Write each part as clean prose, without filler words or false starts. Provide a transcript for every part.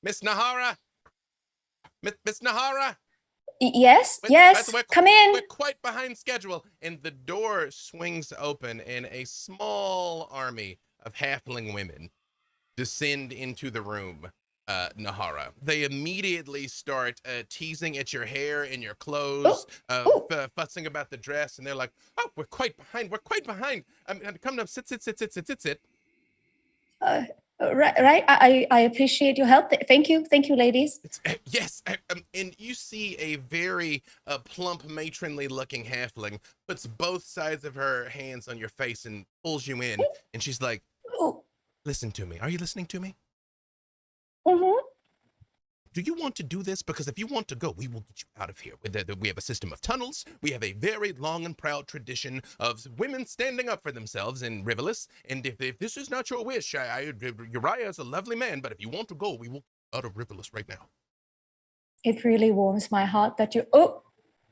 Miss Nahara, Miss Nahara. Yes, But yes, come in. we're quite behind schedule, and the door swings open, and a small army of halfling women descend into the room. Nahara. They immediately start teasing at your hair and your clothes, Oh, oh, fussing about the dress, and they're like, "Oh, we're quite behind. We're quite behind. Come now, sit, sit, sit, sit, sit, sit, sit." uh, right, right. I appreciate your help. Thank you, ladies. Yes, and you see a very plump, matronly-looking halfling puts both sides of her hands on your face and pulls you in, and she's like, Oh, "Listen to me. Are you listening to me? mm-hmm. Do you want to do this? Because if you want to go, we will get you out of here. We have a system of tunnels. We have a very long and proud tradition of women standing up for themselves in Rivolus. And if this is not your wish, Uriah is a lovely man, but if you want to go, we will get out of Rivolus right now." It really warms my heart that you. Oh,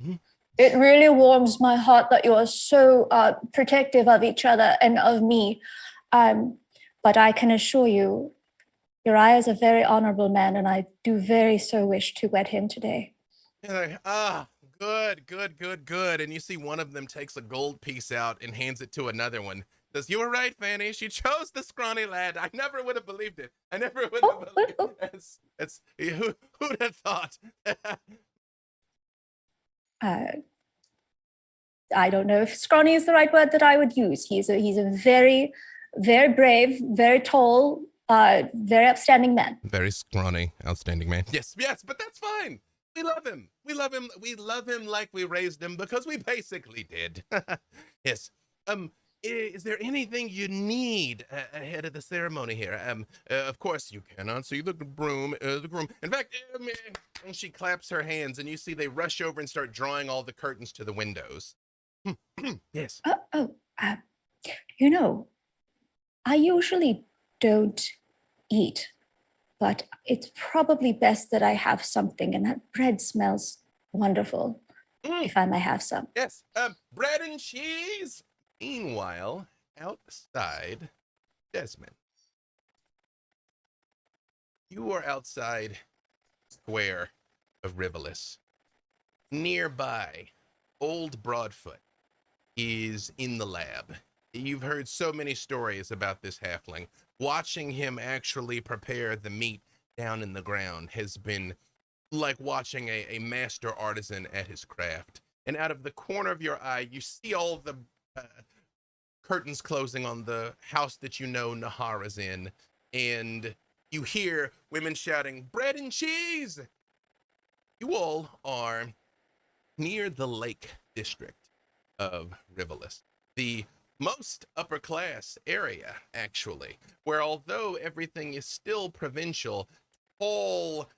Mhm. it really warms my heart that you are so protective of each other and of me. Um, but I can assure you, Uriah is a very honorable man, and I do very so wish to wed him today. Like, ah, good, good, good, good. And you see one of them takes a gold piece out and hands it to another one. Says, "You were right, Fanny. She chose the scrawny lad. I never would have believed it. I never would have Oh, oh, believed oh. it. Who'd have thought?" Uh, I don't know if scrawny is the right word that I would use. He's a very, very brave, very tall, very upstanding man. Very scrawny, outstanding man. Yes, yes, but that's fine. We love him. We love him. We love him like we raised him because we basically did. Yes. Is there anything you need ahead of the ceremony here? Of course you cannot see the groom. The groom. In fact, and she claps her hands, and you see they rush over and start drawing all the curtains to the windows. Yes. Oh, you know, I usually don't eat, but it's probably best that I have something, and that bread smells wonderful. Mm, If I may have some. yes. Bread and cheese. Meanwhile, outside, Desmond, you are outside square of Rivolus. Nearby, old Broadfoot is in the lab. You've heard so many stories about this halfling. Watching him actually prepare the meat down in the ground has been like watching a master artisan at his craft. And out of the corner of your eye, you see all the uh, curtains closing on the house that you know Nahara's in. And you hear women shouting, "Bread and cheese!" You all are near the Lake District of Rivolus, the most upper class area, actually, where although everything is still provincial, tall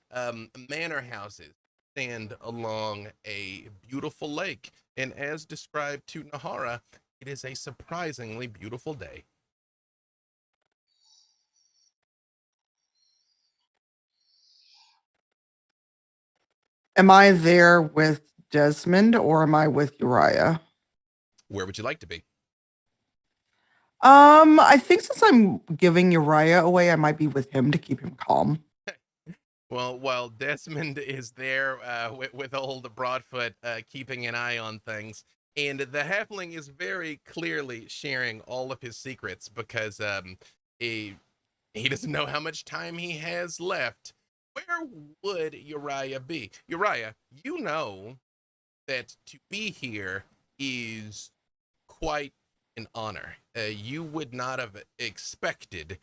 manor houses stand along a beautiful lake. And as described to Nahara, it is a surprisingly beautiful day. Am I there with Desmond or am I with Uriah? Where would you like to be? I think since I'm giving Uriah away, I might be with him to keep him calm. Well, while Desmond is there with old Broadfoot keeping an eye on things, and the halfling is very clearly sharing all of his secrets because he doesn't know how much time he has left. Where would Uriah be? Uriah, you know that to be here is quite an honor. You would not have expected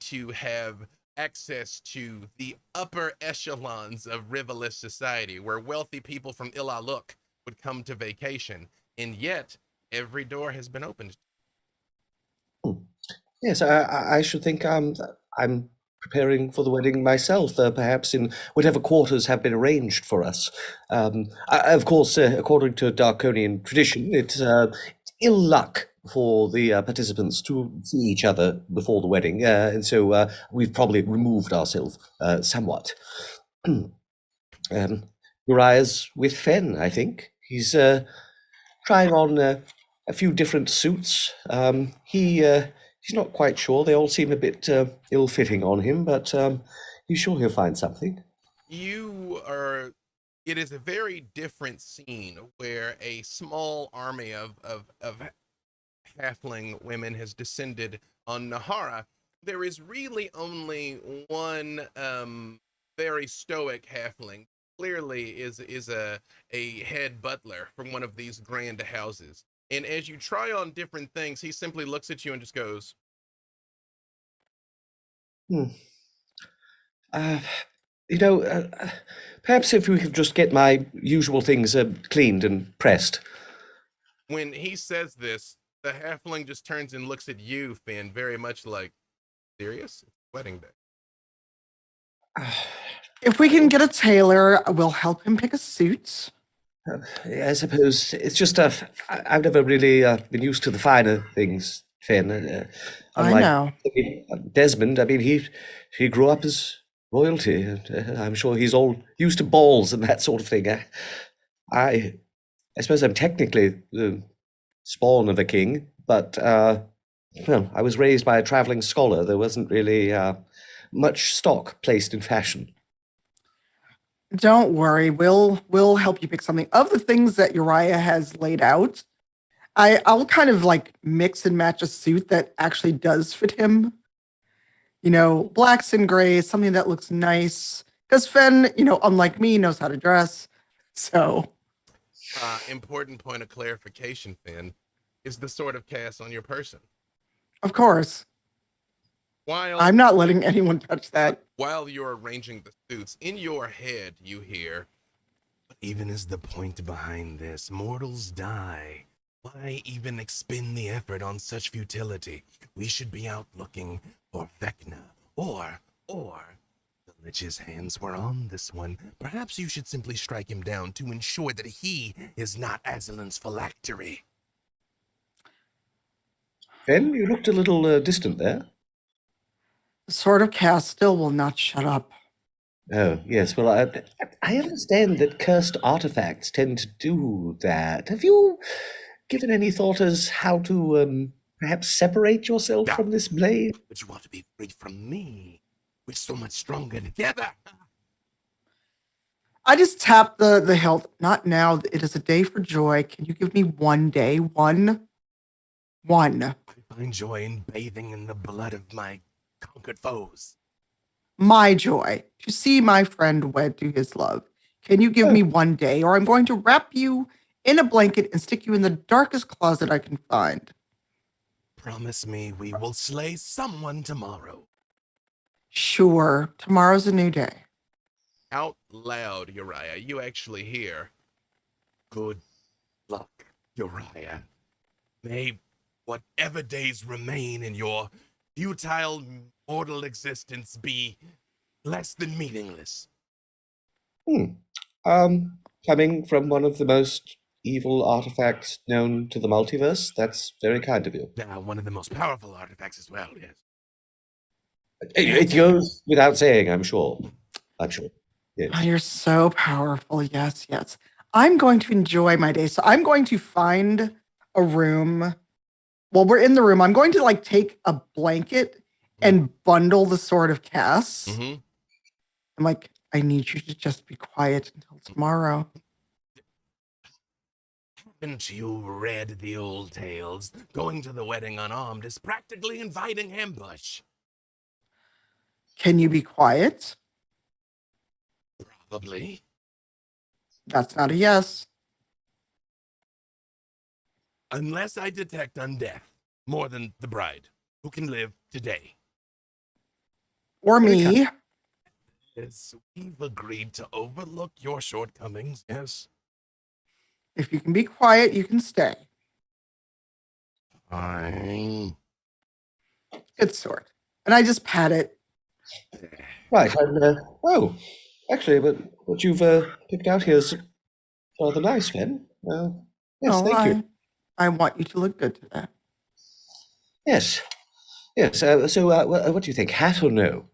to have access to the upper echelons of Rivolus society, where wealthy people from Ilaluk would come to vacation, and yet every door has been opened. Yes, I should think I'm preparing for the wedding myself, perhaps in whatever quarters have been arranged for us. Of course, according to Darkonian tradition, it's ill luck for the participants to see each other before the wedding, and so we've probably removed ourselves somewhat. Uriah's with Fen, I think. He's trying on a few different suits. He's not quite sure. They all seem a bit ill-fitting on him, but You sure he'll find something? It is a very different scene where a small army of halfling women has descended on Nahara. There is really only one very stoic halfling. Clearly is a head butler from one of these grand houses. And as you try on different things, he simply looks at you and just goes, Hmm. You know, perhaps if we could just get my usual things cleaned and pressed. when he says this, the halfling just turns and looks at you, Finn, very much like, serious? It's wedding day. If we can get a tailor, we'll help him pick a suit. I suppose it's just I've never really been used to the finer things, Finn. I Unlike know. Desmond, I mean, he grew up as royalty, and I'm sure he's all used to balls and that sort of thing. I suppose I'm technically the spawn of a king, but well, I was raised by a traveling scholar. There wasn't really much stock placed in fashion. Don't worry, we'll help you pick something. Of the things that Uriah has laid out, I'll kind of like mix and match a suit that actually does fit him. You know, blacks and grays, something that looks nice. Because Fen, unlike me, knows how to dress. So, Important point of clarification, Finn, is the sword of chaos on your person. of course, While I'm not letting anyone touch that. while you're arranging the suits, in your head you hear, "What even is the point behind this? Mortals die. Why even expend the effort on such futility? We should be out looking for Vecna, or the Lich's hands were on this one. Perhaps you should simply strike him down to ensure that he is not Aslan's phylactery." Ben, you looked a little distant there. The sword of chaos still will not shut up. Oh, yes. Well, I understand that cursed artifacts tend to do that. Have you given any thought as how to perhaps separate yourself from this blade? But you want to be free from me. We're so much stronger together. I just tap the hilt. Not now. It is a day for joy. Can you give me 1 day? One. I find joy in bathing in the blood of my conquered foes. My joy to see my friend wed to his love. Can you give me 1 day, or I'm going to wrap you in a blanket and stick you in the darkest closet I can find? Promise me we will slay someone tomorrow. Sure. Tomorrow's a new day. Out loud, Uriah, you actually hear, "Good luck, Uriah. May whatever days remain in your futile mortal existence be less than meaningless." Coming from one of the most evil artifacts known to the multiverse, that's very kind of you. Now, one of the most powerful artifacts as well, yes. It goes without saying, I'm sure. I'm sure. Yes. Oh, you're so powerful. Yes, yes. I'm going to enjoy my day. So I'm going to find a room. While we're in the room, I'm going to like take a blanket and bundle the sword of Cass. Mm-hmm. I'm like, I need you to just be quiet until tomorrow. Haven't you read the old tales? Going to the wedding unarmed is practically inviting ambush. Can you be quiet? Probably. That's not a yes. Unless I detect undeath more than the bride, who can live today. Or me. Yes, we've agreed to overlook your shortcomings, yes? If you can be quiet, you can stay. Fine. Good sword. And I just pat it. Right. Oh, actually, but what you've picked out here is rather nice, Ben. Yes, No, thank you. I want you to look good today. Yes. Yes. So, what do you think? Hat or no?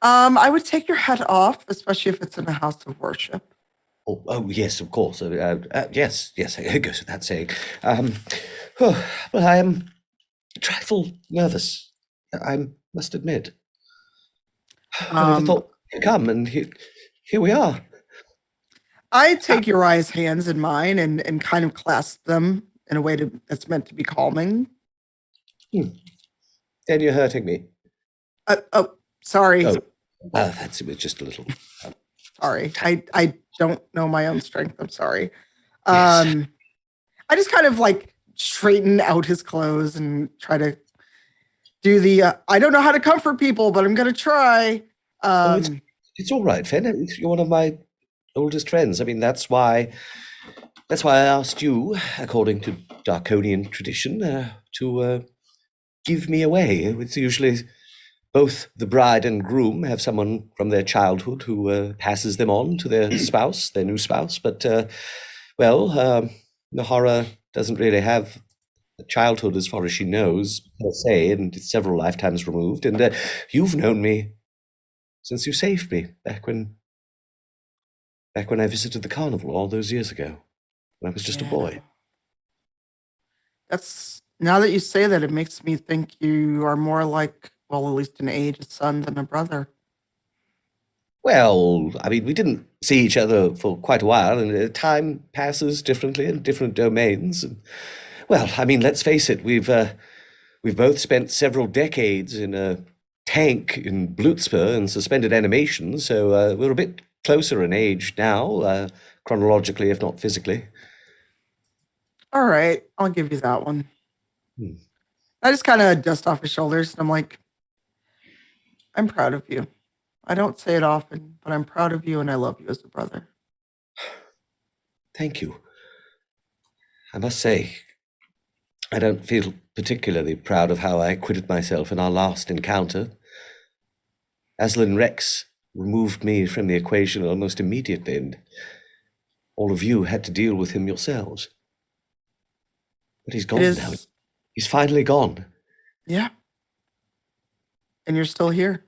I would take your hat off, especially if it's in a house of worship. Oh, yes, of course. Yes, it goes without saying. But I am a trifle nervous, I must admit. I never thought you'd come, and here we are. I take Uriah's hands in mine and kind of clasp them in a way that's meant to be calming. Then you're hurting me. Oh, sorry. Oh, that's it was just a little. Sorry. I don't know my own strength. I'm sorry. Yes. I just kind of like straighten out his clothes and try to do the I don't know how to comfort people, but I'm gonna try. It's all right, Fen. You're one of my oldest friends. I mean, that's why I asked you, according to Darkonian tradition, to give me away. It's usually both the bride and groom have someone from their childhood who passes them on to their spouse, their new spouse. But Nahara doesn't really have a childhood as far as she knows, per se, and it's several lifetimes removed. And you've known me since you saved me back when I visited the carnival all those years ago, when I was just a boy. That's now that you say that, it makes me think you are more like, well, at least in age, a son than a brother. Well, I mean, we didn't see each other for quite a while, and time passes differently in different domains. And, well, I mean, let's face it, we've both spent several decades in a tank in Blutzper and suspended animation, so we're a bit closer in age now, chronologically, if not physically. All right, I'll give you that one. I just kind of dust off his shoulders, and I'm like, I'm proud of you. I don't say it often, but I'm proud of you, and I love you as a brother. Thank you. I must say, I don't feel particularly proud of how I acquitted myself in our last encounter. Aslan Rex removed me from the equation almost immediately, and all of you had to deal with him yourselves. But he's gone now. He's finally gone. Yeah. And you're still here.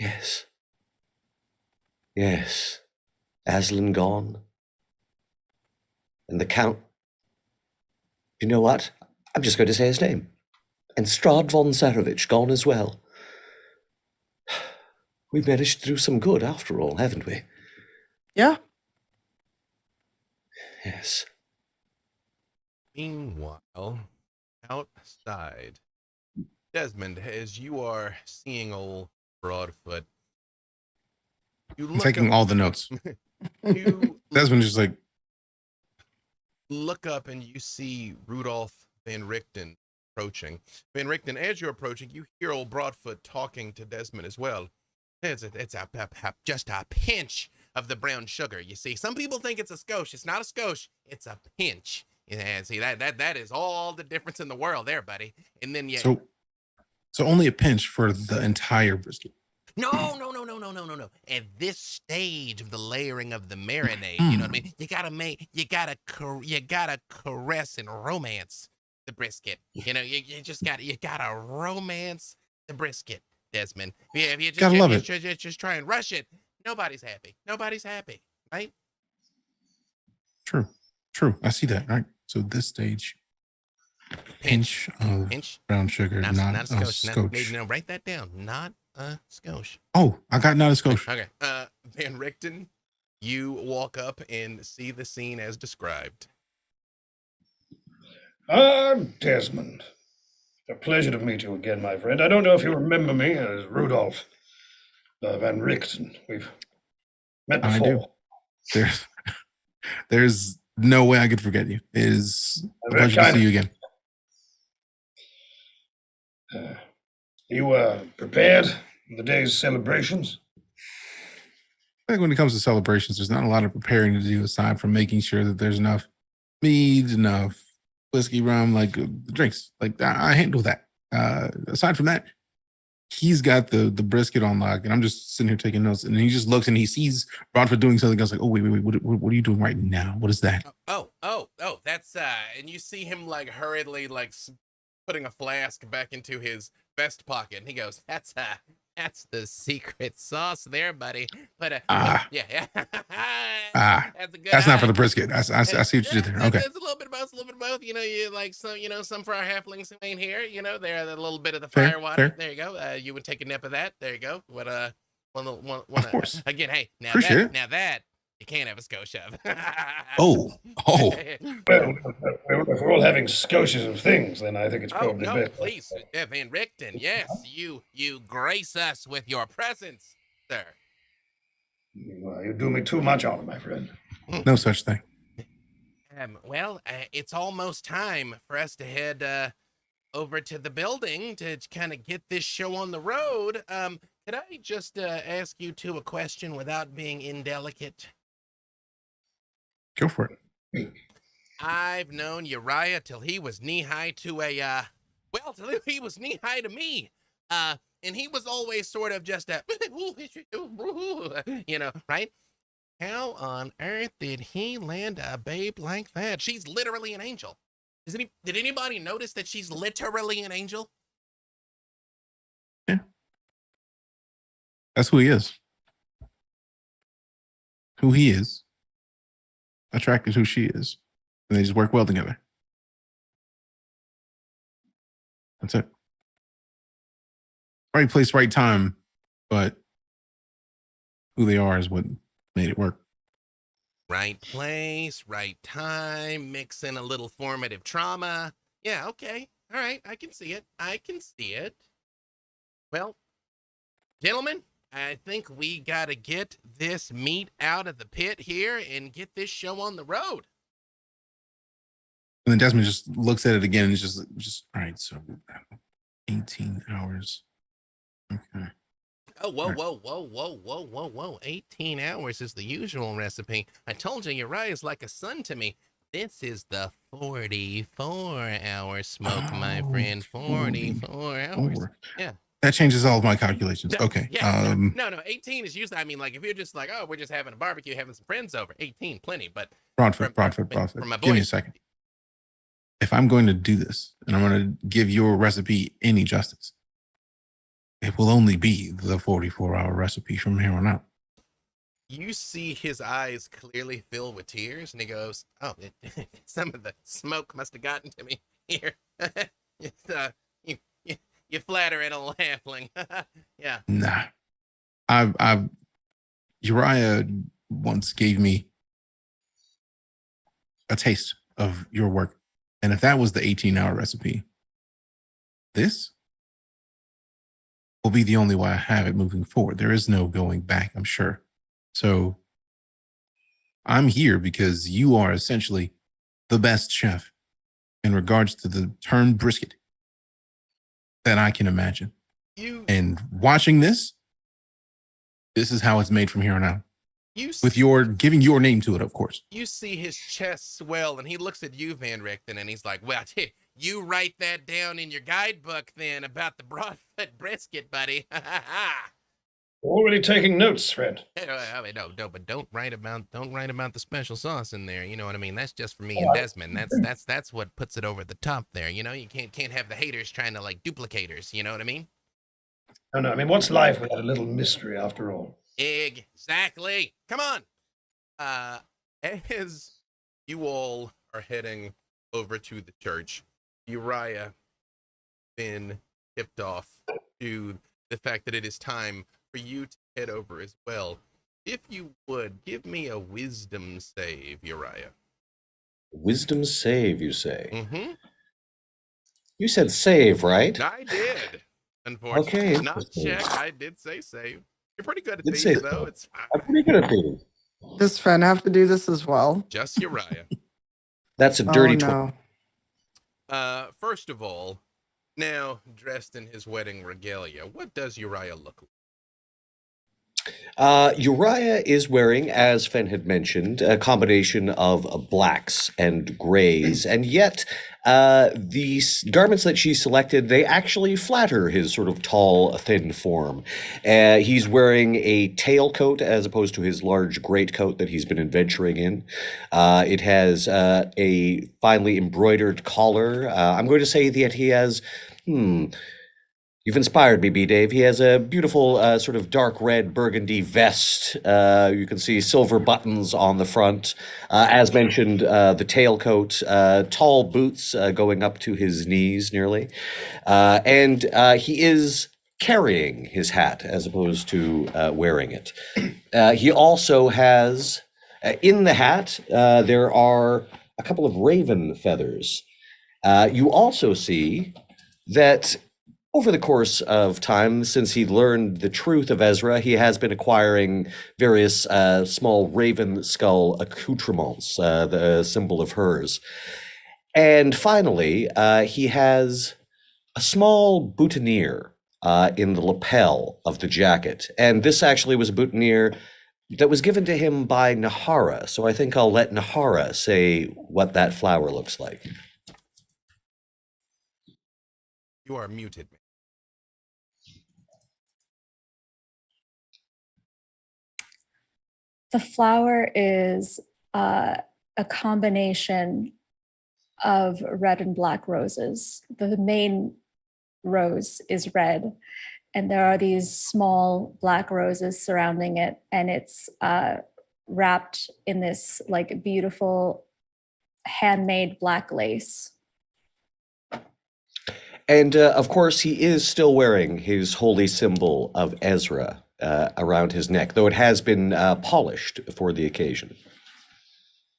Yes. Yes. Aslan gone. And the Count... You know what? I'm just going to say his name. And Strahd von Zarovich gone as well. We've managed to do some good after all, haven't we? Yeah. Yes. Meanwhile, outside, Desmond, as you are seeing old Broadfoot, I'm taking all the notes. Desmond just like look up and you see Rudolph Van Richten approaching. Van Richten, as you're approaching, you hear old Broadfoot talking to Desmond as well. It's just a pinch of the brown sugar. You see, some people think it's a skosh. It's not a skosh. It's a pinch. Yeah, see that is all the difference in the world, there, buddy. And then so only a pinch for the entire brisket. No. At this stage of the layering of the marinade, you know what I mean? You gotta caress and romance the brisket. You know, you gotta romance the brisket, Desmond. If you just try and rush it, nobody's happy. Nobody's happy, right? True. I see that, right? So this stage, pinch of brown sugar, not a skosh. No, write that down. Not a skosh. Oh, I got not a skosh. Okay. Van Richten, you walk up and see the scene as described. Desmond. A pleasure to meet you again, my friend. I don't know if you remember me as Rudolph Van Richten. We've met before. I do. There's no way I could forget you. It is a pleasure to see you again. You prepared for the day's celebrations? I think when it comes to celebrations, there's not a lot of preparing to do aside from making sure that there's enough mead, enough whiskey, rum, like drinks. Like I handle that. Aside from that, he's got the brisket on lock, and I'm just sitting here taking notes. And he just looks and he sees Rodford doing something else. Like, oh wait, what are you doing right now? What is that? Oh, that's and you see him like hurriedly like putting a flask back into his vest pocket, and he goes, That's the secret sauce there, buddy. But Ah, yeah. ah. That's a good That's not for eye. the brisket. I see what you did there. Okay. It's a little bit of both. It's a little bit of both. You know, you like some. You know, some for our halflings who ain't here. You know, they're a little bit of the Fair, fire water. fair. There you go. You would take a nip of that. There you go. What one Of course. again. Hey, Appreciate it. now that you can't have a scotia of. Oh. Well, if we're all having scotias of things, then I think it's Oh probably no, better. please, Van Richten. Yes, you grace us with your presence, sir. You do me too much honor, my friend. No such thing. Well, it's almost time for us to head over to the building to kind of get this show on the road. Could I just ask you two a question without being indelicate? Go for it. I've known Uriah till he was knee-high to till he was knee-high to me. And he was always sort of just a, you know, right? How on earth did he land a babe like that? She's literally an angel. Did anybody notice that she's literally an angel? Yeah. That's who he is. Who he is attracted who she is. And they just work well together. That's it. Right place, right time, but who they are is what made it work. Right place, right time, mix in a little formative trauma. Yeah, okay. All right, I can see it. I can see it. Well, gentlemen, I think we got to get this meat out of the pit here and get this show on the road. And then Desmond just looks at it again and is just all right, so 18 hours. Okay. Oh, whoa. 18 hours is the usual recipe. I told you, Uriah's like a son to me. This is the 44-hour smoke, my friend. 44 hours. Yeah. That changes all of my calculations. Okay. Yeah. No. 18 is usually, I mean, like, if you're just like, oh, we're just having a barbecue, having some friends over. 18, plenty. But Broadfoot. From my Give me a boys. second. If I'm going to do this and I'm going to give your recipe any justice, it will only be the 44-hour recipe from here on out. You see his eyes clearly fill with tears, and he goes, "Oh, some of the smoke must have gotten to me here." You flattering old halfling. Yeah. Nah, Uriah once gave me a taste of your work, and if that was the 18-hour recipe, this will be the only way I have it moving forward. There is no going back, I'm sure. So I'm here because you are essentially the best chef in regards to the turned brisket that I can imagine. And watching this is how it's made from here on out. With your giving your name to it, of course. You see his chest swell, and he looks at you, Van Richten, and he's like, "Well, you write that down in your guidebook then about the broadfoot brisket, buddy." Already taking notes, friend. No, but don't write about the special sauce in there. You know what I mean? That's just for me and Desmond. That's what puts it over the top there. You know, you can't have the haters trying to like duplicators. You know what I mean? No. I mean, what's life without a little mystery, after all? Exactly. Come on. As you all are heading over to the church, Uriah been tipped off to the fact that it is time for you to head over as well. If you would, give me a wisdom save, Uriah. Wisdom save, you say? Mm-hmm. You said save, right? I did. Unfortunately. Okay. Not check. I did say save. You're pretty good at Did these, say though. so. It's fine. I'm pretty good at these. Does Sven have to do this as well? Just Uriah. That's a dirty Oh, no. First of all, now dressed in his wedding regalia, what does Uriah look like? Uriah is wearing, as Fen had mentioned, a combination of blacks and grays, and yet the garments that she selected, they actually flatter his sort of tall, thin form. He's wearing a tailcoat as opposed to his large greatcoat that he's been adventuring in. It has a finely embroidered collar. I'm going to say that he has, You've inspired me, B. Dave. He has a beautiful sort of dark red burgundy vest. You can see silver buttons on the front. As mentioned, the tailcoat, tall boots going up to his knees nearly. And he is carrying his hat as opposed to wearing it. He also has, in the hat, there are a couple of raven feathers. You also see that over the course of time, since he learned the truth of Ezra, he has been acquiring various small raven skull accoutrements, the symbol of hers. And finally, he has a small boutonniere in the lapel of the jacket. And this actually was a boutonniere that was given to him by Nahara. So I think I'll let Nahara say what that flower looks like. You are muted. The flower is a combination of red and black roses. The main rose is red, and there are these small black roses surrounding it, and it's wrapped in this like beautiful handmade black lace. And of course, he is still wearing his holy symbol of Ezra around his neck, though it has been polished for the occasion.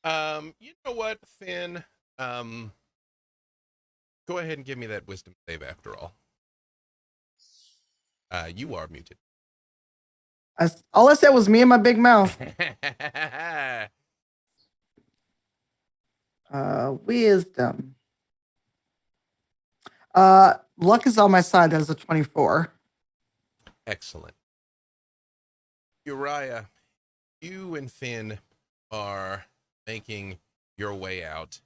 You know what, Finn? Go ahead and give me that wisdom save after all. You are muted. All I said was me and my big mouth. Wisdom. Luck is on my side. That is a 24. Excellent. Uriah, you and Finn are making your way out.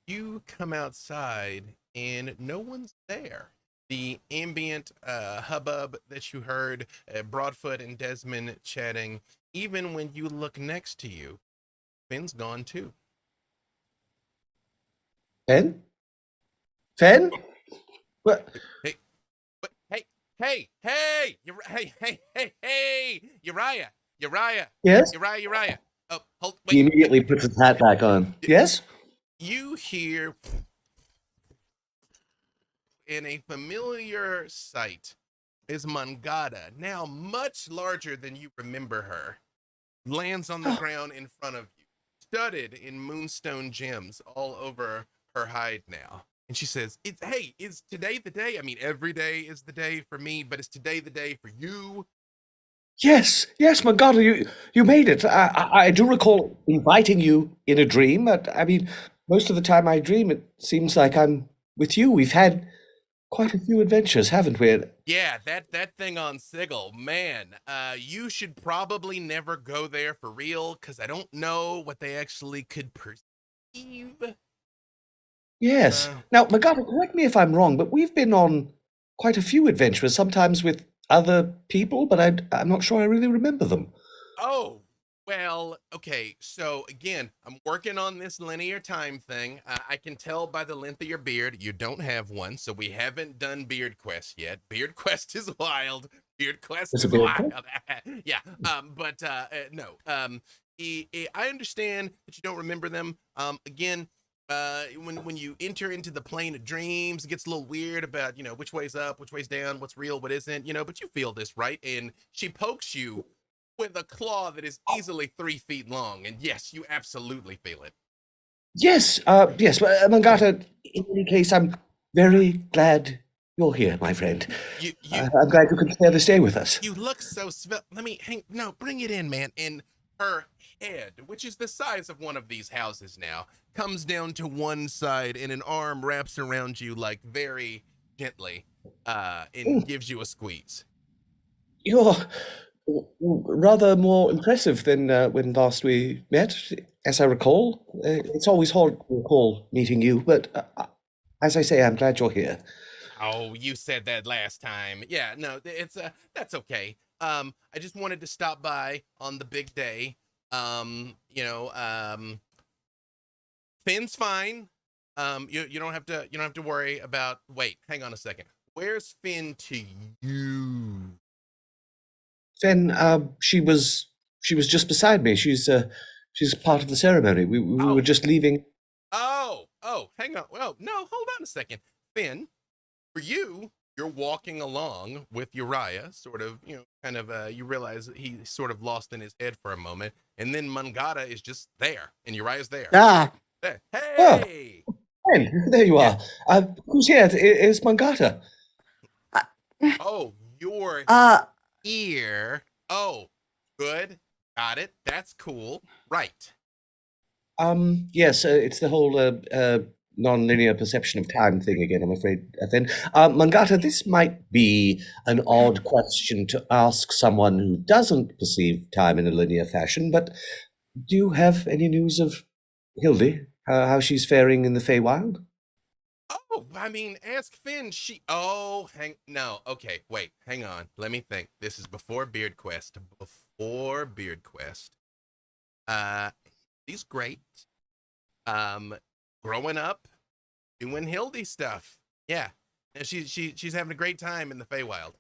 You come outside and no one's there. The ambient hubbub that you heard, Broadfoot and Desmond chatting, even when you look next to you, Finn's gone too. Fen? Fen? What? Hey, but hey, Uriah. Yes? Uriah. Oh, hold, He wait. immediately puts his hat back on. Yes? You hear in a familiar sight is Mangada, now much larger than you remember her, lands on the ground in front of you, studded in moonstone gems all over her hide now. And she says, is today the day? I mean, every day is the day for me, but is today the day for you? Yes, my God, you made it. I do recall inviting you in a dream. I mean, most of the time I dream, it seems like I'm with you. We've had quite a few adventures, haven't we? Yeah, that thing on Sigil, man. You should probably never go there for real, because I don't know what they actually could perceive. Yes. Now, my God, correct me if I'm wrong, but we've been on quite a few adventures, sometimes with other people, but I'm not sure I really remember them. Oh, well, okay. So again, I'm working on this linear time thing. I can tell by the length of your beard, you don't have one, so we haven't done Beard Quest yet. Beard Quest is wild. Beard Quest It's a is beard wild. quest? Yeah. But no. I understand that you don't remember them. Again, when you enter into the plane of dreams, it gets a little weird about which way's up, which way's down, what's real, what isn't. But you feel this, right? And she pokes you with a claw that is easily 3 feet long, and yes, you absolutely feel it. Yes, yes, but Mangata, in any case, I'm very glad you're here, my friend. I'm glad you could share this day with us. You look so let me bring it in, man. And her head, which is the size of one of these houses now, comes down to one side, and an arm wraps around you like very gently, and gives you a squeeze. You're rather more impressive than when last we met, as I recall. It's always hard to recall meeting you, but as I say, I'm glad you're here. Oh, you said that last time. Yeah, no, it's that's okay. I just wanted to stop by on the big day. Finn's fine. You don't have to worry about. Wait, hang on a second. Where's Finn to you? Then she was just beside me. She's part of the ceremony. We Oh. were just leaving. Oh, hang on. Well, no, hold on a second. Finn, for you, you're walking along with Uriah, sort of, kind of, you realize he's sort of lost in his head for a moment. And then Mangata is just there, and Uriah's there. Ah, There. Hey! Ben, there you Yeah. are. Who's here? It's Mangata. Oh, you're uh, here. Oh, good. Got it. That's cool. Right. Yes, it's the whole non-linear perception of time thing again, I'm afraid, then. Mangata, this might be an odd question to ask someone who doesn't perceive time in a linear fashion, but do you have any news of Hildy? How she's faring in the Feywild? Oh, I mean, ask Finn. No. Okay, wait, hang on. Let me think. This is before Beard Quest. Before Beard Quest. He's great. Growing up, doing Hildy stuff. Yeah. And she's having a great time in the Feywild.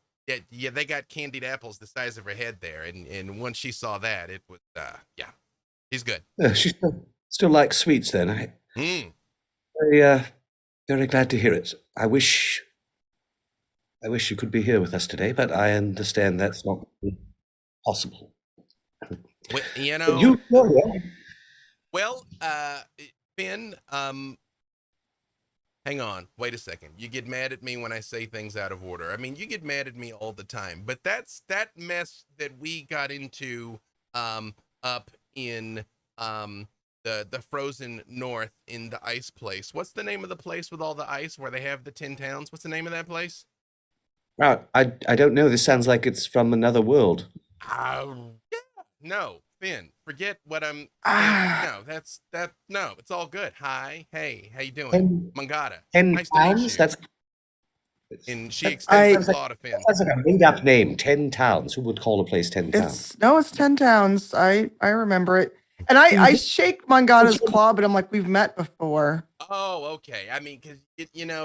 Yeah, they got candied apples the size of her head there, and once she saw that, it was yeah. She's good. She still likes sweets then. Very, very glad to hear it. I wish you could be here with us today, but I understand that's not possible. Well, You're here. Well, Finn, hang on, wait a second. You get mad at me when I say things out of order. I mean, you get mad at me all the time, but that's that mess that we got into up in the frozen north in the ice place. What's the name of the place with all the ice where they have the 10 towns? What's the name of that place? I don't know. This sounds like it's from another world. Yeah. No, Finn, forget what I'm Ah. no, it's all good. Hi, hey, how you doing? Mangata. 10 Nice to meet towns? you. That's And she extends her claw to Finn. That's like a made-up name. 10 towns. Who would call a place 10 towns? it's 10 towns. I remember it. And I shake Mangata's claw, but I'm like, we've met before. Oh, okay. I mean, because,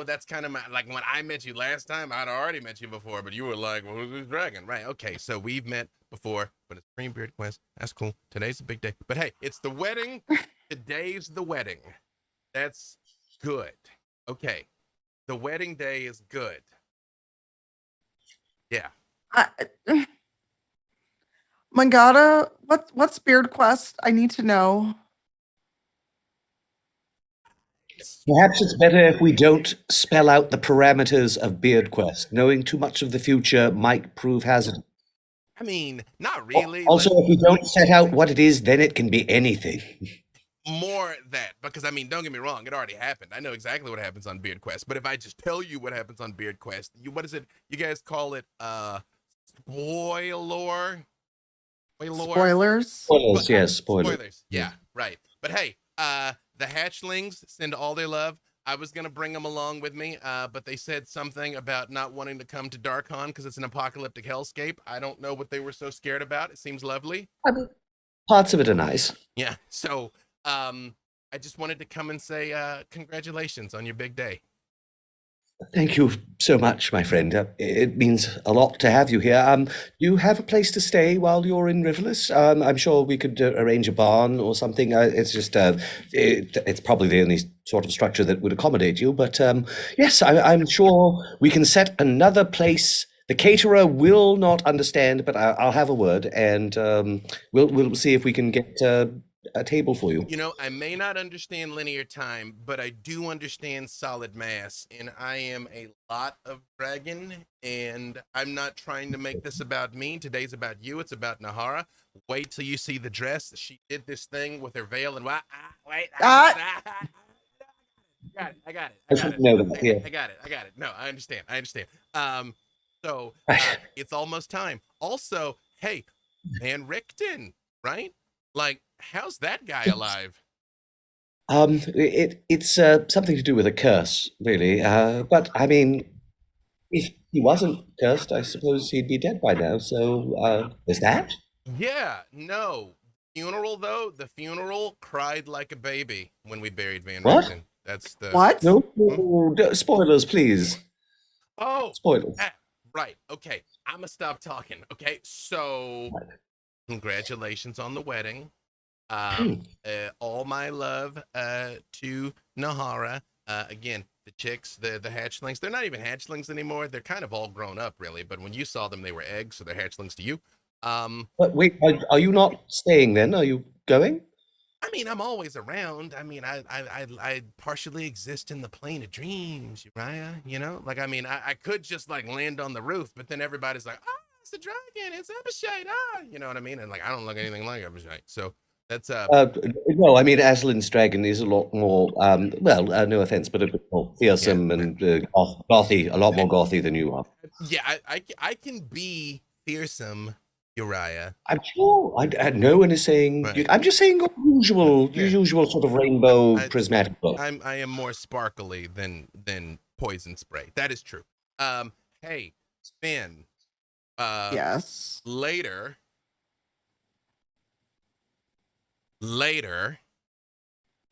that's kind of like when I met you last time, I'd already met you before, but you were like, well, who's this dragon? Right. Okay. So we've met before, but it's Beard Quest. That's cool. Today's a big day. But hey, it's the wedding. Today's the wedding. That's good. Okay. The wedding day is good. Yeah. Mangata, what's Beard Quest? I need to know. Perhaps it's better if we don't spell out the parameters of Beard Quest. Knowing too much of the future might prove hazardous. I mean, not really. Also, if we don't set out what it is, then it can be anything. More that, because I mean, don't get me wrong, it already happened. I know exactly what happens on Beard Quest, but if I just tell you what happens on Beard Quest, what is it? You guys call it spoiler? Spoilers? Spoilers, yes, spoilers. Spoilers, yeah, right. But hey, the hatchlings send all their love. I was gonna bring them along with me, but they said something about not wanting to come to Darkon because it's an apocalyptic hellscape. I don't know what they were so scared about. It seems lovely. I mean, parts of it are nice. Yeah, so I just wanted to come and say congratulations on your big day. Thank you so much, my friend. It means a lot to have you here. Do you have a place to stay while you're in Riverless? I'm sure we could arrange a barn or something. It's just, it's probably the only sort of structure that would accommodate you. But yes, I'm sure we can set another place. The caterer will not understand, but I'll have a word, and we'll see if we can get a table for you. I may not understand linear time, but I do understand solid mass, and I am a lot of dragon, and I'm not trying to make this about me. Today's about you. It's about Nahara. Wait till you see the dress. She did this thing with her veil and I got it. I got it. No, I understand. So it's almost time. Also, hey, Van Richten, right? Like, how's that guy alive? It's something to do with a curse, really. But I mean, if he wasn't cursed, I suppose he'd be dead by now. So is that? Yeah, no. The funeral cried like a baby when we buried Van What? Richten. That's the What? No, spoilers, please. Oh, Spoilers. right. Okay. I'm going to stop talking. Okay. So, congratulations on the wedding. Hmm. All my love to Nahara. Again, the chicks, the hatchlings, they're not even hatchlings anymore. They're kind of all grown up, really. But when you saw them, they were eggs, so they're hatchlings to you. But wait, are you not staying then? Are you going? I mean, I'm always around. I mean, I partially exist in the plane of dreams, Uriah. You know, like I mean, I could just like land on the roof, but then everybody's like, "Oh, it's a dragon, it's Abishai, ah," you know what I mean? And like, I don't look anything like Abishai, so that's No, I mean, Aslan's dragon is a lot more, well, no offense, but a bit more yeah, fearsome and gothy, a lot more gothy than you are. yeah. I can be fearsome, Uriah. I'm sure. No one is saying. Right. I'm just saying your Yeah. usual sort of rainbow I, prismatic look. I am more sparkly than poison spray. That is true. Hey, Finn. Yes. Later,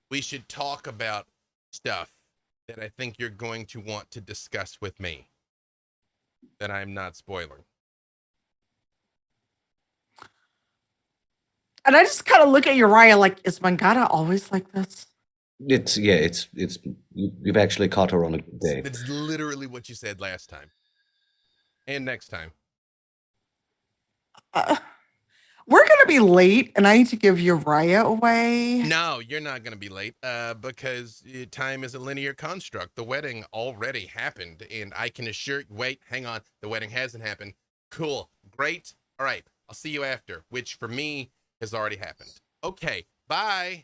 we should talk about stuff that I think you're going to want to discuss with me. That I'm not spoiling. And I just kind of look at Uriah like, is Mangata always like this? It's you've actually caught her on a good day. That's literally what you said last time. And next time. We're going to be late, and I need to give Uriah away. No, you're not going to be late because time is a linear construct. The wedding already happened, and I can assure you, wait, hang on. The wedding hasn't happened. Cool. Great. All right. I'll see you after, which for me has already happened. Okay. Bye.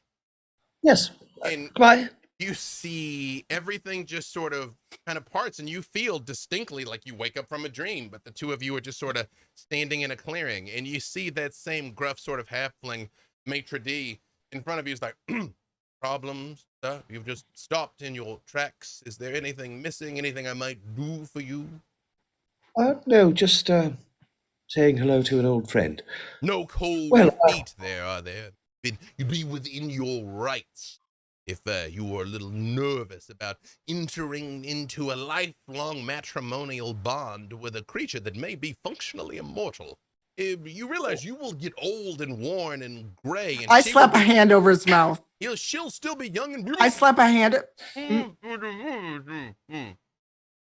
Yes. And Goodbye. you see everything just sort of kind of parts, and you feel distinctly like you wake up from a dream, but the two of you are just sort of standing in a clearing, and you see that same gruff sort of halfling maitre d' in front of you is like, problems, you've just stopped in your tracks. Is there anything missing, anything I might do for you? No, just saying hello to an old friend. No cold Well, feet there, are there? You'd be within your rights if you were a little nervous about entering into a lifelong matrimonial bond with a creature that may be functionally immortal. You realize you will get old and worn and gray, and I slap a hand over his mouth. she'll still be young and I slap a hand.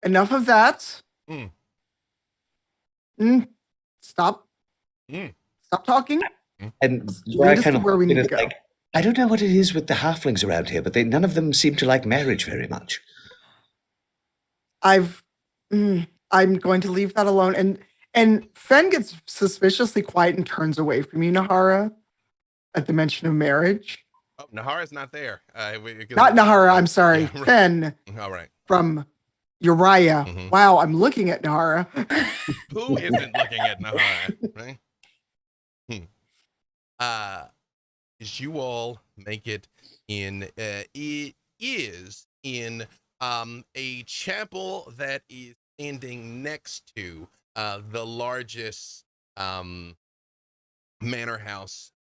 Enough of that. Stop. Stop talking. and Lead I us kind to of where we need to go. like, I don't know what it is with the halflings around here, but none of them seem to like marriage very much. I'm going to leave that alone. And Fen gets suspiciously quiet and turns away from you, Nahara, at the mention of marriage. Oh, Nahara's not there. Not Nahara, I'm sorry. Yeah, right. Fen All right. from Uriah. Mhm. Wow, I'm looking at Nahara. Who isn't looking at Nahara, right? As you all make it in, it is in a chapel that is standing next to the largest manor house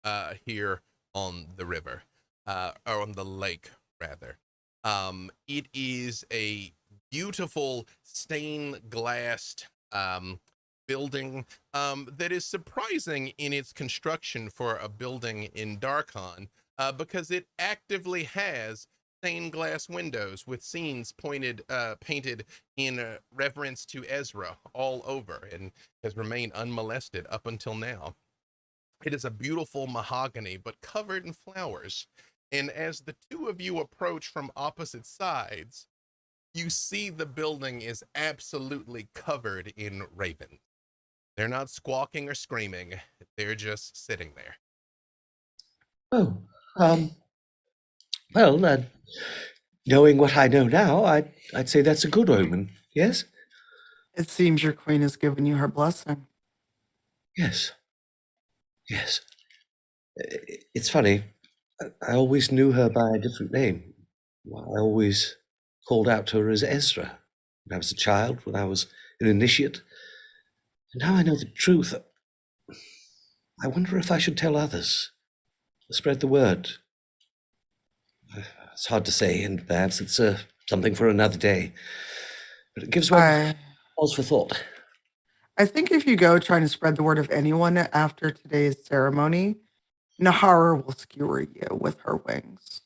here on the river, or on the lake, rather. It is a beautiful stained glassed building that is surprising in its construction for a building in Darkon, because it actively has stained glass windows with scenes painted in reverence to Ezra all over, and has remained unmolested up until now. It is a beautiful mahogany, but covered in flowers. And as the two of you approach from opposite sides, you see the building is absolutely covered in ravens. They're not squawking or screaming. They're just sitting there. Oh, well, knowing what I know now, I'd say that's a good omen. Yes. It seems your queen has given you her blessing. Yes. Yes. It's funny. I always knew her by a different name. I always called out to her as Ezra when I was a child, when I was an initiate. And now I know the truth. I wonder if I should tell others, spread the word. It's hard to say, and perhaps it's something for another day. But it gives one Pause for thought. I think if you go trying to spread the word of anyone after today's ceremony, Nahara will skewer you with her wings.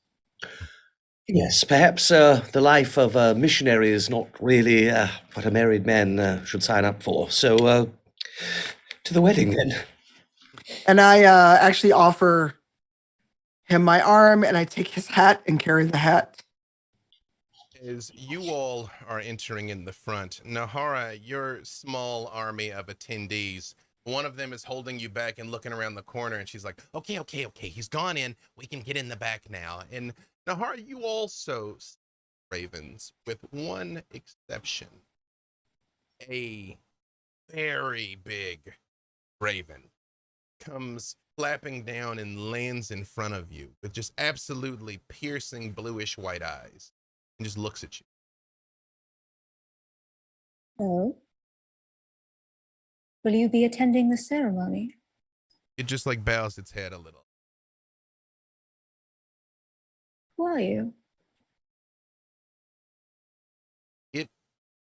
Yes, perhaps the life of a missionary is not really what a married man should sign up for. So, to the wedding then. And I actually offer him my arm, and I take his hat and carry the hat. As you all are entering in the front, Nahara, your small army of attendees, one of them is holding you back and looking around the corner, and she's like, okay, he's gone in. We can get in the back now. And Nahara, you also see ravens, with one exception. A very big raven comes flapping down and lands in front of you with just absolutely piercing bluish white eyes and just looks at you. So, will you be attending the ceremony? It just like bows its head a little. Who are you? It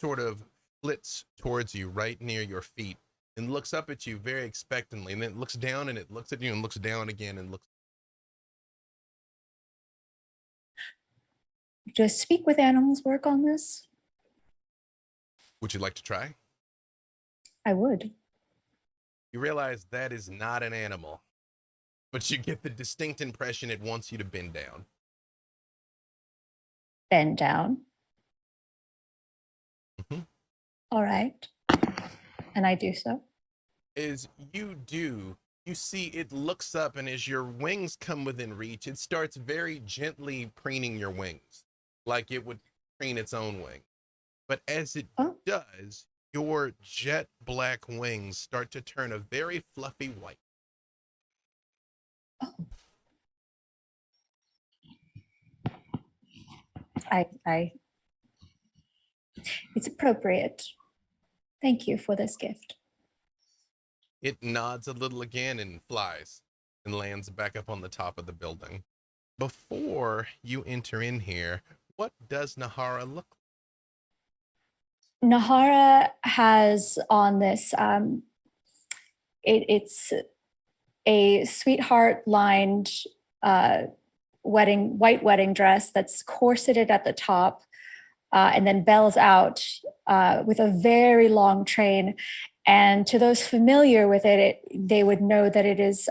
sort of flits towards you right near your feet and looks up at you very expectantly, and then it looks down and it looks at you and looks down again and looks. Does speak with animals work on this? Would you like to try? I would. You realize that is not an animal, but you get the distinct impression it wants you to bend down. Bend down. Mhm. All right. And I do so. As you do, you see it looks up, and as your wings come within reach, it starts very gently preening your wings, like it would preen its own wing. But as it does, your jet black wings start to turn a very fluffy white. Oh. It's appropriate. Thank you for this gift. It nods a little again and flies and lands back up on the top of the building. Before you enter in here, what does Nahara look like? Nahara has on this, it's a sweetheart lined white wedding dress that's corseted at the top and then bells out with a very long train. And to those familiar with it, they would know that it is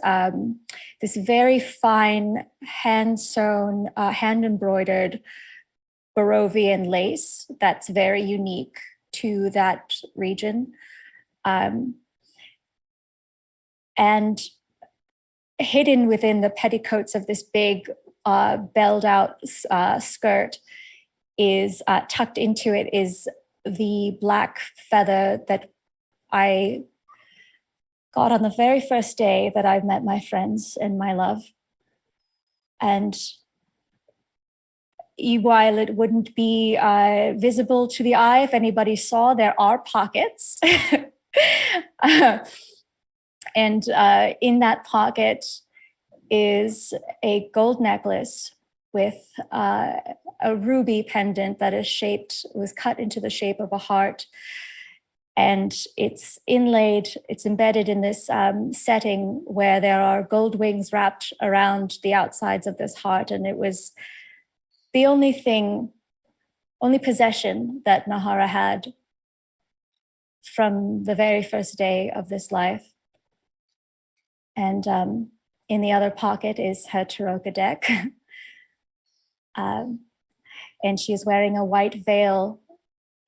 this very fine hand-sewn, hand-embroidered Barovian lace that's very unique to that region. And hidden within the petticoats of this big belled out skirt is tucked into it is the black feather that I got on the very first day that I met my friends and my love. And while it wouldn't be visible to the eye if anybody saw, there are pockets. And in that pocket is a gold necklace with a ruby pendant that was cut into the shape of a heart. And it's inlaid, it's embedded in this setting where there are gold wings wrapped around the outsides of this heart. And it was the only possession that Nahara had from the very first day of this life. And in the other pocket is her Taroka deck. And she's wearing a white veil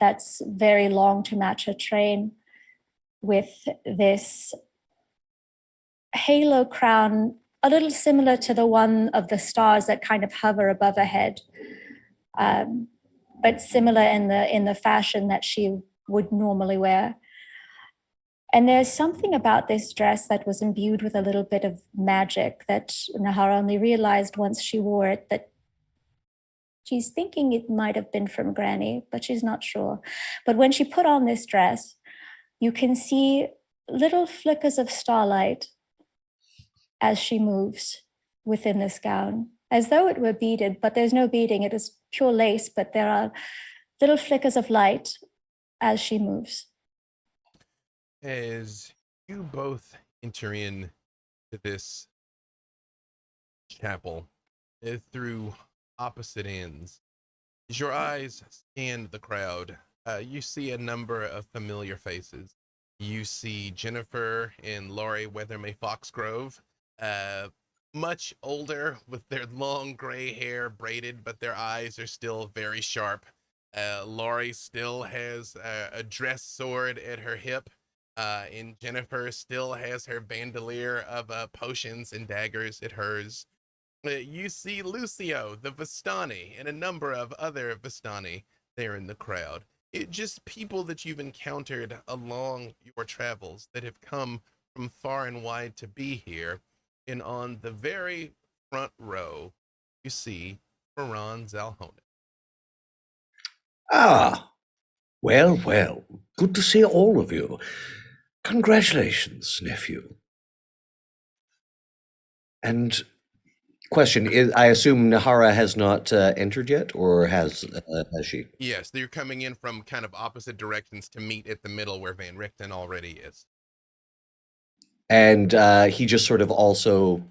that's very long to match her train, with this halo crown, a little similar to the one of the stars that kind of hover above her head, but similar in the fashion that she would normally wear. And there's something about this dress that was imbued with a little bit of magic that Nahara only realized once she wore it, that she's thinking it might have been from Granny, but she's not sure. But when she put on this dress, you can see little flickers of starlight as she moves within this gown, as though it were beaded, but there's no beading. It is pure lace, but there are little flickers of light as she moves. As you both enter in to this chapel through opposite ends, as your eyes scan the crowd, you see a number of familiar faces. You see Jennifer and Laurie Weathermay Foxgrove, much older with their long gray hair braided, but their eyes are still very sharp. Laurie still has a dress sword at her hip, and Jennifer still has her bandolier of potions and daggers at hers. You see Lucio, the Vistani, and a number of other Vistani there in the crowd. It just people that you've encountered along your travels that have come from far and wide to be here. And on the very front row, you see Ferran Zalhona. Ah, well, well. Good to see all of you. Congratulations, nephew. And question is, I assume Nahara has not entered yet, or has she? Yes, they're coming in from kind of opposite directions to meet at the middle where Van Richten already is. And he just sort of also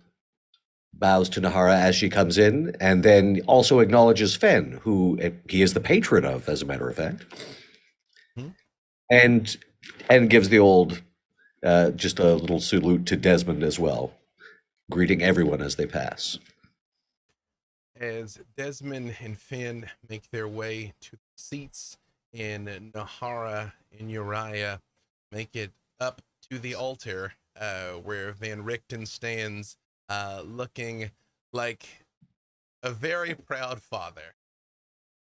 bows to Nahara as she comes in, and then also acknowledges Fen, who he is the patron of, as a matter of fact, and gives the old just a little salute to Desmond as well, greeting everyone as they pass. As Desmond and Finn make their way to the seats, and Nahara and Uriah make it up to the altar where Van Richten stands, looking like a very proud father.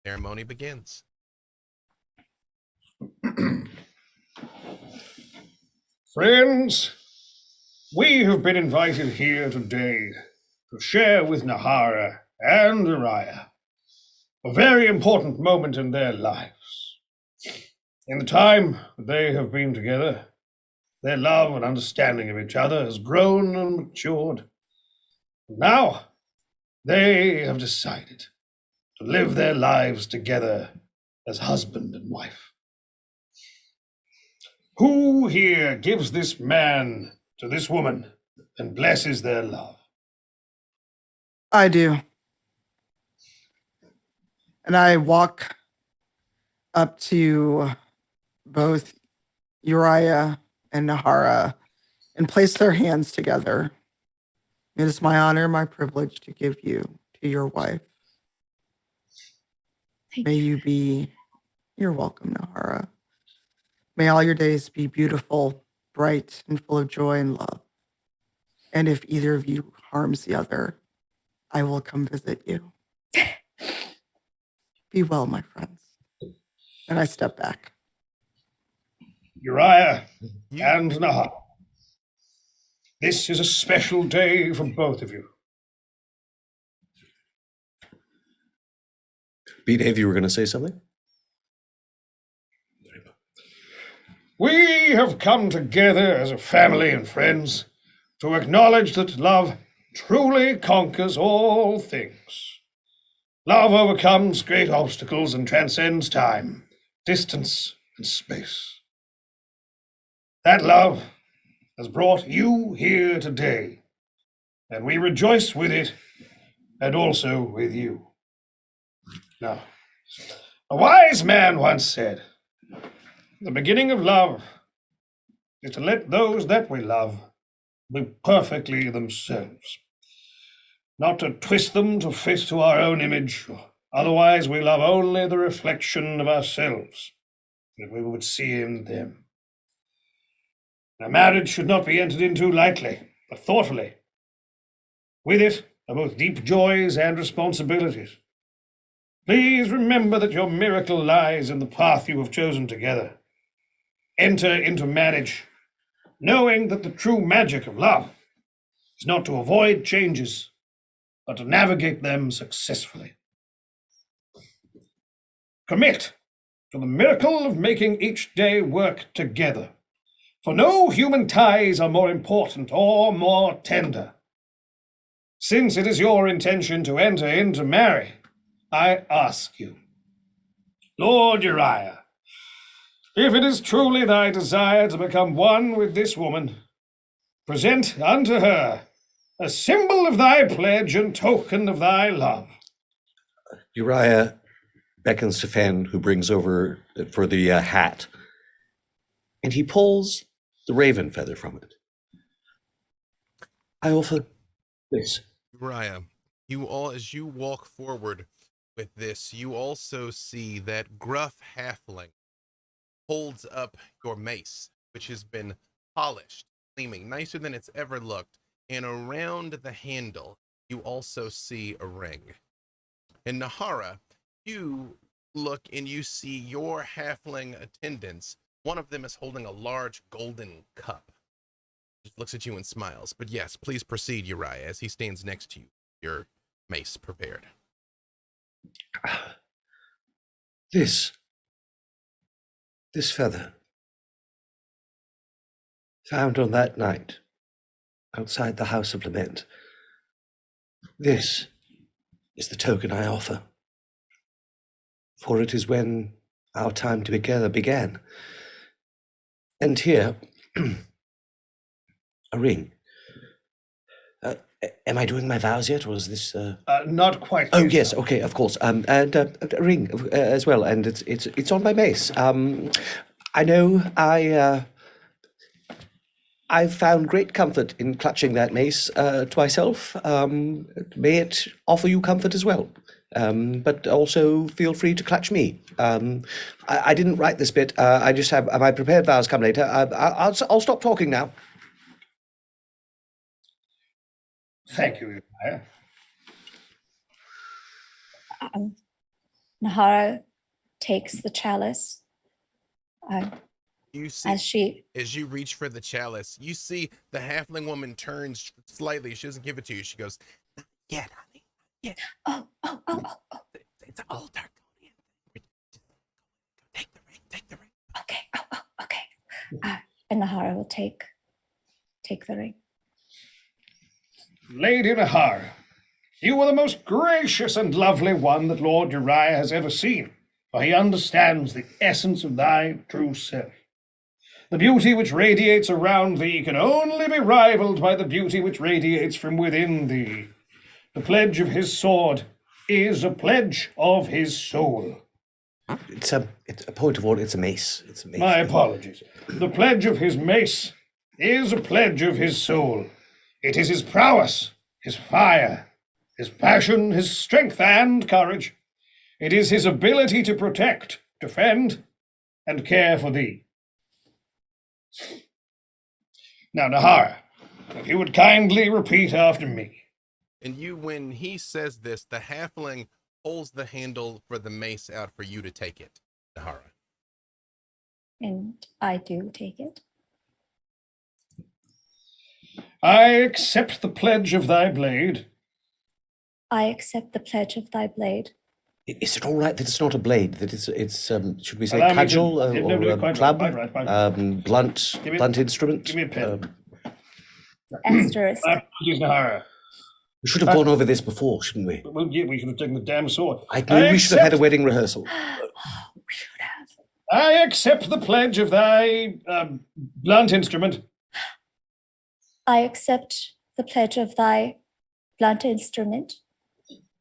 Ceremony begins. Friends, we have been invited here today to share with Nahara and Uriah a very important moment in their lives. In the time that they have been together, their love and understanding of each other has grown and matured. Now, they have decided to live their lives together as husband and wife. Who here gives this man to this woman and blesses their love? I do. And I walk up to both Uriah and Nahara and place their hands together. It is my honor, my privilege to give you to your wife. May you be, you're welcome, Nahara. May all your days be beautiful, bright, and full of joy and love. And if either of you harms the other, I will come visit you. Be well, my friends. And I step back. Uriah and Nahara, this is a special day for both of you. Dave, you were going to say something? We have come together as a family and friends to acknowledge that love truly conquers all things. Love overcomes great obstacles and transcends time, distance, and space. That love has brought you here today, and we rejoice with it and also with you. Now, a wise man once said, the beginning of love is to let those that we love be perfectly themselves, not to twist them to fit to our own image. Otherwise, we love only the reflection of ourselves that we would see in them. Now, marriage should not be entered into lightly, but thoughtfully. With it are both deep joys and responsibilities. Please remember that your miracle lies in the path you have chosen together. Enter into marriage, knowing that the true magic of love is not to avoid changes, but to navigate them successfully. Commit to the miracle of making each day work together, for no human ties are more important or more tender. Since it is your intention to enter in to marry, I ask you, Lord Uriah, If it is truly thy desire to become one with this woman, present unto her a symbol of thy pledge and token of thy love. Uriah beckons to Fen, who brings over for the hat, and he pulls the raven feather from it. I offer this. Uriah, as you walk forward with this, you also see that gruff halfling holds up your mace, which has been polished, gleaming, nicer than it's ever looked. And around the handle, you also see a ring. And Nahara, you look and you see your halfling attendants. One of them is holding a large golden cup. Just looks at you and smiles. But yes, please proceed, Uriah, as he stands next to you, your mace prepared. This feather, found on that night outside the House of Lament, this is the token I offer. For it is when our time together began. And here, a ring. Am I doing my vows yet, or is this? Not quite. Oh yet, yes, sir. okay, of course. And a ring as well, and it's on my mace. I know I've found great comfort in clutching that mace to myself. May it offer you comfort as well. But also feel free to clutch me. I didn't write this bit. I just have my prepared vows come later. I'll stop talking now. Thank you, Uriah. Nahara takes the chalice. You see, as you reach for the chalice, you see the halfling woman turns slightly. She doesn't give it to you. She goes, "Not yet, honey. Not yet. Oh. It's an old Darkonian. Take the ring. Okay. Okay. And Nahara will take the ring. Lady Nahara, you are the most gracious and lovely one that Lord Uriah has ever seen, for he understands the essence of thy true self. The beauty which radiates around thee can only be rivaled by the beauty which radiates from within thee. The pledge of his sword is a pledge of his soul. It's a point of order. It's a mace. It's a mace. My apologies. The pledge of his mace is a pledge of his soul. It is his prowess, his fire, his passion, his strength and courage. It is his ability to protect, defend, and care for thee. Now, Nahara, if you would kindly repeat after me. And when he says this, the halfling pulls the handle for the mace out for you to take it, Nahara. And I do take it. I accept the pledge of thy blade. I accept the pledge of thy blade. Is it all right that it's not a blade? That it's should we say Allow me to- cudgel no, quite club? right, quite Blunt Give me- blunt instrument. give me a pen. Asterisk. My apologies, Nahara. We should have gone over this before, shouldn't we? Well, yeah, we should have taken the damn sword. I knew we should have had a wedding rehearsal. We should have. I accept the pledge of thy blunt instrument. I accept the pledge of thy blunt instrument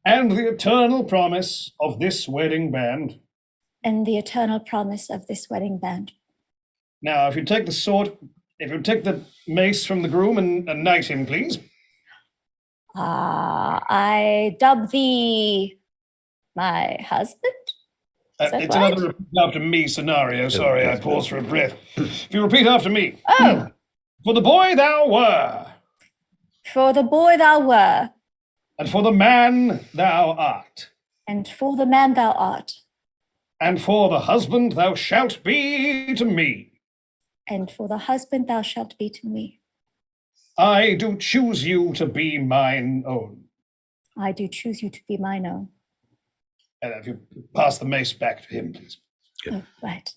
And the eternal promise of this wedding band. and the eternal promise of this wedding band. Now, if you take the sword, if you take the mace from the groom and knight him, please. I dub thee my husband. Is that It's right? another repeat after me scenario. Sorry, I paused for a breath. If you repeat after me. Oh, For the boy thou were, for the boy thou were, and for the man thou art, and for the man thou art, and for the husband thou shalt be to me. and for the husband thou shalt be to me. I do choose you to be mine own. I do choose you to be mine own. And if you pass the mace back to him, please. Oh, right.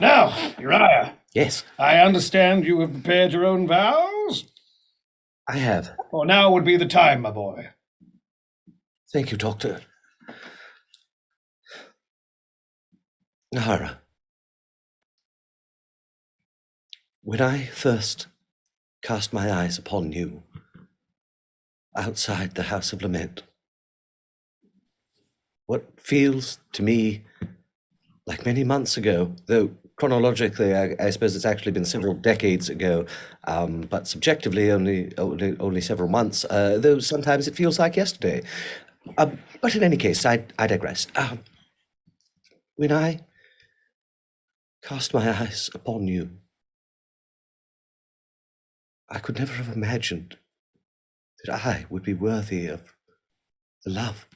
Now, Uriah, Yes, I understand you have prepared your own vows. I have. Well, now would be the time, my boy. Thank you, Doctor. Nahara, When I first cast my eyes upon you outside the House of Lament, what feels to me like many months ago, though chronologically I suppose it's actually been several decades ago, but subjectively only several months, though sometimes it feels like yesterday. But in any case, I digress. When I cast my eyes upon you, I could never have imagined that I would be worthy of the love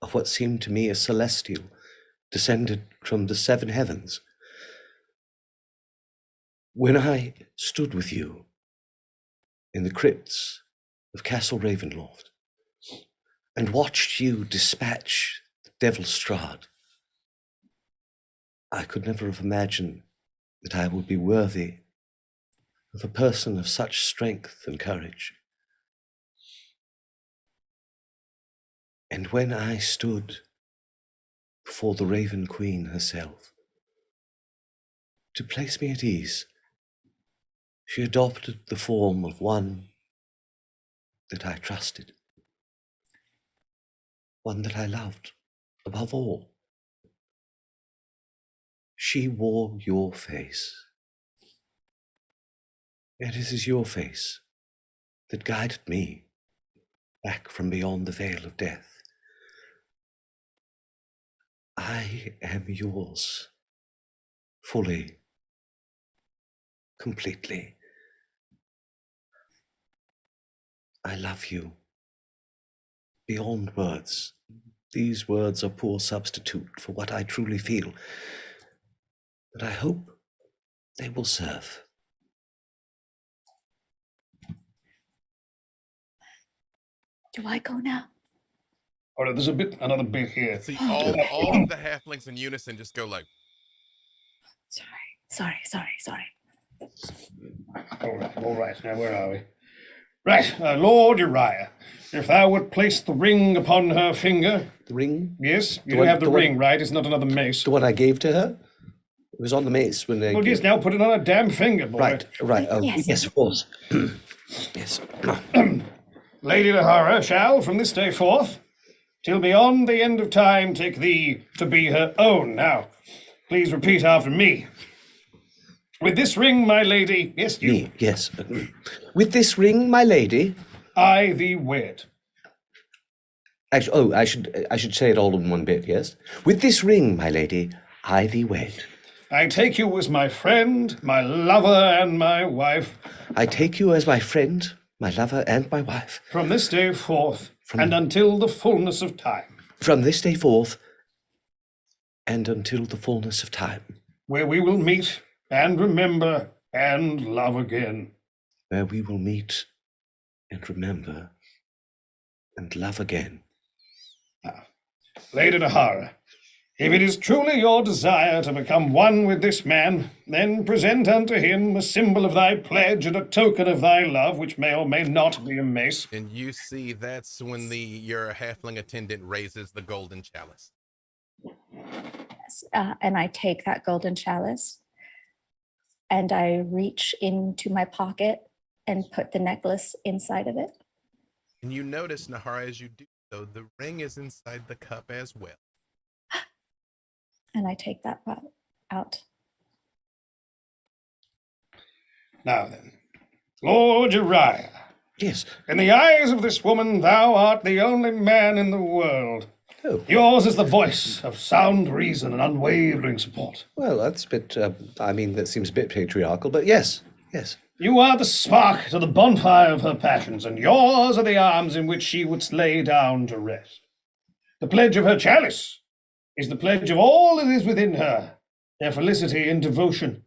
of what seemed to me a celestial descended from the seven heavens. When I stood with you in the crypts of Castle Ravenloft and watched you dispatch the Devil Strahd, I could never have imagined that I would be worthy of a person of such strength and courage. And when I stood before the Raven Queen herself, to place me at ease, she adopted the form of one that I trusted, one that I loved above all. She wore your face, and it is your face that guided me back from beyond the veil of death. I am yours, fully, completely. I love you beyond words. These words are poor substitute for what I truly feel, but I hope they will serve. Do I go now? All right, there's another bit here. See, all of the halflings in unison just go like, Sorry. All right. Now, where are we? Right, Lord Uriah, if thou would place the ring upon her finger. The ring? Yes, you The one- have the the one- ring, right? It's not another mace. The one I gave to her? It was on the mace when they... Well, yes, now put it on a damn finger, boy. Right. Oh, Yes. yes, of course. Yes. Lady Lahara shall, from this day forth, till beyond the end of time, take thee to be her own. Now, please repeat after me. With this ring, my lady, yes, you, Me, yes. With this ring, my lady... I thee wed. Actually, I should say it all in one bit, yes? With this ring, my lady, I thee wed. I take you as my friend, my lover, and my wife. I take you as my friend, my lover, and my wife. From this day forth, and until the fullness of time. From this day forth, and until the fullness of time. Where we will meet, and remember, and love again. Where we will meet, and remember, and love again. Lady Nahara, if it is truly your desire to become one with this man, then present unto him a symbol of thy pledge and a token of thy love, which may or may not be a mace. and you see that's when your halfling attendant raises the golden chalice. Yes, and I take that golden chalice and I reach into my pocket and put the necklace inside of it. And you notice, Nahara, as you do so, the ring is inside the cup as well. And I take that out. Now then, Lord Uriah, Yes. in the eyes of this woman, thou art the only man in the world. Oh, Yours is the voice of sound reason and unwavering support. well, that's a bit, that seems a bit patriarchal, but yes. You are the spark to the bonfire of her passions, and yours are the arms in which she would lay down to rest. The pledge of her chalice is the pledge of all that is within her, their felicity and devotion,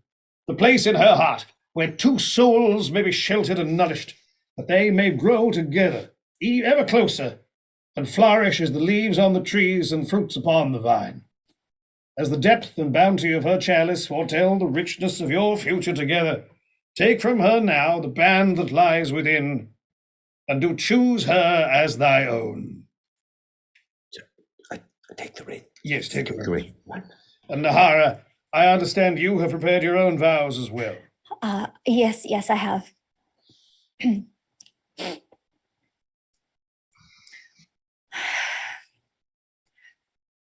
the place in her heart where two souls may be sheltered and nourished, that they may grow together, ever closer, and flourish as the leaves on the trees and fruits upon the vine. As the depth and bounty of her chalice foretell the richness of your future together, take from her now the band that lies within, and do choose her as thy own. I take the ring. Yes, take The her. ring. And Nahara, I understand you have prepared your own vows as well. Yes, I have.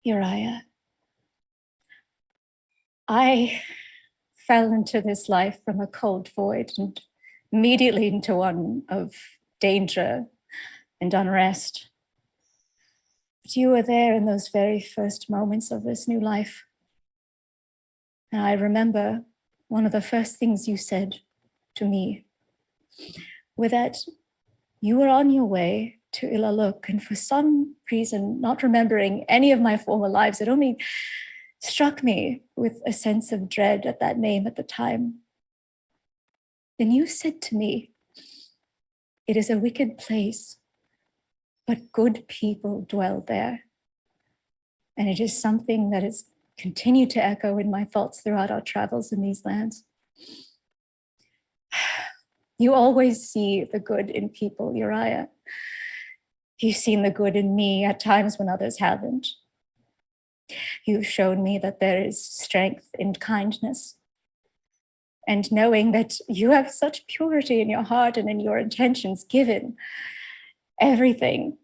Uriah, I fell into this life from a cold void and immediately into one of danger and unrest. But you were there in those very first moments of this new life. And I remember one of the first things you said to me were that you were on your way to Ilaluk, and for some reason, not remembering any of my former lives, it only struck me with a sense of dread at that name at the time. Then you said to me, "It is a wicked place, but good people dwell there." And it is something that has continued to echo in my thoughts throughout our travels in these lands. You always see the good in people, Uriah. You've seen the good in me at times when others haven't. You've shown me that there is strength in kindness. And knowing that you have such purity in your heart and in your intentions, given everything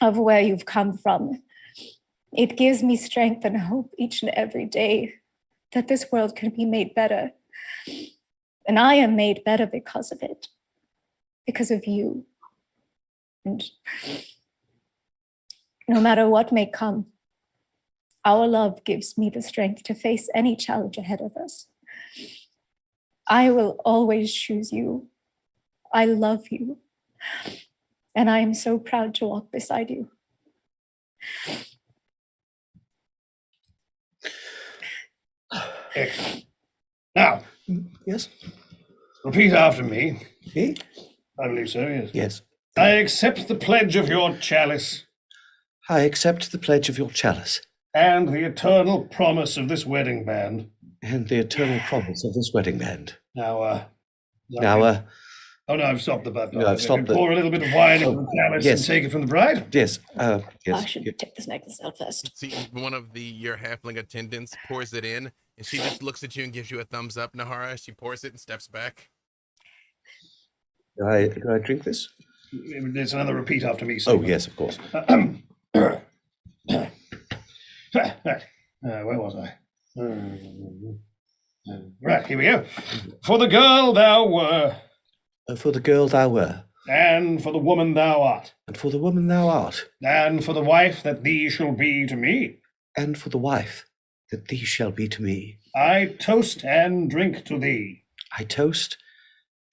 of where you've come from, it gives me strength and hope each and every day that this world can be made better. And I am made better because of it, because of you. And no matter what may come, our love gives me the strength to face any challenge ahead of us. I will always choose you. I love you. And I am so proud to walk beside you. Excellent. Now, Yes? repeat after me. Me? I believe so, yes. Yes. I accept the pledge of your chalice I accept the pledge of your chalice and the eternal promise of this wedding band. and the eternal promise of this wedding band. Now, Now, oh no, I've stopped the button. No, I've stopped the- Pour a little bit of wine into Oh, the chalice yes. and take it from the bride. yes, I yes. should take this necklace out first. See, one of your halfling attendants pours it in, and she just looks at you and gives you a thumbs up, Nahara. She pours it and steps back. Do I drink this? There's another repeat after me. Oh, yes, of course. Where was I? Right, here we go. For the girl thou were, For the girl thou were, and for the woman thou art, and for the woman thou art, and for the wife that thee shall be to me, and for the wife that thee shall be to me, I toast and drink to thee, I toast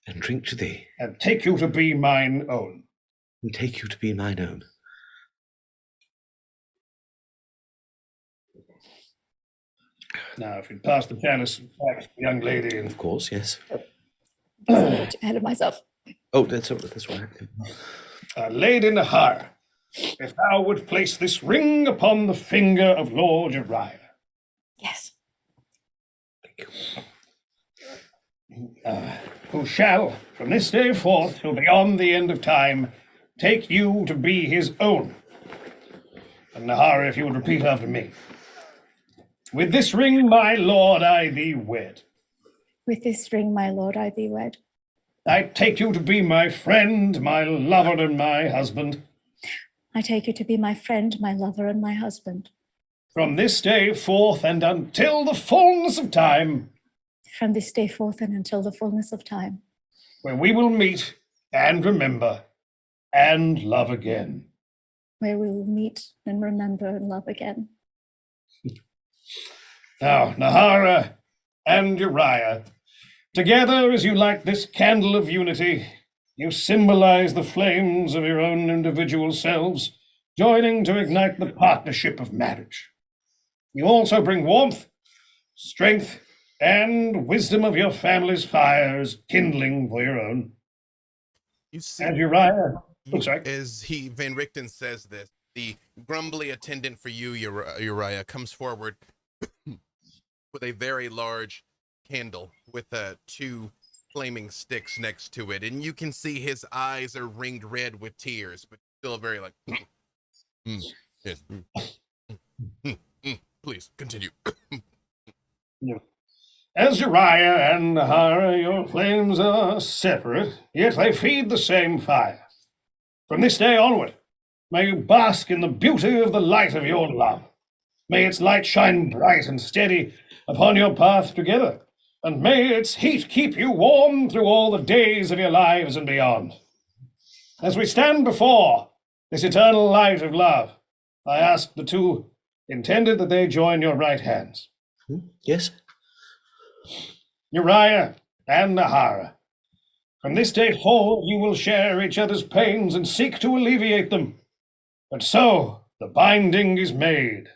and drink to thee, and take you to be mine own. and take you to be mine own. Now, if you'd pass the chalice back to the young lady and Of course, yes. Ahead of myself. Oh, that's right. Lady Nahar, if thou would place this ring upon the finger of Lord Uriah, Yes. Thank you. who shall, from this day forth till beyond the end of time, take you to be his own. And Nahar, if you would repeat after me. With this ring, my lord, I thee wed. With this ring, my lord, I thee wed. I take you to be my friend, my lover, and my husband. I take you to be my friend, my lover, and my husband. From this day forth and until the fullness of time, From this day forth and until the fullness of time, where we will meet and remember and love again. where we will meet and remember and love again. Now, Nahara and Uriah, together as you light this candle of unity, you symbolize the flames of your own individual selves, joining to ignite the partnership of marriage. You also bring warmth, strength, and wisdom of your family's fires, kindling for your own. You see, And Uriah, oh, sorry. as Van Richten says this, the grumbly attendant for you, Uriah, comes forward with a very large candle with two flaming sticks next to it, and you can see his eyes are ringed red with tears, but still very like, yes, please continue. As Uriah and Nahara, your flames are separate, yet they feed the same fire. From this day onward, may you bask in the beauty of the light of your love. May its light shine bright and steady upon your path together, and may its heat keep you warm through all the days of your lives and beyond. As we stand before this eternal light of love, I ask the two intended that they join your right hands. Yes? Uriah and Nahara, from this day forward you will share each other's pains and seek to alleviate them. And so the binding is made.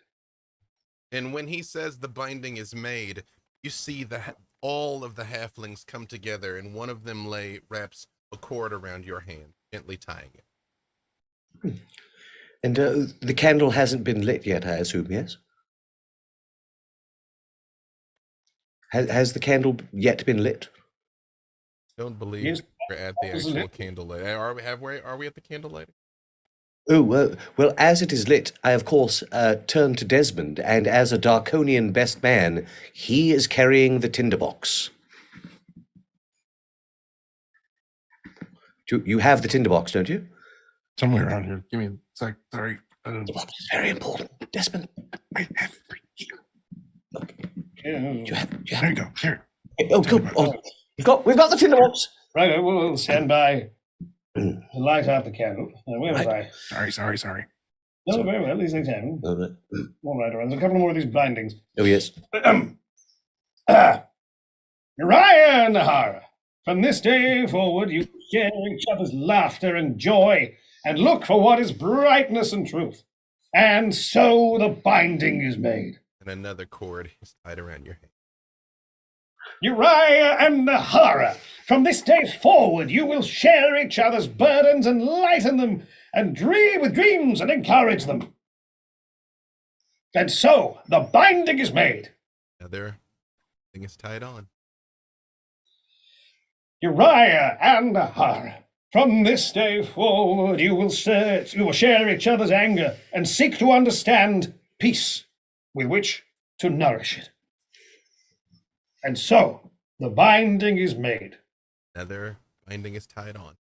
And when he says the binding is made, you see all of the halflings come together, and one of them wraps a cord around your hand, gently tying it. And the candle hasn't been lit yet, I assume, yes? Has the candle yet been lit? Don't believe Yes. we're at the actual candlelight. Are we at the candlelight? Oh, well, as it is lit, I, of course, turn to Desmond, and as a Darkonian best man, he is carrying the tinderbox. You have the tinderbox, don't you? Somewhere around here. Give me a sec. Sorry. Tinderbox is very important. Desmond, I have it right here. you have There you go. Here. Oh, good. Oh, we've got the tinderbox. Right, we'll stand by to light up the candle. Where was I? Sorry. No, very well, these things happen. Oh, right. All right, there's a couple more of these bindings. Oh, yes. Uriah and Nahara, from this day forward, you share each other's laughter and joy, and look for what is brightness and truth. And so the binding is made. And another cord is tied around your hand. Uriah and Nahara, from this day forward, you will share each other's burdens and lighten them, and dream with dreams and encourage them. And so the binding is made. Another thing is tied on. Uriah and Nahara, from this day forward, you will share each other's anger and seek to understand peace with which to nourish it. And so the binding is made. Another binding is tied on.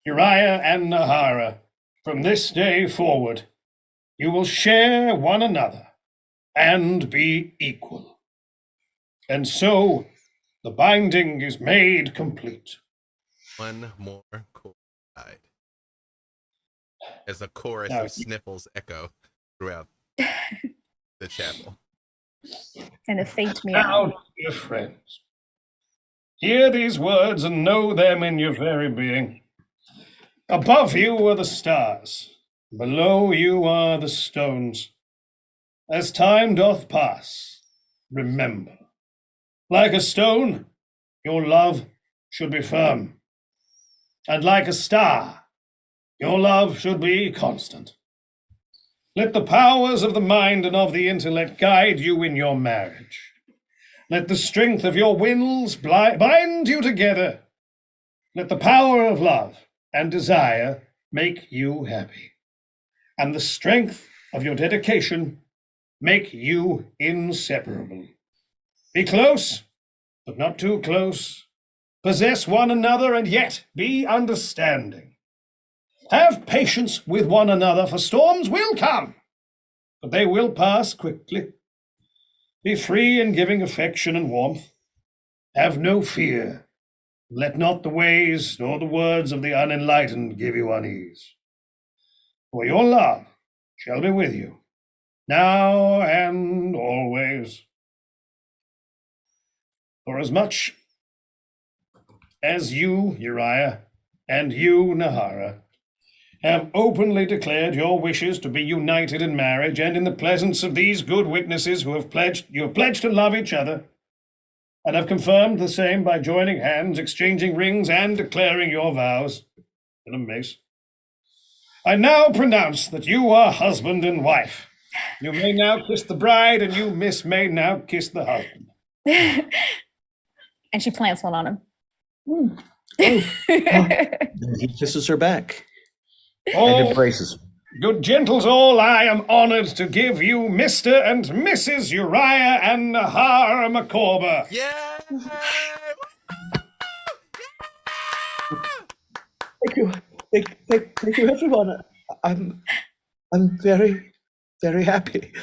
Uriah and Nahara, from this day forward, you will share one another and be equal. And so the binding is made complete. One more cord tied. As a chorus Now- of sniffles echo throughout the chapel. Kind of faint me out. Now, dear friends, hear these words and know them in your very being. Above you are the stars, below you are the stones. As time doth pass, remember, like a stone, your love should be firm, and like a star, your love should be constant. Let the powers of the mind and of the intellect guide you in your marriage. Let the strength of your wills bind you together. Let the power of love and desire make you happy, and the strength of your dedication make you inseparable. Be close, but not too close. Possess one another and yet be understanding. Have patience with one another, for storms will come, but they will pass quickly. Be free in giving affection and warmth. Have no fear. Let not the ways nor the words of the unenlightened give you unease. For your love shall be with you, now and always. For as much as you, Uriah, and you, Nahara, have openly declared your wishes to be united in marriage, and in the presence of these good witnesses you have pledged to love each other, and have confirmed the same by joining hands, exchanging rings, and declaring your vows in a mace. I now pronounce that you are husband and wife. You may now kiss the bride, and you, miss, may now kiss the husband. And she plants one on him. He kisses her back and Oh, embraces. Good gentles all, I am honored to give you Mr. and Mrs. Uriah and Nahara Macorba. Yeah. Thank you. Thank you, everyone. I'm very, very happy.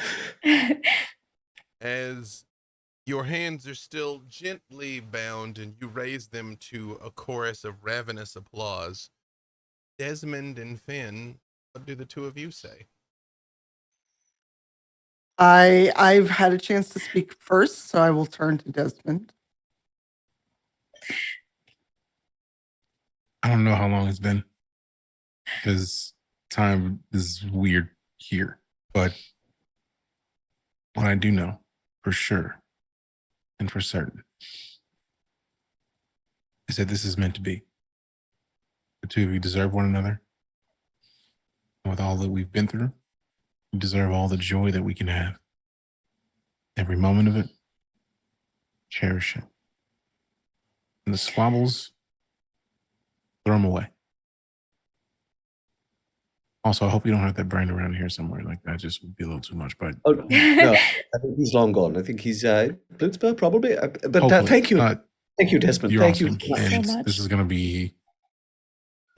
As your hands are still gently bound and you raise them to a chorus of ravenous applause, Desmond and Finn, what do the two of you say? I've had a chance to speak first, so I will turn to Desmond. I don't know how long it's been because time is weird here. But what I do know for sure and for certain is that this is meant to be. The two of you deserve one another. And with all that we've been through, we deserve all the joy that we can have. Every moment of it, cherish it. And the squabbles, throw them away. Also, I hope you don't have that brain around here somewhere. Like that just would be a little too much. But Oh, no, I think he's long gone. I think he's Blitzburg, probably. But hopefully, thank you. Thank you, Desmond. You're Thank awesome. you. so And much. this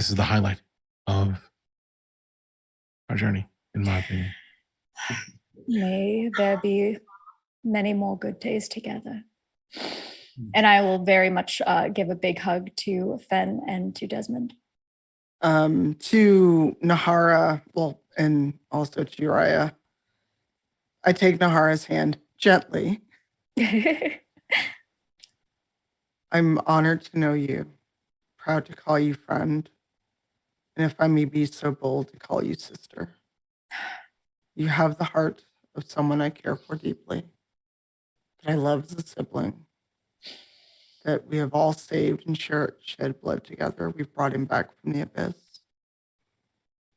is the highlight of our journey, in my opinion. May there be many more good days together. And I will very much give a big hug to Fen and to Desmond. To Nahara, well, and also to Uriah, I take Nahara's hand gently. I'm honored to know you, proud to call you friend, and if I may be so bold to call you sister. You have the heart of someone I care for deeply, that I love as a sibling, that we have all saved and shed blood together. We've brought him back from the abyss.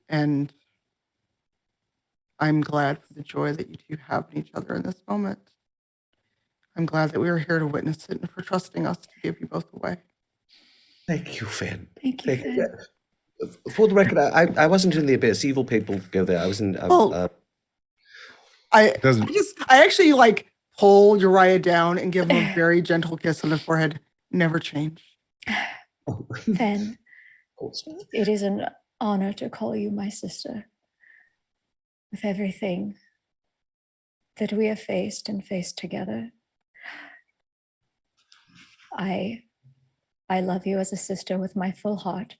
And I'm glad for the joy that you two have in each other in this moment. I'm glad that we were here to witness it and for trusting us to give you both away. Thank you, Finn. Thank you, Fen. For the record, I wasn't in the abyss. Evil people go there. I was in. I doesn't- I actually like pull Uriah down and give him a very gentle kiss on the forehead. Never change. Fen, it is an honor to call you my sister. With everything that we have faced and faced together, I love you as a sister with my full heart.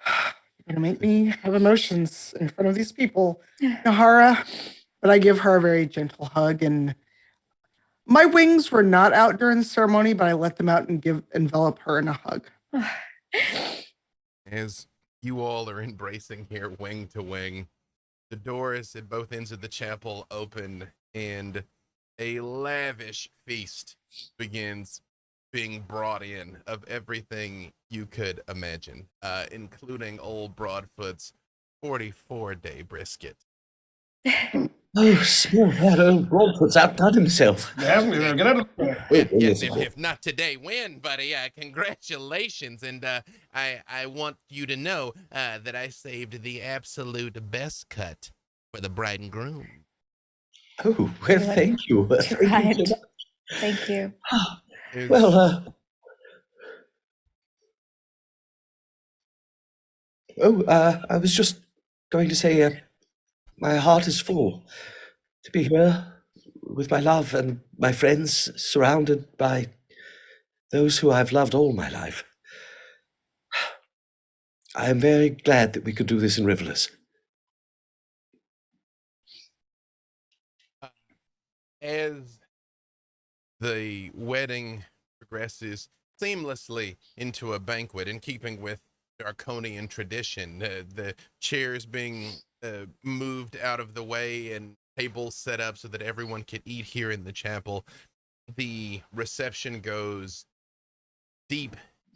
You're gonna make me have emotions in front of these people, Nahara. But I give her a very gentle hug, and my wings were not out during the ceremony, but I let them out and envelop her in a hug. As you all are embracing here, wing to wing, the doors at both ends of the chapel open, and a lavish feast begins being brought in of everything you could imagine, including old Broadfoot's 44-day brisket. Oh, small that old Broadfoot's outdone himself. He hasn't even get out of the way. Yes, if not today, when, buddy? Congratulations, and I want you to know that I saved the absolute best cut for the bride and groom. Oh, well, thank you. Thank you Right. so much. Thank you. Well, I was just going to say, my heart is full to be here with my love and my friends, surrounded by those who I've loved all my life. I am very glad that we could do this in Riverless. As the wedding progresses seamlessly into a banquet, in keeping with Draconian tradition, the chairs being moved out of the way and tables set up so that everyone could eat here in the chapel, the reception goes deep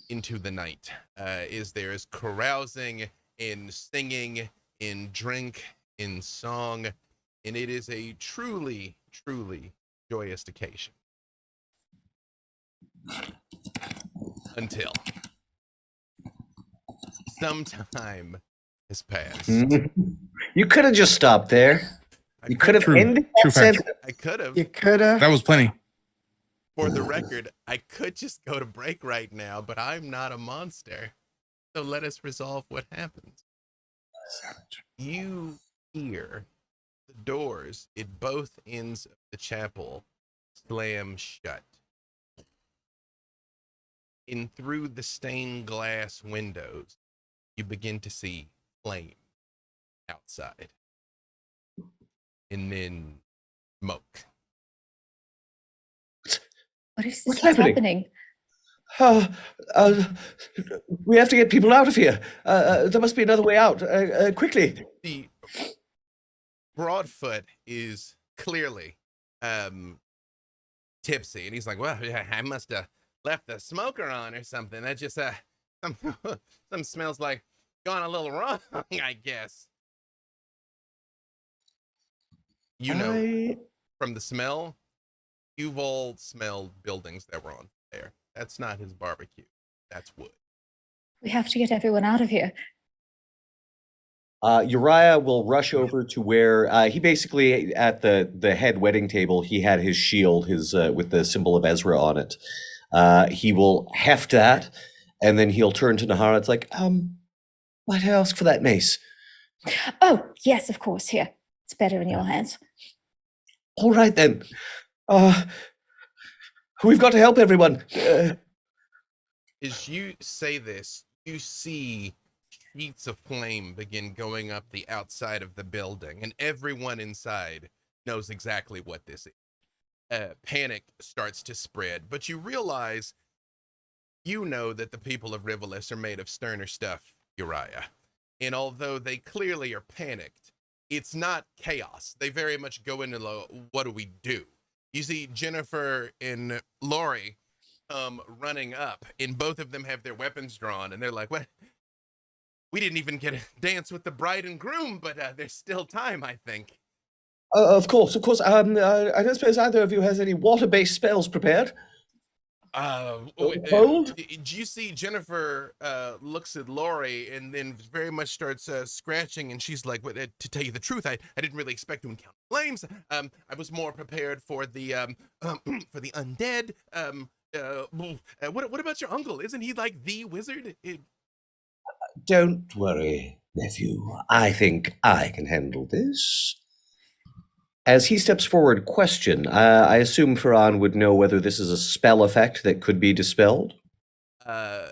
into the night. There is carousing, in singing, in drink, in song, and it is a truly, truly joyous occasion. Until Some time has passed. You could have just stopped there. You could have True. ended True that fact. sentence. I could have. You coulda. That was plenty. For the record, I could just go to break right now, but I'm not a monster. So let us resolve what happens. Savage. You hear the doors at both ends of the chapel slam shut. And through the stained glass windows, you begin to see flame outside. And then smoke. What is What's this? What's happening? happening? We have to get people out of here. There must be another way out. Quickly. The Broadfoot is clearly tipsy, and he's like, well, yeah, I must have left the smoker on or something. That just some smells like gone a little wrong, I guess. You know, from the smell, you've all smelled buildings that were on fire. That's not his barbecue. That's wood. We have to get everyone out of here. Uriah will rush over to where he basically at the head wedding table. He had his shield, his with the symbol of Ezra on it. He will heft that, and then he'll turn to Nahara. It's like, might I ask for that mace? Oh, yes, of course. Here. It's better in your hands. All right then. We've got to help everyone. As you say this, you see sheets of flame begin going up the outside of the building, and everyone inside knows exactly what this is. Panic starts to spread, but you realize you know that the people of Rivelis are made of sterner stuff, Uriah. And although they clearly are panicked, it's not chaos. They very much go into what do we do? You see Jennifer and Lori running up, and both of them have their weapons drawn, and they're like, what? We didn't even get a dance with the bride and groom, but there's still time, I think. Of course. I don't suppose either of you has any water-based spells prepared. Do you see Jennifer looks at Lori and then very much starts scratching, and she's like, to tell you the truth, I didn't really expect to encounter flames. I was more prepared for the for the undead. What about your uncle? Isn't he like the wizard? Don't worry, nephew. I think I can handle this. As he steps forward, question. I assume Farhan would know whether this is a spell effect that could be dispelled. I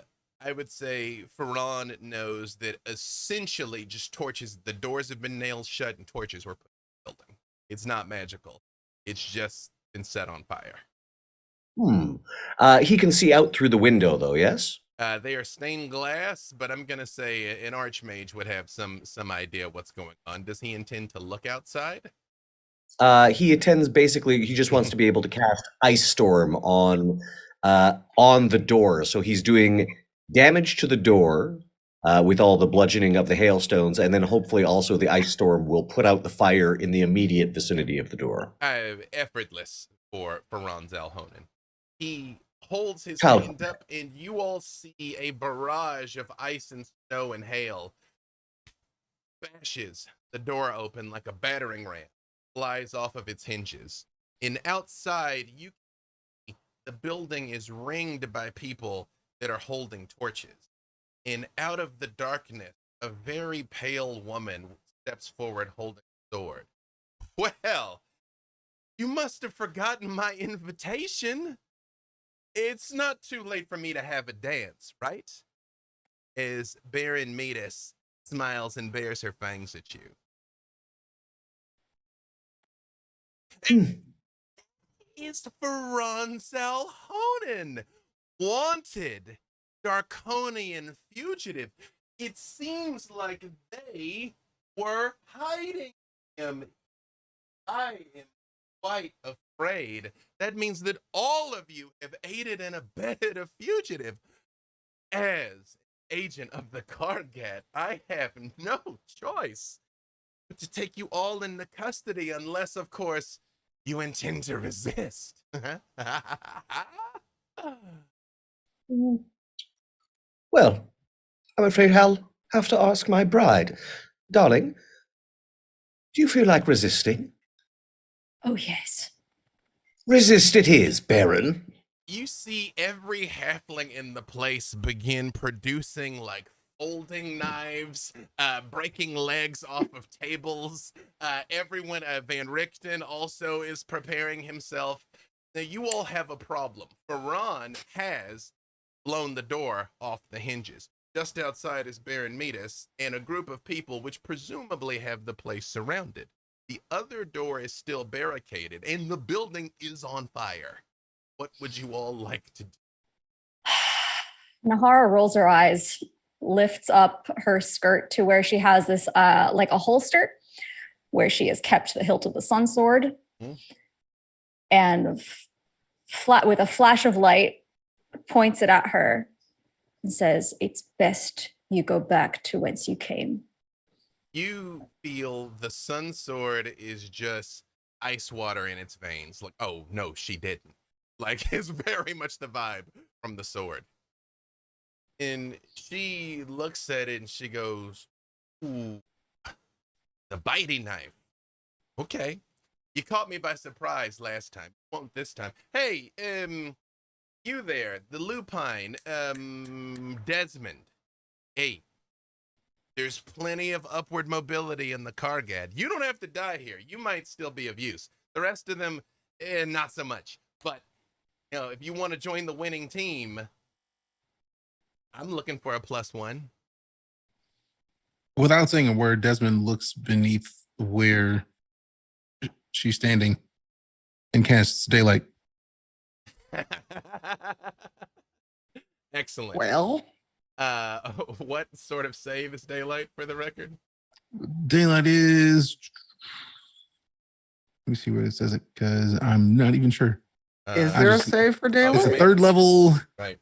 would say Farhan knows that essentially just torches, the doors have been nailed shut and torches were put in the building. It's not magical. It's just been set on fire. He can see out through the window, though, yes? They are stained glass, but I'm going to say an archmage would have some idea what's going on. Does he intend to look outside? He attends basically, he just wants to be able to cast Ice Storm on the door. So he's doing damage to the door with all the bludgeoning of the hailstones, and then hopefully also the Ice Storm will put out the fire in the immediate vicinity of the door. Effortless for Ron Zalhonen. He holds his How? hand up, and you all see a barrage of ice and snow and hail bashes the door open like a battering ram, flies off of its hinges. And outside, the building is ringed by people that are holding torches. And out of the darkness, a very pale woman steps forward holding a sword. Well, you must have forgotten my invitation. It's not too late for me to have a dance, right? As Baron Metis smiles and bares her fangs at you. It's Ferran Salhonen, wanted Darkonian fugitive. It seems like they were hiding him. I am quite afraid. That means that all of you have aided and abetted a fugitive. As agent of the Kargat, I have no choice but to take you all into custody, unless, of course, you intend to resist. Well, I'm afraid, Hal, have to ask my bride. Darling, do you feel like resisting? Oh, yes. Resist it is, Baron. You see every halfling in the place begin producing like folding knives, breaking legs off of tables. Everyone, Van Richten also is preparing himself. Now you all have a problem. Faran has blown the door off the hinges. Just outside is Baron Metis and a group of people which presumably have the place surrounded. The other door is still barricaded and the building is on fire. What would you all like to do? Nahara rolls her eyes, lifts up her skirt to where she has this like a holster where she has kept the hilt of the sun sword. And flat with a flash of light, points it at her and says, "It's best you go back to whence you came." You feel the sun sword is just ice water in its veins. Like, oh no, she didn't. Like, it's very much the vibe from the sword. And she looks at it and she goes, "Ooh, the biting knife. Okay. You caught me by surprise last time. Won't this time. Hey, you there, the lupine, Desmond. Hey, there's plenty of upward mobility in the Kargad. You don't have to die here. You might still be of use. The rest of them, not so much. But, you know, if you want to join the winning team, I'm looking for a +1. Without saying a word, Desmond looks beneath where she's standing and casts daylight. Excellent. Well, What sort of save is daylight for the record? Daylight is. Let me see where it says it because I'm not even sure. is Uh, there a just- save for It's daylight? a wait. third level. right.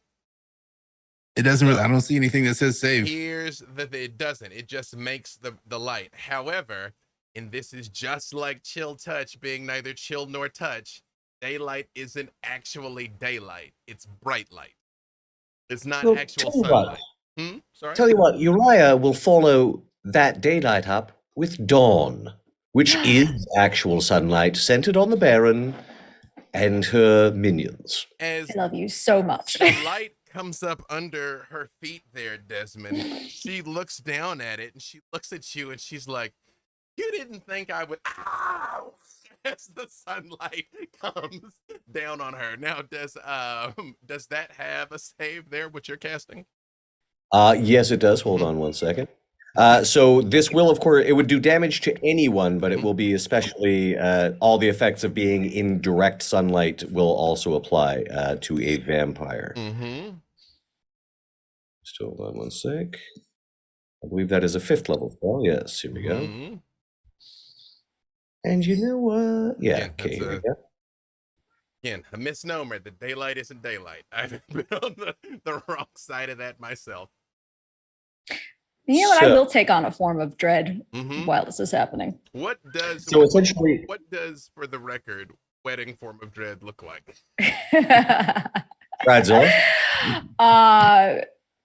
It doesn't really. I don't see anything that says save. Here's that it doesn't. It just makes the light. However, and this is just like chill touch being neither chill nor touch, daylight isn't actually daylight. It's bright light. It's not Well, actual tell you what. sunlight. Sorry? Tell you what, Uriah will follow that daylight up with dawn, which is actual sunlight centered on the Baron and her minions. As I love you so much. the light comes up under her feet there, Desmond, she looks down at it and she looks at you and she's like, "You didn't think I would," ow, as the sunlight comes down on her. Now, does that have a save there, what you're casting? Yes, it does. Hold on one second. So this will, of course, it would do damage to anyone, but it will be especially all the effects of being in direct sunlight will also apply to a vampire. Mm-hmm. Just hold on one sec. I believe that is a 5th level spell. Yes, here we go. Mm-hmm. And you know what? Yeah, Yeah, okay, that's here we a- go. Again, a misnomer that daylight isn't daylight. I've been on the wrong side of that myself. You know what? I So- will take on a form of dread Mm-hmm. while this is happening. What does So essentially, what does, for the record, wedding form of dread look like? Radzilla,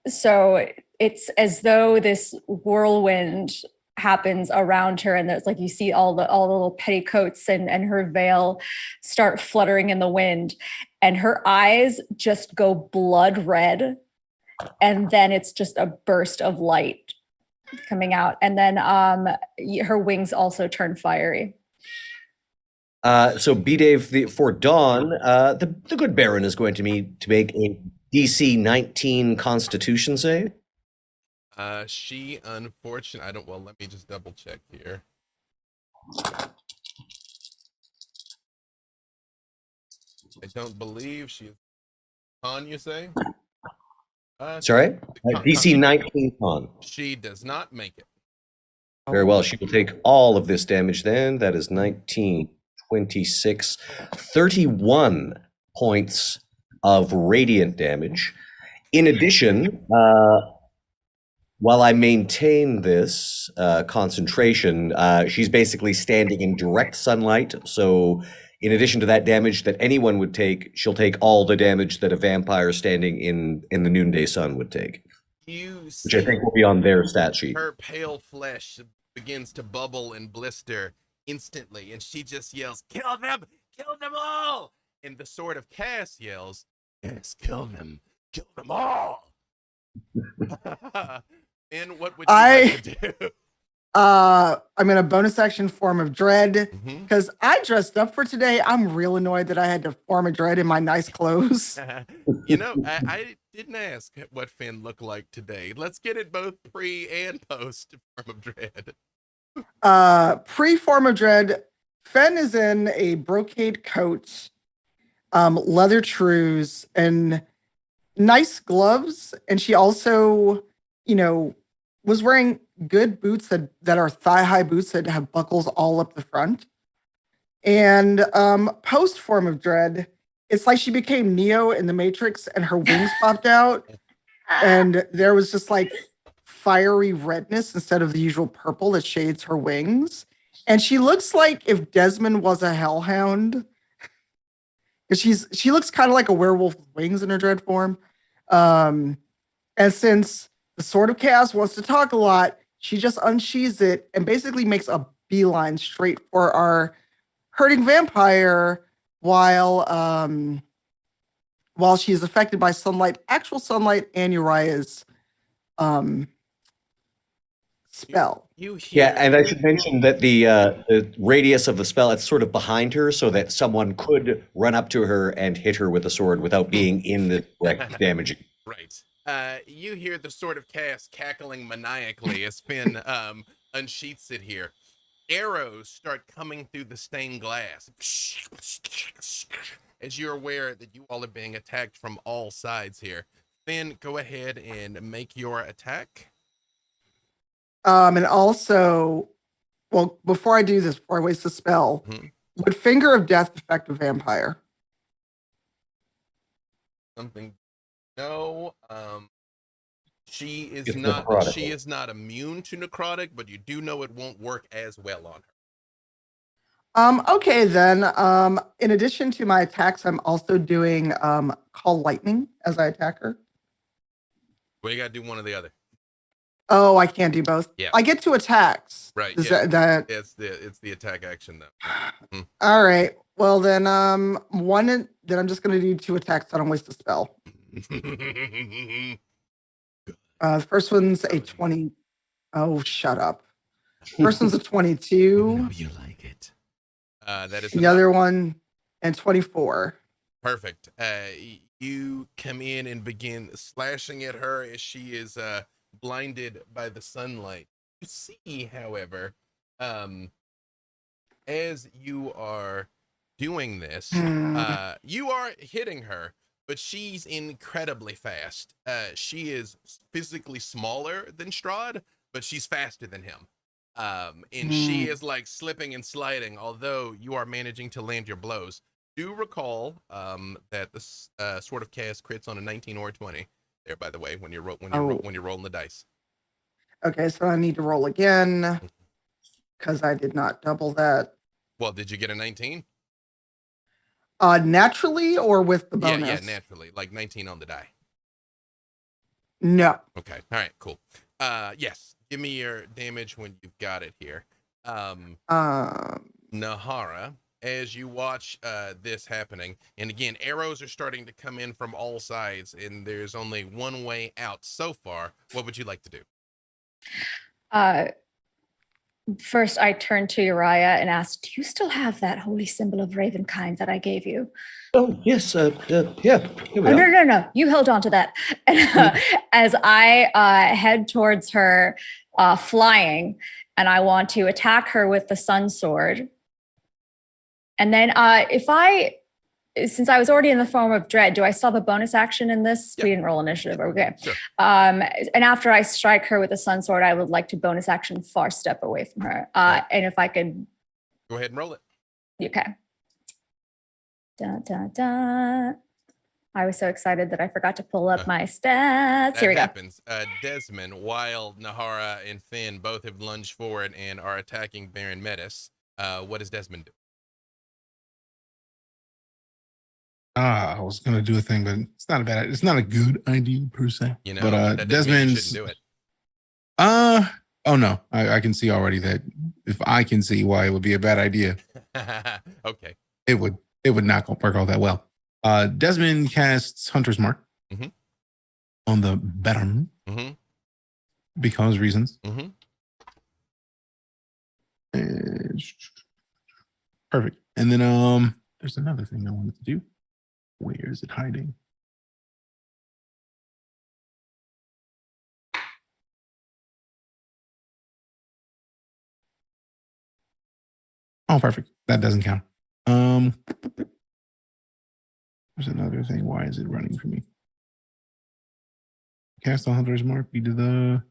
So it's as though this whirlwind happens around her, and there's like you see all the little petticoats and her veil start fluttering in the wind, and her eyes just go blood red, and then it's just a burst of light coming out, and then her wings also turn fiery. so B-Dave, for Dawn, the good Baron is going to make a DC 19 Constitution save. She unfortunately, let me just double check here. I don't believe she is con, you say? Sorry? DC 19 Con. She does not make it. Very well. She will take all of this damage then. That is 19, 26, 31 points of radiant damage. In addition, while I maintain this concentration, she's basically standing in direct sunlight. So in addition to that damage that anyone would take, she'll take all the damage that a vampire standing in the noonday sun would take. You which I see think will be on their stat sheet. her pale flesh begins to bubble and blister instantly, and she just yells, "Kill them! Kill them all!" And the Sword of Cass yells, "Yes, kill them all!" And what would you like to do? I'm in a bonus action form of dread Mhm. because I dressed up for today. I'm real annoyed that I had to form a dread in my nice clothes. You know, I didn't ask what Finn looked like today. Let's get it both pre and post Form of Dread. Pre-form of dread, Fen is in a brocade coat, leather trews, and nice gloves. And she also, was wearing good boots that are thigh-high boots that have buckles all up the front. And post form of dread, it's like she became Neo in the Matrix and her wings popped out. And there was just like fiery redness instead of the usual purple that shades her wings. And she looks like if Desmond was a hellhound. She looks kind of like a werewolf with wings in her dread form. Um, and since the Sword of Chaos wants to talk a lot, she just unsheathes it and basically makes a beeline straight for our hurting vampire while she is affected by sunlight, actual sunlight, and Uriah's spell. You hear, Yeah, and I should mention that the radius of the spell, it's sort of behind her so that someone could run up to her and hit her with a sword without being in the direct damaging. right. You hear the Sword of Chaos cackling maniacally as Finn unsheaths it here. Arrows start coming through the stained glass as you're aware that you all are being attacked from all sides here. Finn, go ahead and make your attack. And also, well, before I do this, before I waste the spell, Mhm. would Finger of Death affect a vampire? Something. No. She is It's not. necrotic. She is not immune to necrotic, but you do know it won't work as well on her. Okay then. In addition to my attacks, I'm also doing Call Lightning as I attack her. Well, you gotta do one or the other. Oh, I can't do both. Yeah. I get 2 attacks. Right. Is Yeah. that It's the attack action though. all right? Well then, then I'm just gonna do 2 attacks. So I don't waste a spell. The first one's a 20. Oh, shut up. First one's a 22. You like it. That is The enough. other one and 24. Perfect. You come in and begin slashing at her as she is blinded by the sunlight. You see, however, as you are doing this, you are hitting her, but she's incredibly fast. She is physically smaller than Strahd, but she's faster than him. And she is like slipping and sliding, although you are managing to land your blows. Do recall that the Sword of Chaos crits on a 19 or a 20. There, by the way, when you're rolling the dice. Okay, so I need to roll again because I did not double that. Well, did you get a 19? Naturally or with the bonus? Yeah, naturally, like 19 on the die. No. Okay, all right, cool. Yes, give me your damage when you've got it here. Nahara, as you watch this happening, and again, arrows are starting to come in from all sides, and there's only one way out so far. What would you like to do? First, I turned to Uriah and asked, "Do you still have that holy symbol of Ravenkind that I gave you?" Oh, yes, yeah, here we Oh, are. no. You held on to that. And as I head towards her flying, and I want to attack her with the sun sword. And then since I was already in the form of dread, do I still have a bonus action in this? Yep. We didn't roll initiative. Okay. Sure. And after I strike her with the sun sword, I would like to bonus action far step away from her. Right. And if I could. Go ahead and roll it. Okay. I was so excited that I forgot to pull up my stats. Here we go. Happens. Desmond, while Nahara and Finn both have lunged forward and are attacking Baron Metis, what does Desmond do? I was gonna do a thing, but it's not a good idea per se. You know, but that doesn't mean you Desmond's shouldn't do it. oh no, I can see already that if I can see why it would be a bad idea, Okay. it would not work all that well. Desmond casts Hunter's Mark Mhm. on the Baron Mm-hmm. because reasons. Mm-hmm. Perfect. And then there's another thing I wanted to do. Where is it hiding? Oh, perfect. That doesn't count. There's another thing. Why is it running for me? Cast on Hunter's Mark. We did the.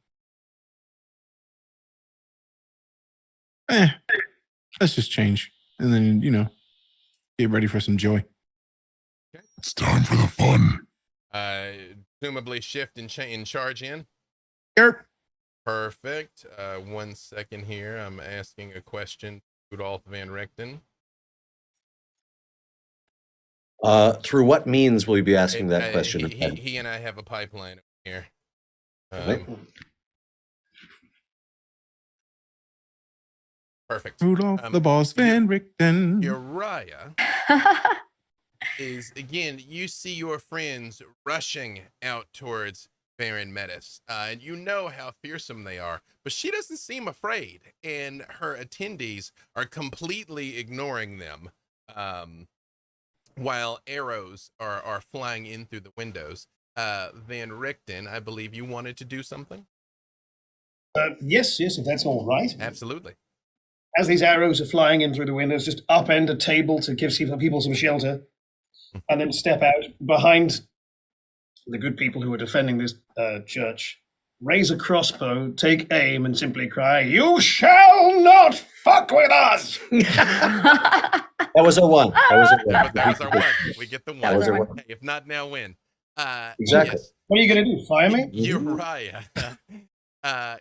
Let's just change, and then get ready for some joy. Okay. It's time for the fun. Presumably shift and charge in. Yep. Perfect. 1 second here. I'm asking a question to Rudolph Van Richten. Through what means will you be asking that question? He and I have a pipeline here. Perfect. Rudolph the Boss Van Richten. Uriah is, again, you see your friends rushing out towards Baron Metis. And you know how fearsome they are, but she doesn't seem afraid, and her attendees are completely ignoring them. While arrows are flying in through the windows. Van Richten, I believe you wanted to do something? Yes, if that's all right. Absolutely. As these arrows are flying in through the windows, just upend a table to give people some shelter, and then step out behind the good people who are defending this church. Raise a crossbow, take aim, and simply cry, "You shall not fuck with us!" That was a one. That was a one. That was our one. We get the one. That was our one. If not now, when? Exactly. Yes. What are you going to do? Fire me? Uriah,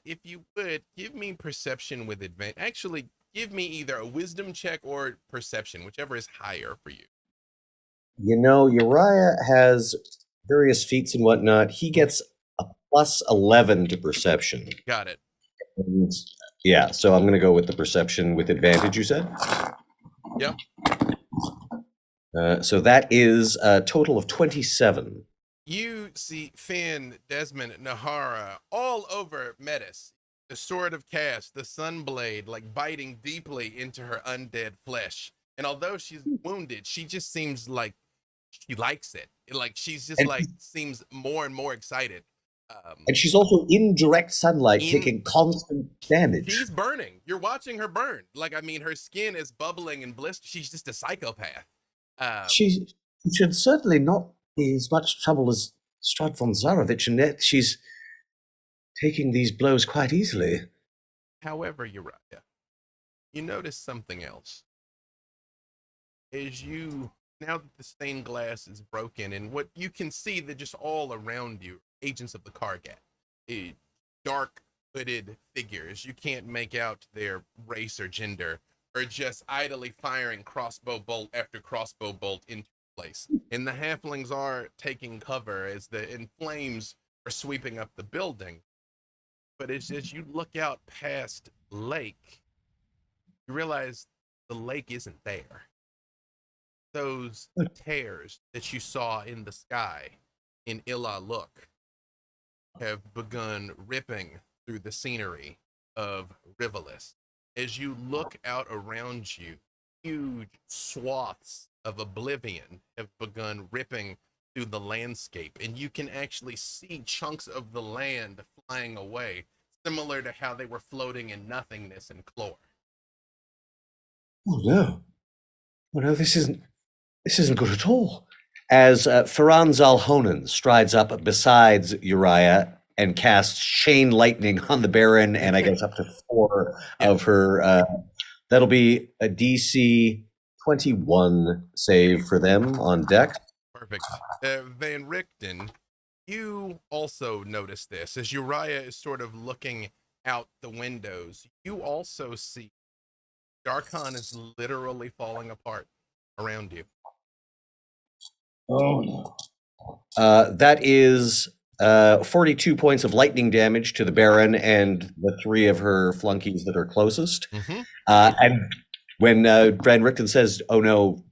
if you would, give me perception with advantage. Actually, give me either a wisdom check or perception, whichever is higher for you. Uriah has various feats and whatnot. He gets a plus 11 to perception. Got it. And yeah, so I'm going to go with the perception with advantage, you said? Yep. So that is a total of 27. You see Finn, Desmond, Nahara all over Metis. The sword of Cass, the sunblade, like biting deeply into her undead flesh. And although she's wounded, she just seems like she likes it. Like she's just seems more and more excited. And she's also in direct sunlight, taking constant damage. She's burning. You're watching her burn. Like, I mean, her skin is bubbling and blistered. She's just a psychopath. She should certainly not be as much trouble as Strad von Zarovich, and yet she's taking these blows quite easily. However, Uriah, you notice something else. Now that the stained glass is broken, and what you can see that just all around you, agents of the Kargat, dark hooded figures. You can't make out their race or gender, are just idly firing crossbow bolt after crossbow bolt into place. And the halflings are taking cover as the flames are sweeping up the building. But as you look out past lake, you realize the lake isn't there. Those tears that you saw in the sky in Illa Look have begun ripping through the scenery of Rivelis. As you look out around you, huge swaths of oblivion have begun ripping through the landscape, and you can actually see chunks of the land flying away, similar to how they were floating in nothingness in Clore. Oh no, this isn't good at all. As Ferran Zalhonen strides up besides Uriah and casts chain lightning on the Baron, and I guess up to 4 of her. That'll be a DC 21 save for them on deck. Perfect. Van Richten, you also notice this as Uriah is sort of looking out the windows. You also see Darkon is literally falling apart around you. Oh no. That is 42 points of lightning damage to the Baron and the 3 of her flunkies that are closest. Mm-hmm. And when Van Richten says, "Oh no,"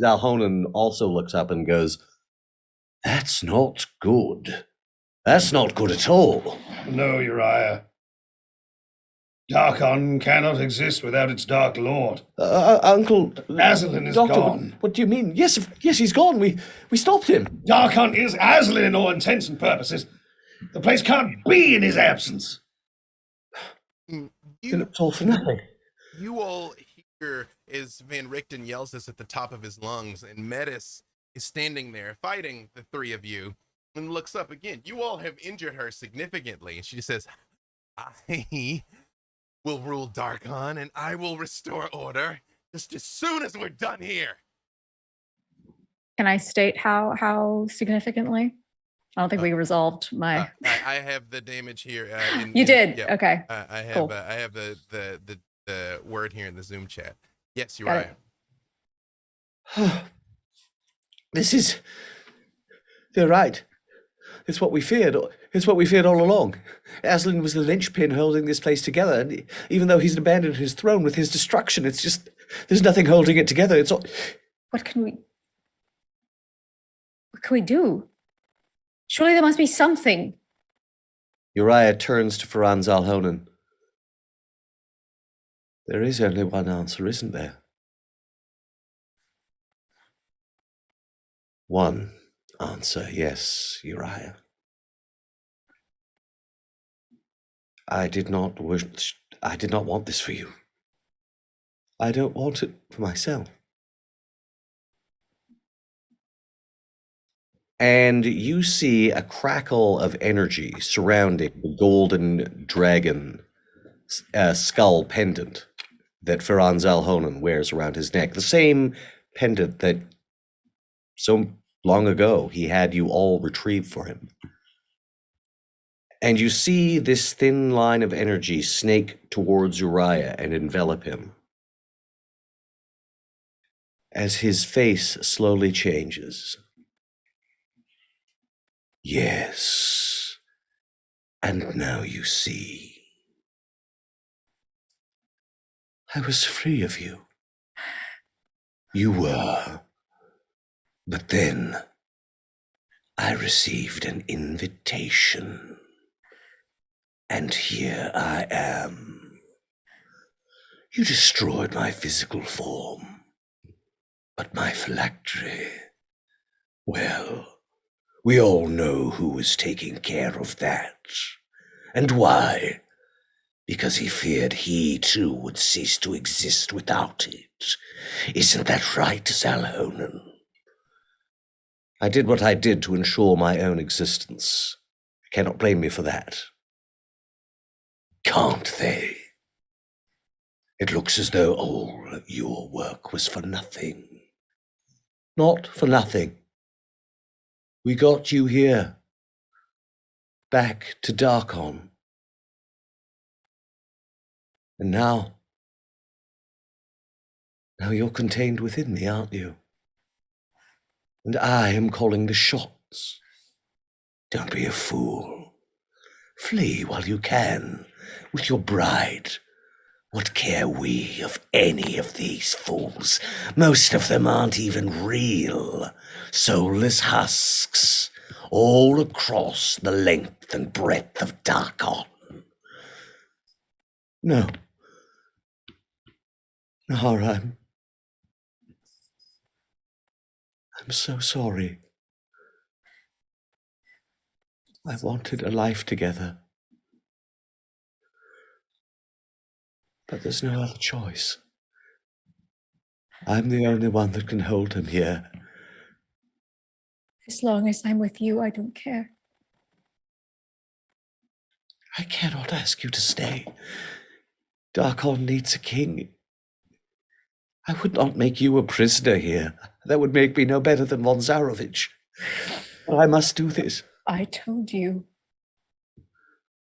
Zalhonen also looks up and goes, "That's not good. That's not good at all." No, Uriah. Darkon cannot exist without its Dark Lord. Uncle Aslan is Doctor, gone. what do you mean? Yes, he's gone. We stopped him. Darkon is Aslan in all intents and purposes. The place can't be in his absence. And it's all for nothing. You all hear as Van Richten yells this at the top of his lungs, and Metis is standing there fighting the 3 of you and looks up again. You all have injured her significantly, and she says, "I will rule Darkon, and I will restore order just as soon as we're done here." Can I state how significantly? I don't think we resolved my. I have the damage here. You did? Yeah, Okay. I have Cool. I have the word here in the Zoom chat. Yes, you're Got right. They're right. It's what we feared. It's what we feared all along. Aslan was the linchpin holding this place together, and even though he's abandoned his throne with his destruction, it's just there's nothing holding it together. It's all. What can we do? Surely there must be something. Uriah turns to Ferran Zalhonen. There is only one answer, isn't there? One answer, yes, Uriah. I did not want this for you. I don't want it for myself. And you see a crackle of energy surrounding the golden dragon skull pendant that Ferran Zalhonen wears around his neck. The same pendant that so long ago he had you all retrieve for him. And you see this thin line of energy snake towards Uriah and envelop him. As his face slowly changes. Yes, and now you see. I was free of you. You were. But then I received an invitation. And here I am. You destroyed my physical form. But my phylactery, well, we all know who was taking care of that. And why? Because he feared he too would cease to exist without it. Isn't that right, Zalhonen? I did what I did to ensure my own existence. Cannot blame me for that. Can't they? It looks as though all your work was for nothing. Not for nothing. We got you here. Back to Darkon. And now you're contained within me, aren't you? And I am calling the shots. Don't be a fool. Flee while you can, with your bride. What care we of any of these fools? Most of them aren't even real. Soulless husks, all across the length and breadth of Darkon. No. Nahara, I'm so sorry. I wanted a life together. But there's no other choice. I'm the only one that can hold him here. As long as I'm with you, I don't care. I cannot ask you to stay. Darkon needs a king. I would not make you a prisoner here. That would make me no better than von Zarovich. But I must do this. I told you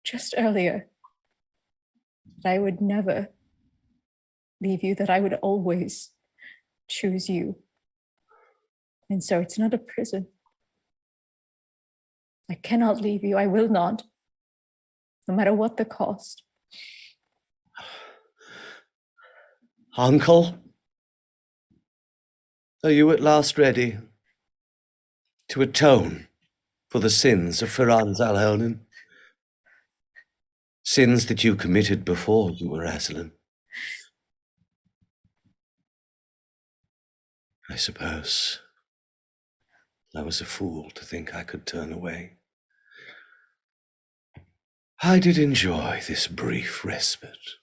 just earlier that I would never leave you, that I would always choose you. And so it's not a prison. I cannot leave you. I will not, no matter what the cost. Uncle, are you at last ready to atone for the sins of Firanz Alhonen? Sins that you committed before you were Aslan. I suppose I was a fool to think I could turn away. I did enjoy this brief respite.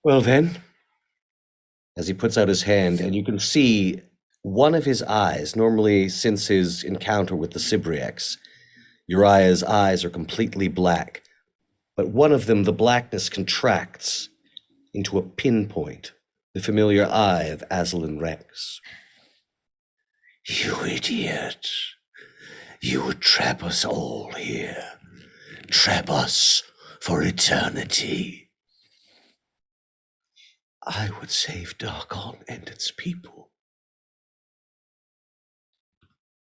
Well then, as he puts out his hand, and you can see one of his eyes, normally since his encounter with the Cybriacs, Uriah's eyes are completely black, but one of them, the blackness contracts into a pinpoint, the familiar eye of Aslan Rex. You idiot. You would trap us all here. Trap us for eternity. I would save Darkon and its people.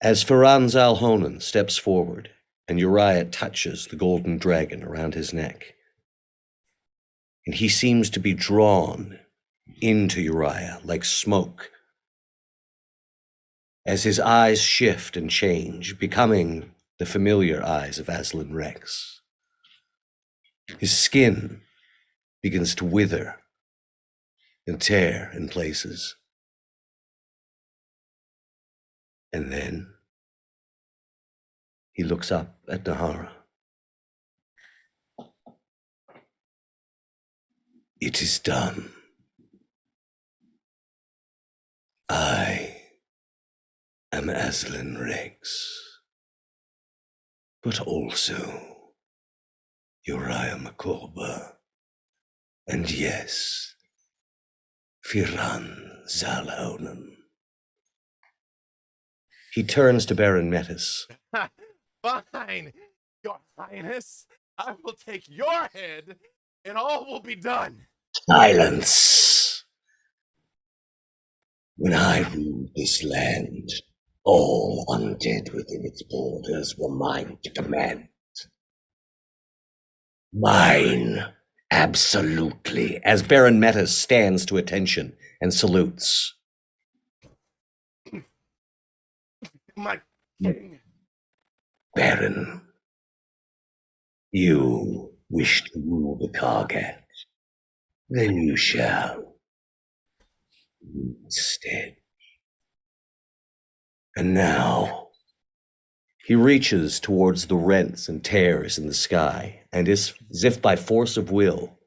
As Firanz Alhonen steps forward and Uriah touches the golden dragon around his neck, and he seems to be drawn into Uriah like smoke, as his eyes shift and change, becoming the familiar eyes of Aslan Rex. His skin begins to wither and tear in places. And then he looks up at Nahara. It is done. I am Aslan Rex, but also Uriah McCorba, and yes, Firanz Alhonen. He turns to Baron Metis. Fine, Your Highness. I will take your head, and all will be done. Silence! When I ruled this land, all undead within its borders were mine to command. Mine, absolutely. As Baron Metis stands to attention and salutes. My king. Baron, you wish to rule the Kargat, then you shall. Instead. And now, he reaches towards the rents and tears in the sky, and as if by force of will,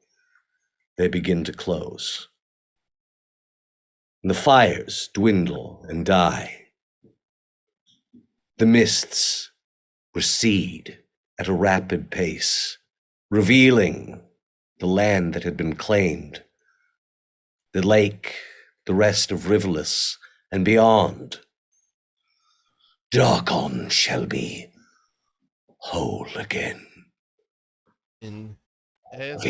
they begin to close. And the fires dwindle and die. The mists recede at a rapid pace, revealing the land that had been claimed, the lake, the rest of Riverless, and beyond. Darkon shall be whole again. And as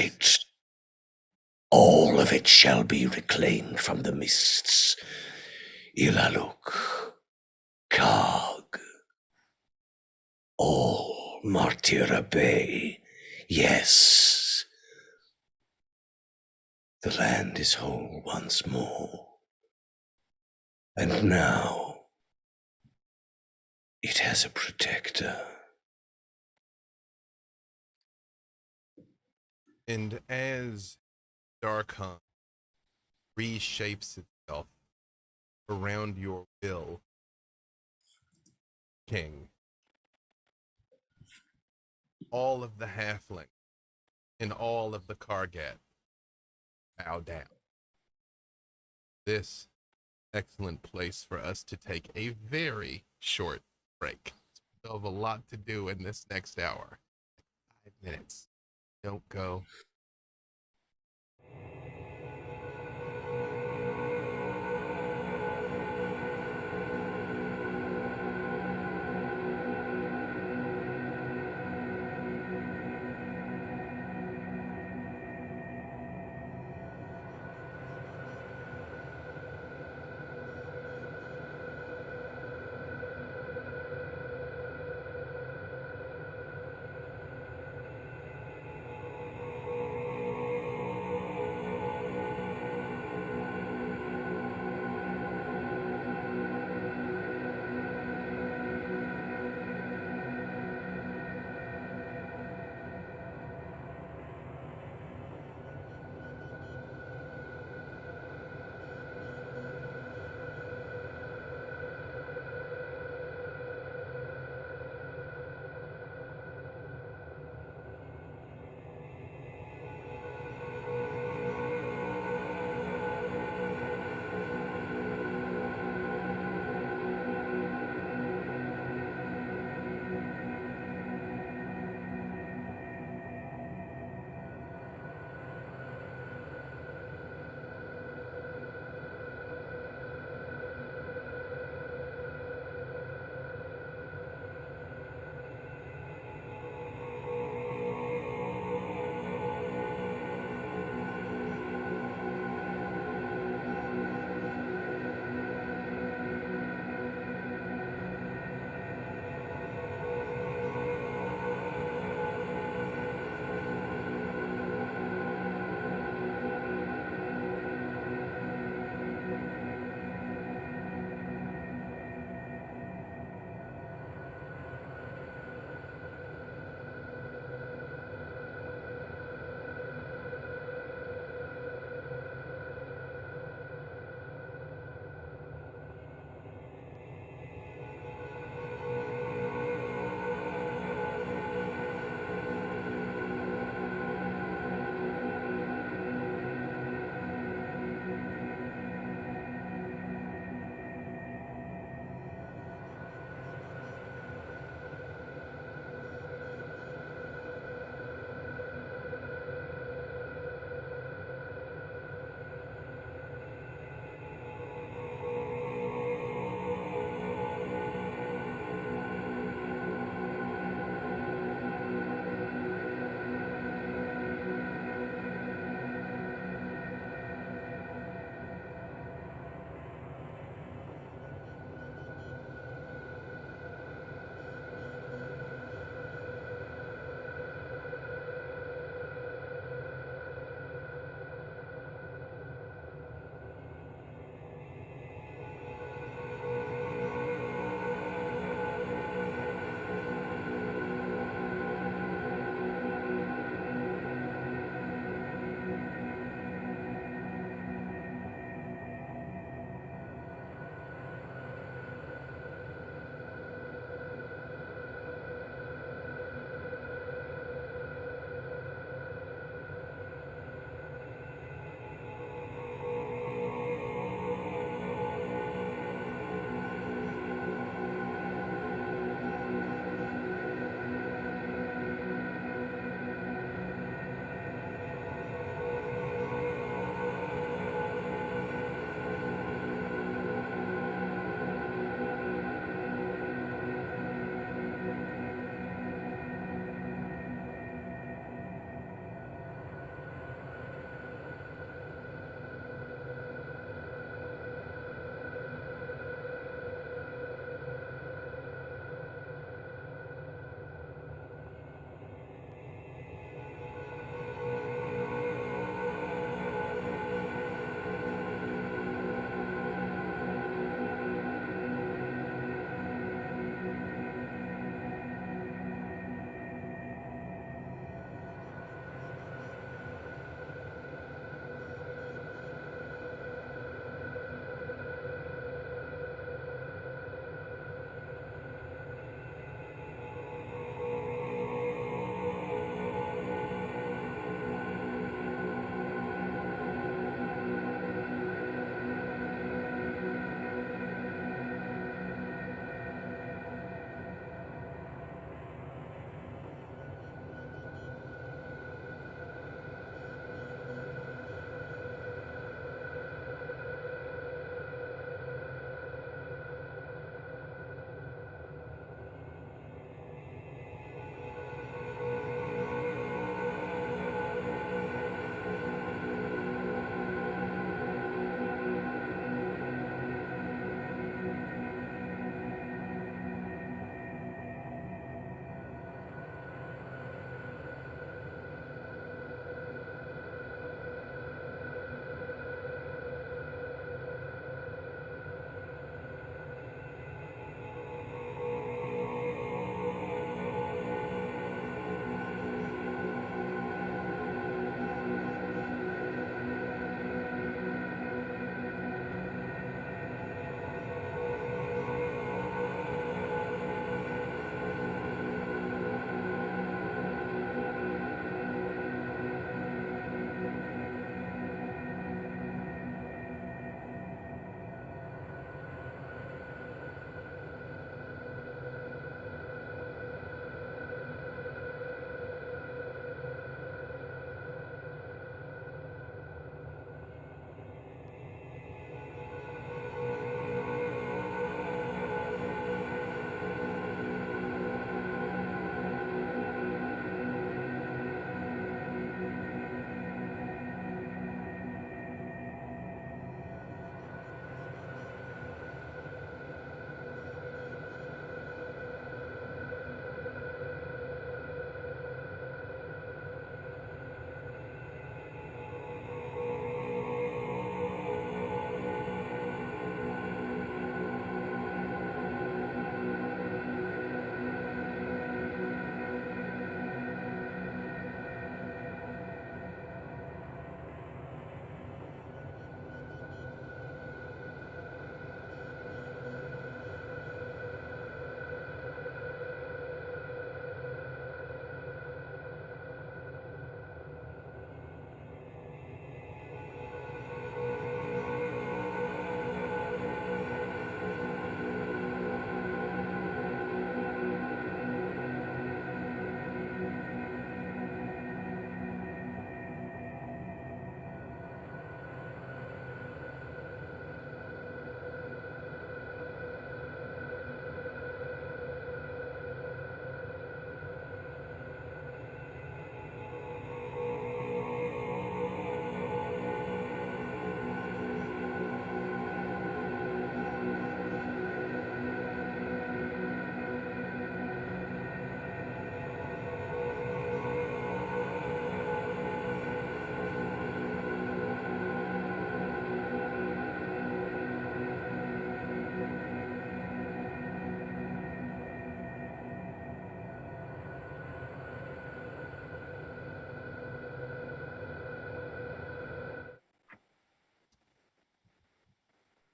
All of it shall be reclaimed from the mists. Ilaluk, Karg, all Martira Bay. Yes, the land is whole once more. And now, it has a protector. And as Darkon reshapes itself around your will, King, all of the halfling and all of the Kargat bow down. This excellent place for us to take a very short break. We have a lot to do in this next hour. 5 minutes. Don't go.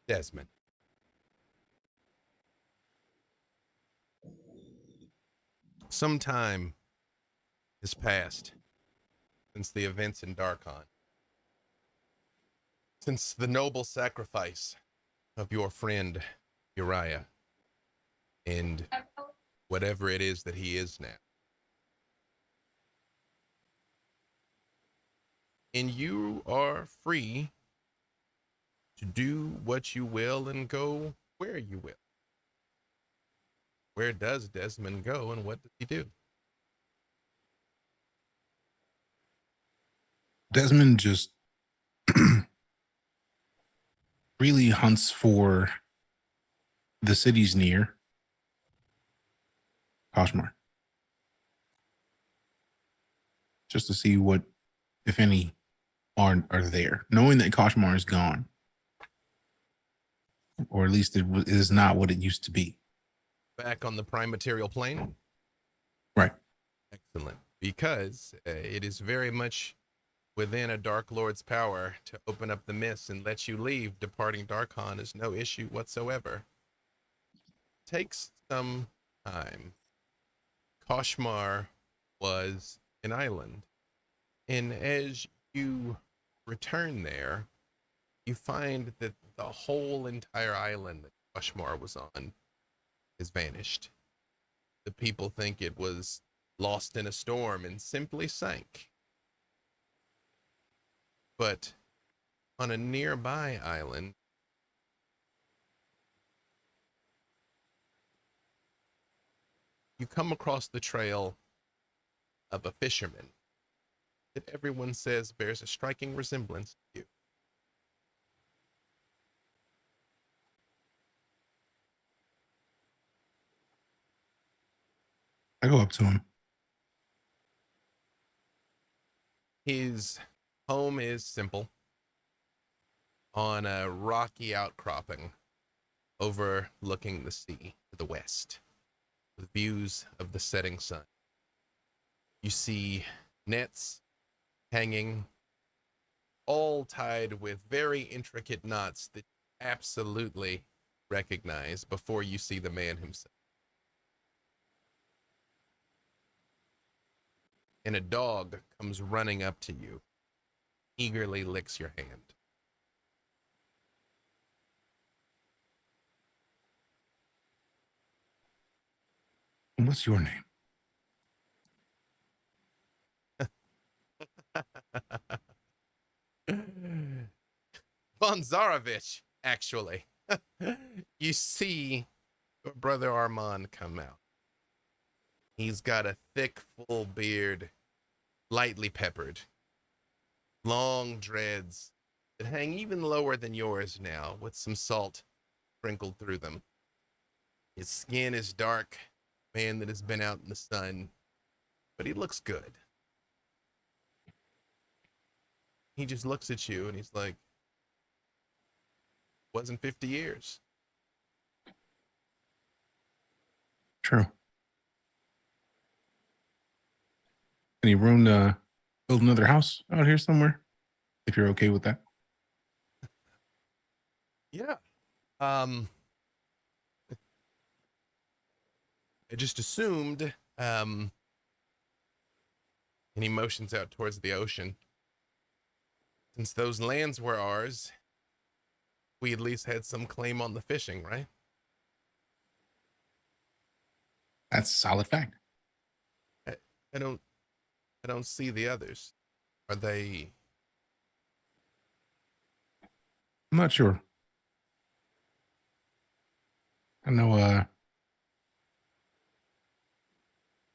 Desmond. Some time has passed since the events in Darkon. Since the noble sacrifice of your friend Uriah and whatever it is that he is now. And you are free to do what you will and go where you will. Where does Desmond go and what does he do? Desmond just really hunts for the cities near Kashmar, just to see what, if any, are there, knowing that Kashmar is gone, or at least it is not what it used to be. Back on the prime material plane? Right. Excellent. Because it is very much within a Dark Lord's power to open up the mist and let you leave. Departing Darkon is no issue whatsoever. Takes some time. Kashmar was an island. And as you return there, you find that the whole entire island that Kashmar was on has vanished. The people think it was lost in a storm and simply sank. But on a nearby island, you come across the trail of a fisherman that everyone says bears a striking resemblance to you. I go up to him. His home is simple, on a rocky outcropping overlooking the sea to the west, with views of the setting sun. You see nets hanging, all tied with very intricate knots that you absolutely recognize before you see the man himself. And a dog comes running up to you, eagerly licks your hand. What's your name? Von Zarovich, actually. You see your brother Armand come out. He's got a thick, full beard, lightly peppered, long dreads that hang even lower than yours now, with some salt sprinkled through them. His skin is dark, man that has been out in the sun, but he looks good. He just looks at you and he's like, wasn't 50 years. True. Any room to build another house out here somewhere? If you're okay with that. Yeah. I just assumed, and he motions out towards the ocean. Since those lands were ours, we at least had some claim on the fishing, right? That's a solid fact. I don't see the others. Are they? I'm not sure. I know I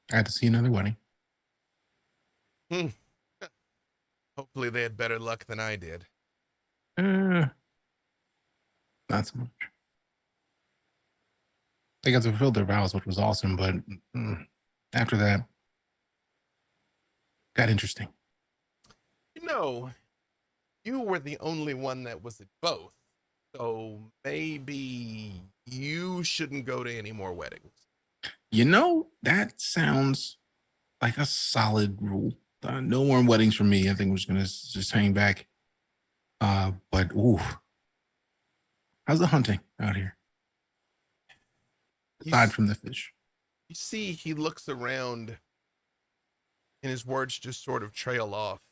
had to see another wedding. Hopefully they had better luck than I did. Not so much. They got to fulfill their vows, which was awesome, but after that, got interesting. You know, you were the only one that was at both. So maybe you shouldn't go to any more weddings. You know, that sounds like a solid rule. No more weddings for me. I think we're just gonna just hang back. But ooh, How's the hunting out here? You, Aside s- from the fish. you see, he looks around, and his words just sort of trail off.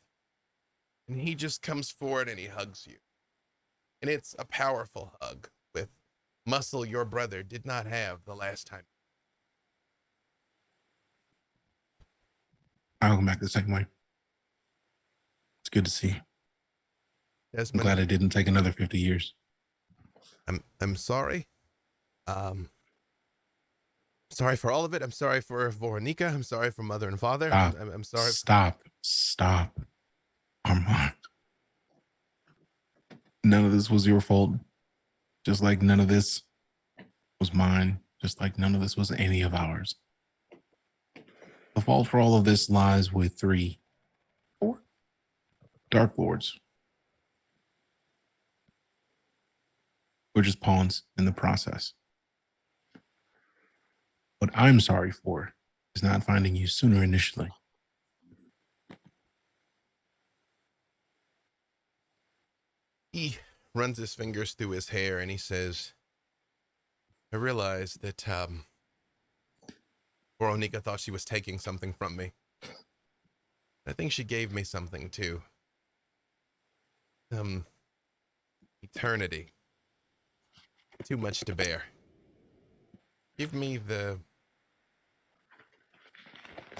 And he just comes forward and he hugs you. And it's a powerful hug with muscle your brother did not have the last time. I'll come back the second way. It's good to see you. I'm Desmond, glad it didn't take another 50 years. I'm sorry. Sorry for all of it. I'm sorry for Veronica. I'm sorry for mother and father. Stop. I'm sorry. Stop. Armand. None of this was your fault. Just like none of this was mine. Just like none of this was any of ours. The fault for all of this lies with 4 Dark Lords. We're just pawns in the process. What I'm sorry for is not finding you sooner initially. He runs his fingers through his hair and he says, I realized that Veronica thought she was taking something from me. I think she gave me something too. Eternity. Too much to bear. Give me the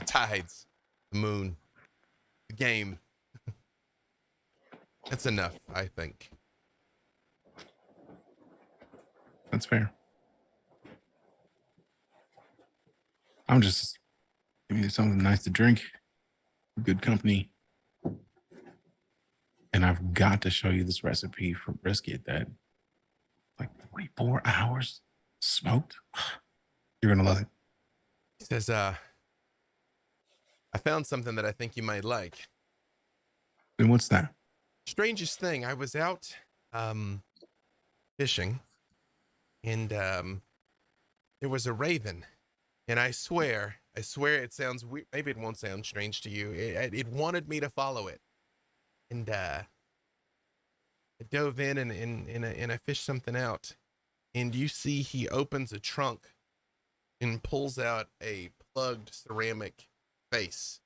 tides, the moon, the game. That's enough, I think. That's fair. I'm just giving you something nice to drink, good company. And I've got to show you this recipe for brisket that like 44 hours smoked. You're going to love it. He says, I found something that I think you might like. And what's that? Strangest thing, I was out fishing and there was a raven. And I swear it sounds weird. Maybe it won't sound strange to you. It wanted me to follow it. And I dove in and I fished something out. And you see he opens a trunk and pulls out a plugged ceramic face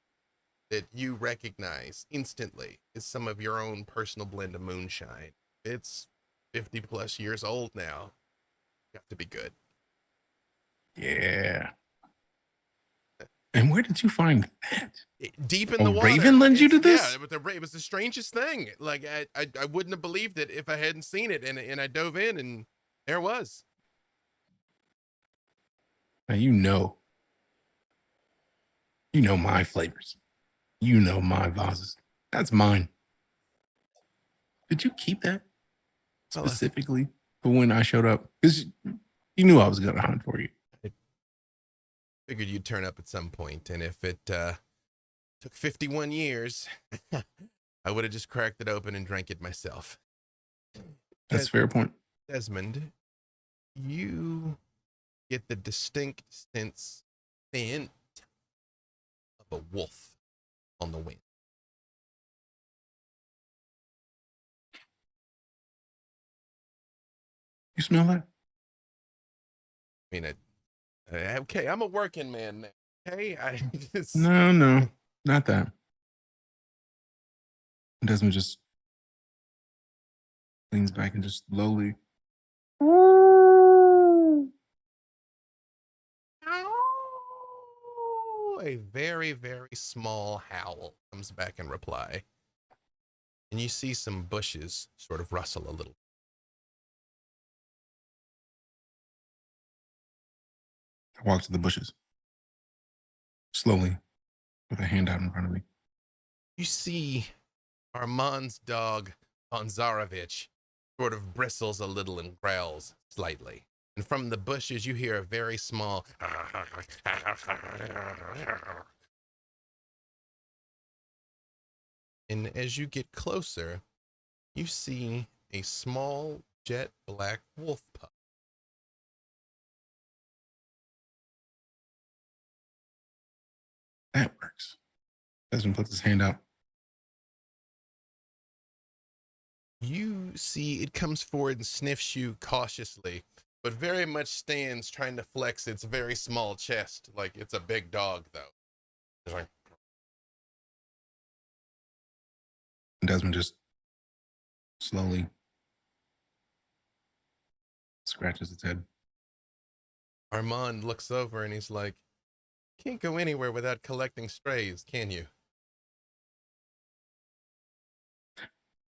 that you recognize instantly as some of your own personal blend of moonshine. It's 50 plus years old now. You have to be good. Yeah. And where did you find that? Deep in the water. Raven lends you to this? Yeah, it was the strangest thing. Like I wouldn't have believed it if I hadn't seen it, and I dove in, and there it was. Now you know my flavors. You know my vases. That's mine. Did you keep that Well, specifically for when I showed up? Because you knew I was going to hunt for you. figured you'd turn up at some point, and if it took 51 years, I would have just cracked it open and drank it myself. That's a fair point. Desmond, you get the distinct sense of a wolf on the wind. You smell that? I mean, okay, I'm a working man now. Okay, I just No, not that. Desmond just leans back and just slowly. A very, very small howl comes back in reply. And you see some bushes sort of rustle a little. I walk to the bushes slowly with a hand out in front of me. You see Armand's dog, Bonzarovich, sort of bristles a little and growls slightly. And from the bushes, you hear a very small. And as you get closer, you see a small jet black wolf pup. That works. Desmond puts his hand out. You see it comes forward and sniffs you cautiously, but very much stands trying to flex its very small chest like it's a big dog, though. It's like, Desmond just slowly scratches its head. Armand looks over and he's like, can't go anywhere without collecting strays, can you?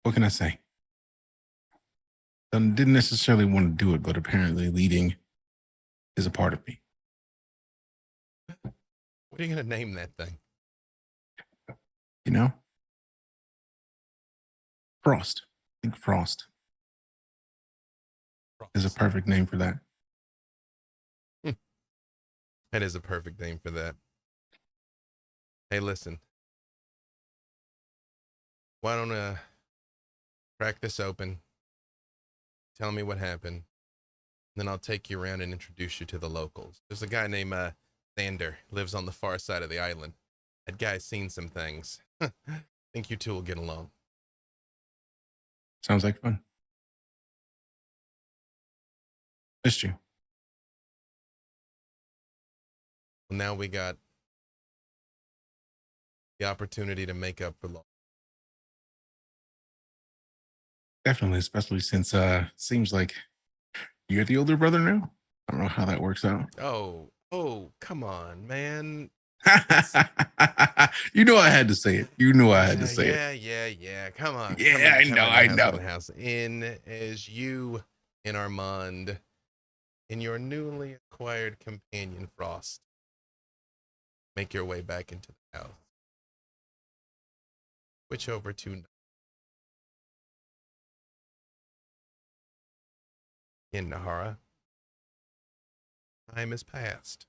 What can I say? Didn't necessarily want to do it, but apparently leading is a part of me. What are you going to name that thing? You know? Frost. I think Frost is a perfect name for that. That is a perfect name for that. Hey, listen. Why don't crack this open? Tell me what happened. Then I'll take you around and introduce you to the locals. There's a guy named Sander, lives on the far side of the island. That guy's seen some things. Think you two will get along. Sounds like fun. Missed you. Well, now we got the opportunity to make up for loss. Definitely, especially since seems like you're the older brother now. I don't know how that works out. Oh, come on, man. You know I had to say it. You know I had to say it. Yeah. Come on. Yeah, I know. House. In as you and Armand and your newly acquired companion Frost make your way back into the house. Switch over to in Nahara. Time has passed.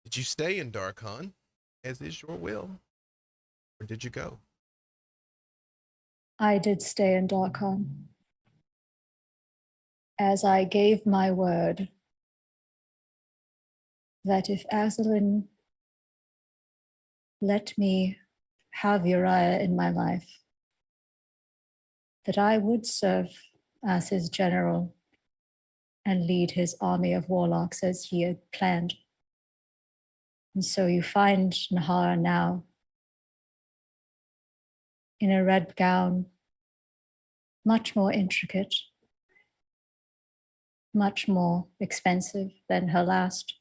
Did you stay in Darkon, as is your will, or did you go? I did stay in Darkon, as I gave my word that if Azalin let me have Uriah in my life, that I would serve as his general and lead his army of warlocks as he had planned. And so you find Nahara now in a red gown, much more intricate, much more expensive than her last.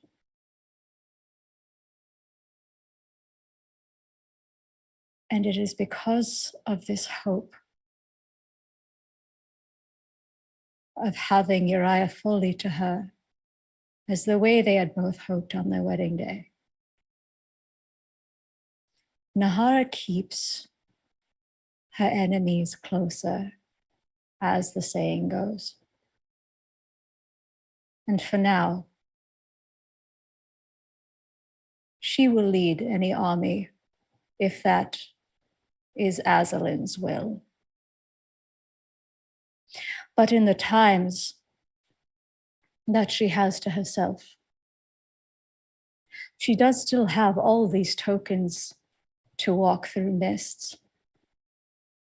And it is because of this hope of having Uriah fully to her, as the way they had both hoped on their wedding day. Nahara keeps her enemies closer, as the saying goes. And for now, she will lead any army if that is Azalin's will. But in the times that she has to herself, she does still have all these tokens to walk through mists,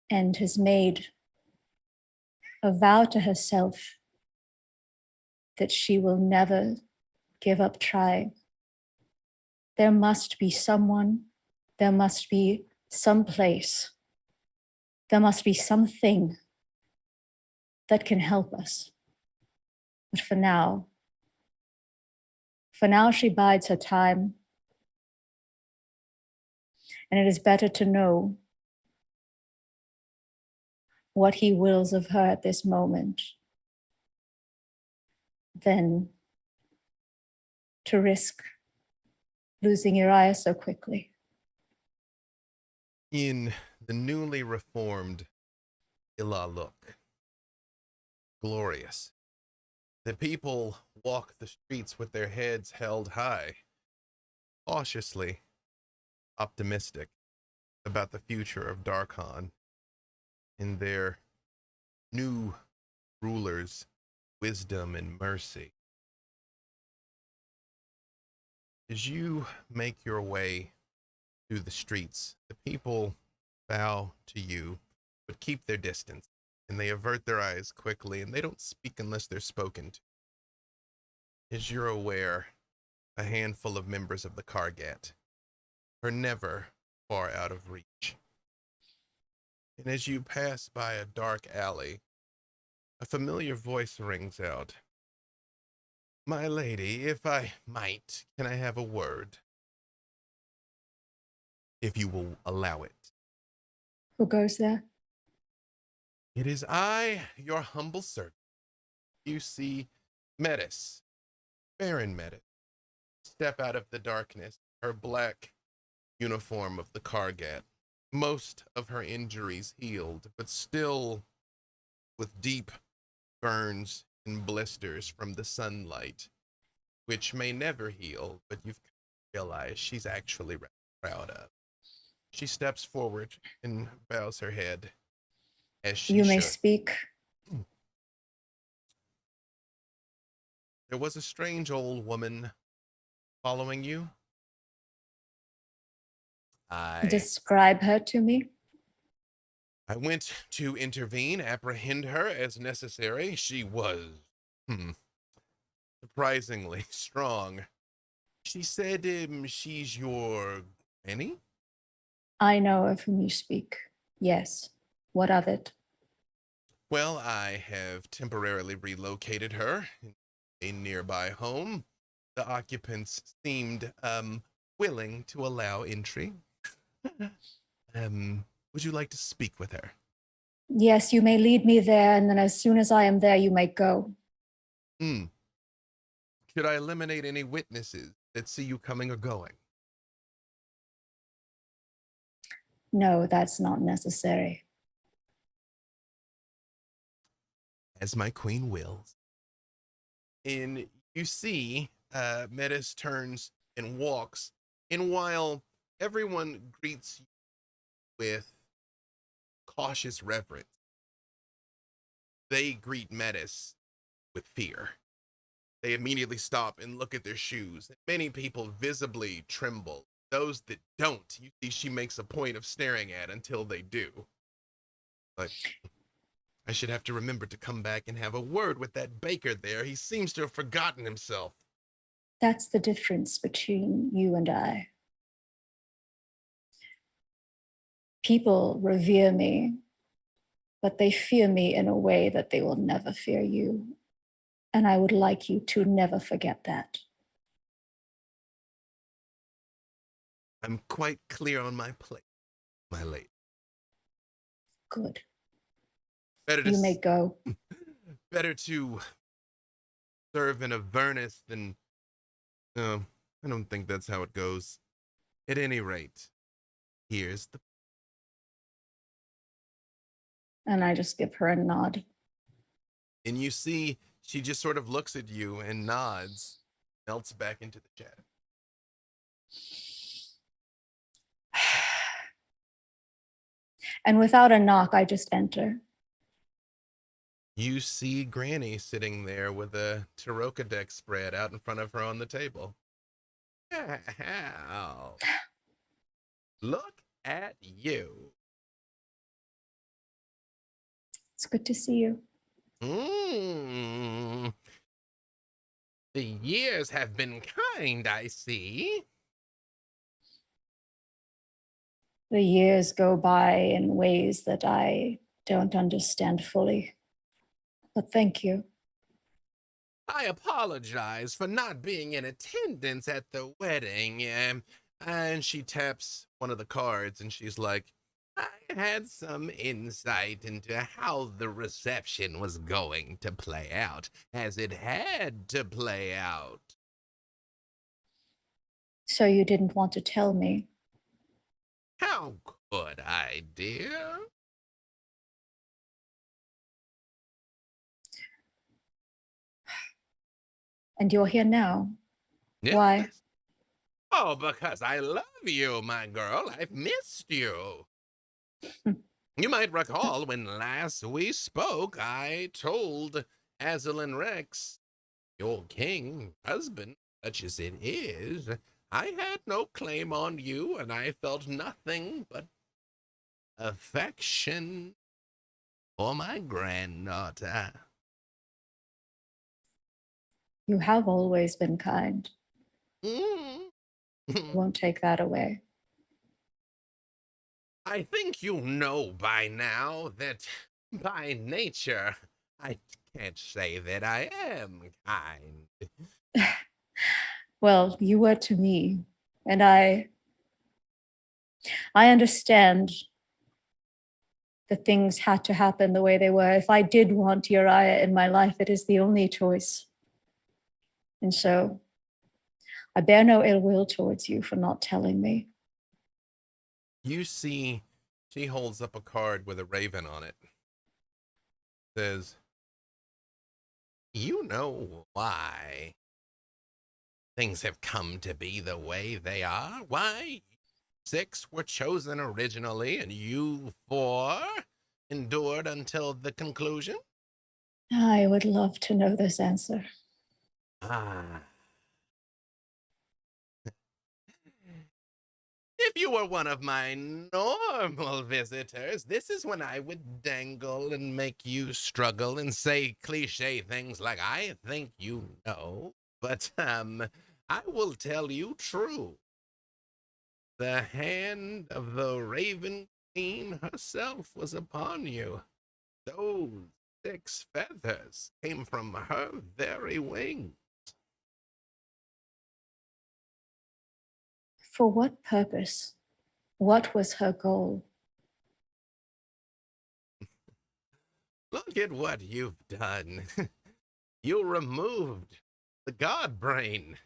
and has made a vow to herself that she will never give up trying. There must be someone, there must be some place, there must be something that can help us. But for now she bides her time. And it is better to know what he wills of her at this moment than to risk losing Uriah so quickly. In the newly reformed Ilaluk, glorious. The people walk the streets with their heads held high, cautiously optimistic about the future of Darkon and their new ruler's wisdom and mercy. As you make your way through the streets, the people bow to you but keep their distance, and they avert their eyes quickly, and they don't speak unless they're spoken to. As you're aware, a handful of members of the Kargat are never far out of reach. And as you pass by a dark alley, a familiar voice rings out. My lady, if I might, can I have a word? If you will allow it. Who goes there? It is I, your humble servant. You see Metis, Baron Metis, step out of the darkness, her black uniform of the Kargat. Most of her injuries healed, but still with deep burns and blisters from the sunlight, which may never heal, but you've realized she's actually proud of. She steps forward and bows her head as she You may should. speak. There was a strange old woman following you. Describe her to me. I went to intervene, apprehend her as necessary. She was surprisingly strong. She said she's your granny? I know of whom you speak. Yes. What of it? Well, I have temporarily relocated her in a nearby home. The occupants seemed willing to allow entry. Would you like to speak with her? Yes, you may lead me there, and then as soon as I am there, you may go. Should I eliminate any witnesses that see you coming or going? No, that's not necessary. As my queen wills. And you see, Metis turns and walks, and while everyone greets you with cautious reverence, they greet Metis with fear. They immediately stop and look at their shoes. Many people visibly tremble. Those that don't, you see she makes a point of staring at until they do. But I should have to remember to come back and have a word with that baker there. He seems to have forgotten himself. That's the difference between you and I. People revere me, but they fear me in a way that they will never fear you. And I would like you to never forget that. I'm quite clear on my plate, my lady. Good. Better You may go. Better to serve in Avernus than... I don't think that's how it goes. At any rate, here's the... And I just give her a nod. And you see, she just sort of looks at you and nods, melts back into the shadow. And without a knock, I just enter. You see Granny sitting there with a Taroka deck spread out in front of her on the table. Wow. Look at you. It's good to see you. The years have been kind, I see. The years go by in ways that I don't understand fully. But thank you. I apologize for not being in attendance at the wedding. And she taps one of the cards and she's like, I had some insight into how the reception was going to play out, as it had to play out. So you didn't want to tell me? How could I, dear? And you're here now. Yes. Why? Oh, because I love you, my girl. I've missed you. You might recall when last we spoke, I told Azalin Rex, your king husband, such as it is, I had no claim on you, and I felt nothing but affection for my granddaughter. You have always been kind. Mm. I won't take that away. I think you know by now that by nature, I can't say that I am kind. Well, you were to me, and I understand that things had to happen the way they were. If I did want Uriah in my life, it is the only choice. And so I bear no ill will towards you for not telling me. You see, she holds up a card with a raven on it. Says, you know why things have come to be the way they are? Why 6 were chosen originally and you 4 endured until the conclusion? I would love to know this answer. Ah. If you were one of my normal visitors, this is when I would dangle and make you struggle and say cliche things like, I think you know. But, I will tell you true. The hand of the Raven Queen herself was upon you. Those 6 feathers came from her very wing. For what purpose? What was her goal? Look at what you've done. You removed the god brain.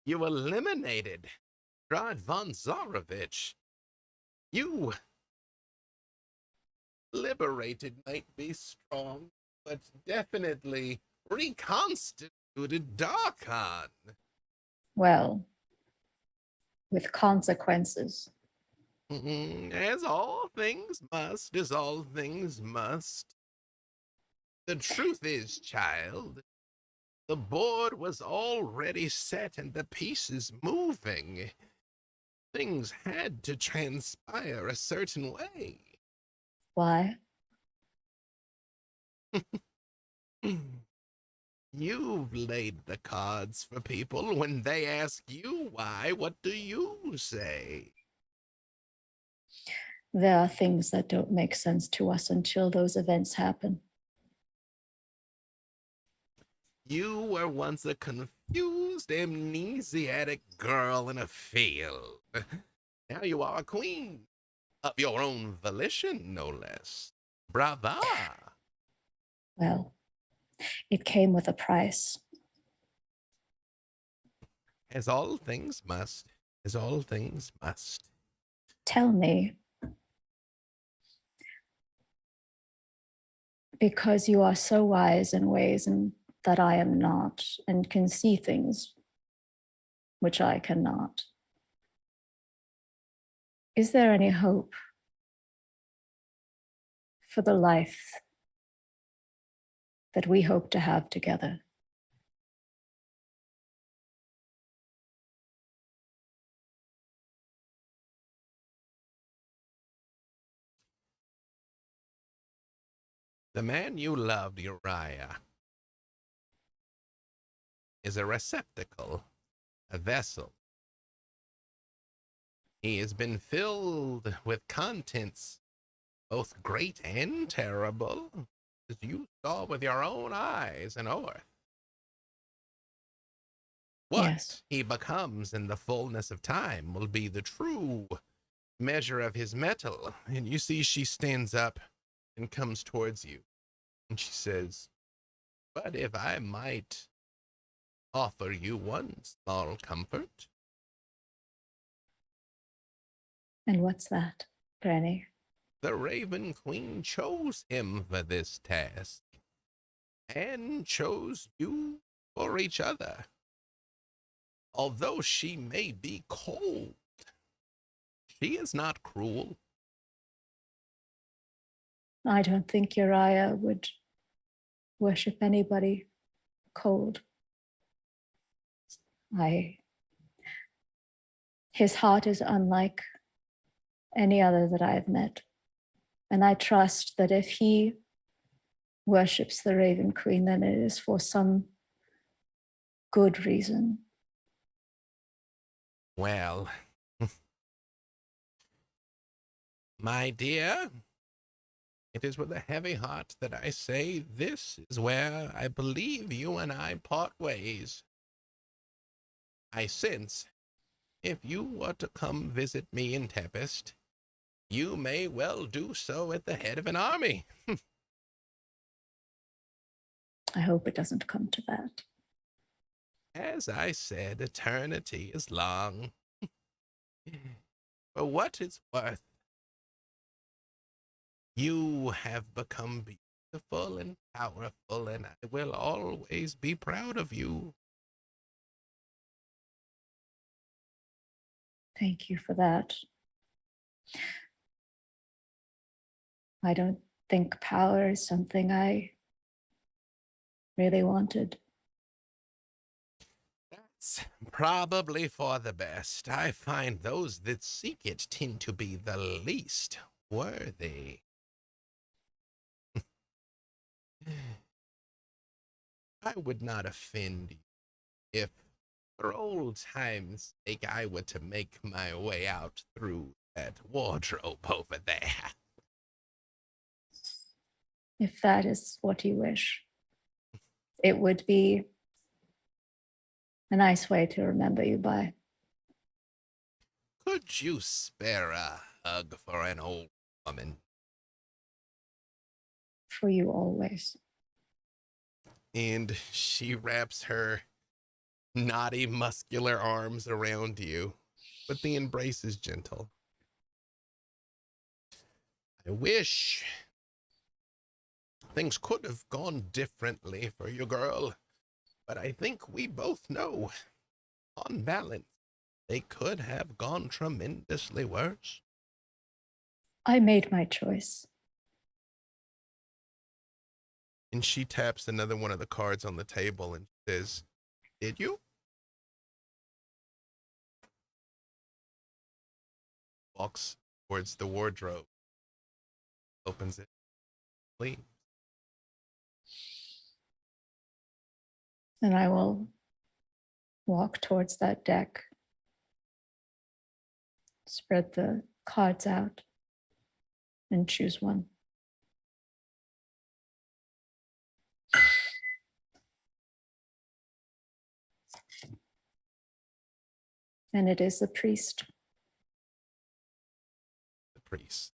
You eliminated Strahd von Zarovich. You liberated might be strong, but definitely reconstituted Darkon. Well, with consequences. As all things must, as all things must. The truth is, child, the board was already set and the pieces moving. Things had to transpire a certain way. Why? You've laid the cards for people. When they ask you why, what do you say? There are things that don't make sense to us until those events happen. You were once a confused, amnesiac girl in a field. Now you are a queen. Of your own volition, no less. Brava. Well, it came with a price. As all things must. As all things must. Tell me, because you are so wise in ways and that I am not, and can see things which I cannot. Is there any hope for the life that we hope to have together? The man you loved, Uriah, is a receptacle, a vessel. He has been filled with contents, both great and terrible, as you saw with your own eyes in Orth. What Yes. he becomes in the fullness of time will be the true measure of his mettle. And you see she stands up and comes towards you. And she says, but if I might offer you one small comfort. And what's that, Granny? The Raven Queen chose him for this task, and chose you for each other. Although she may be cold, she is not cruel. I don't think Uriah would worship anybody cold. His heart is unlike any other that I've met. And I trust that if he worships the Raven Queen, then it is for some good reason. Well, my dear, it is with a heavy heart that I say this is where I believe you and I part ways. I sense if you were to come visit me in Tempest, you may well do so at the head of an army. I hope it doesn't come to that. As I said, eternity is long. For what it's worth, you have become beautiful and powerful, and I will always be proud of you. Thank you for that. I don't think power is something I really wanted. That's probably for the best. I find those that seek it tend to be the least worthy. I would not offend you if, for old time's sake, I were to make my way out through that wardrobe over there. If that is what you wish, it would be a nice way to remember you by. Could you spare a hug for an old woman? For you always. And she wraps her knotty, muscular arms around you, but the embrace is gentle. I wish things could have gone differently for you, girl, but I think we both know, on balance, they could have gone tremendously worse. I made my choice. And she taps another one of the cards on the table and says, "Did you?" Walks towards the wardrobe, opens it, leaves. And I will walk towards that deck, spread the cards out, and choose one. And it is the priest. The priest.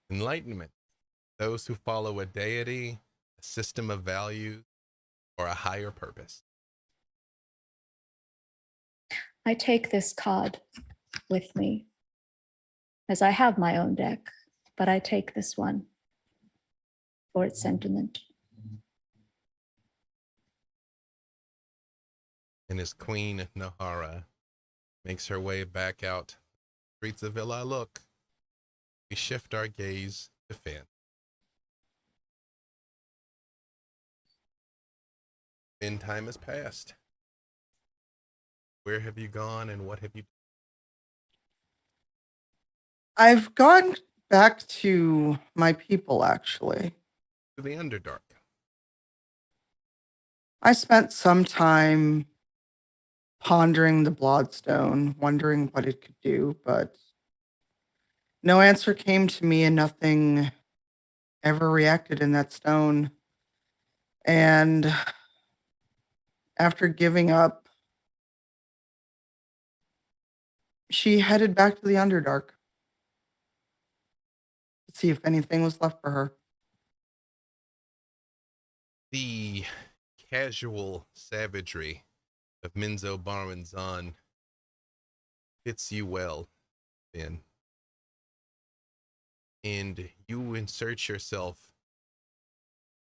Enlightenment. Those who follow a deity, a system of values, or a higher purpose. I take this card with me, as I have my own deck, but I take this one for its sentiment. And as Queen Nahara makes her way back out streets of Villa Look, we shift our gaze to Finn. Finn, time has passed. Where have you gone and what have you done? I've gone back to my people, actually. To the Underdark. I spent some time pondering the Bloodstone, wondering what it could do, but no answer came to me and nothing ever reacted in that stone. And after giving up, she headed back to the Underdark to see if anything was left for her. The casual savagery of Minzo Baranzan fits you well, Finn. And you insert yourself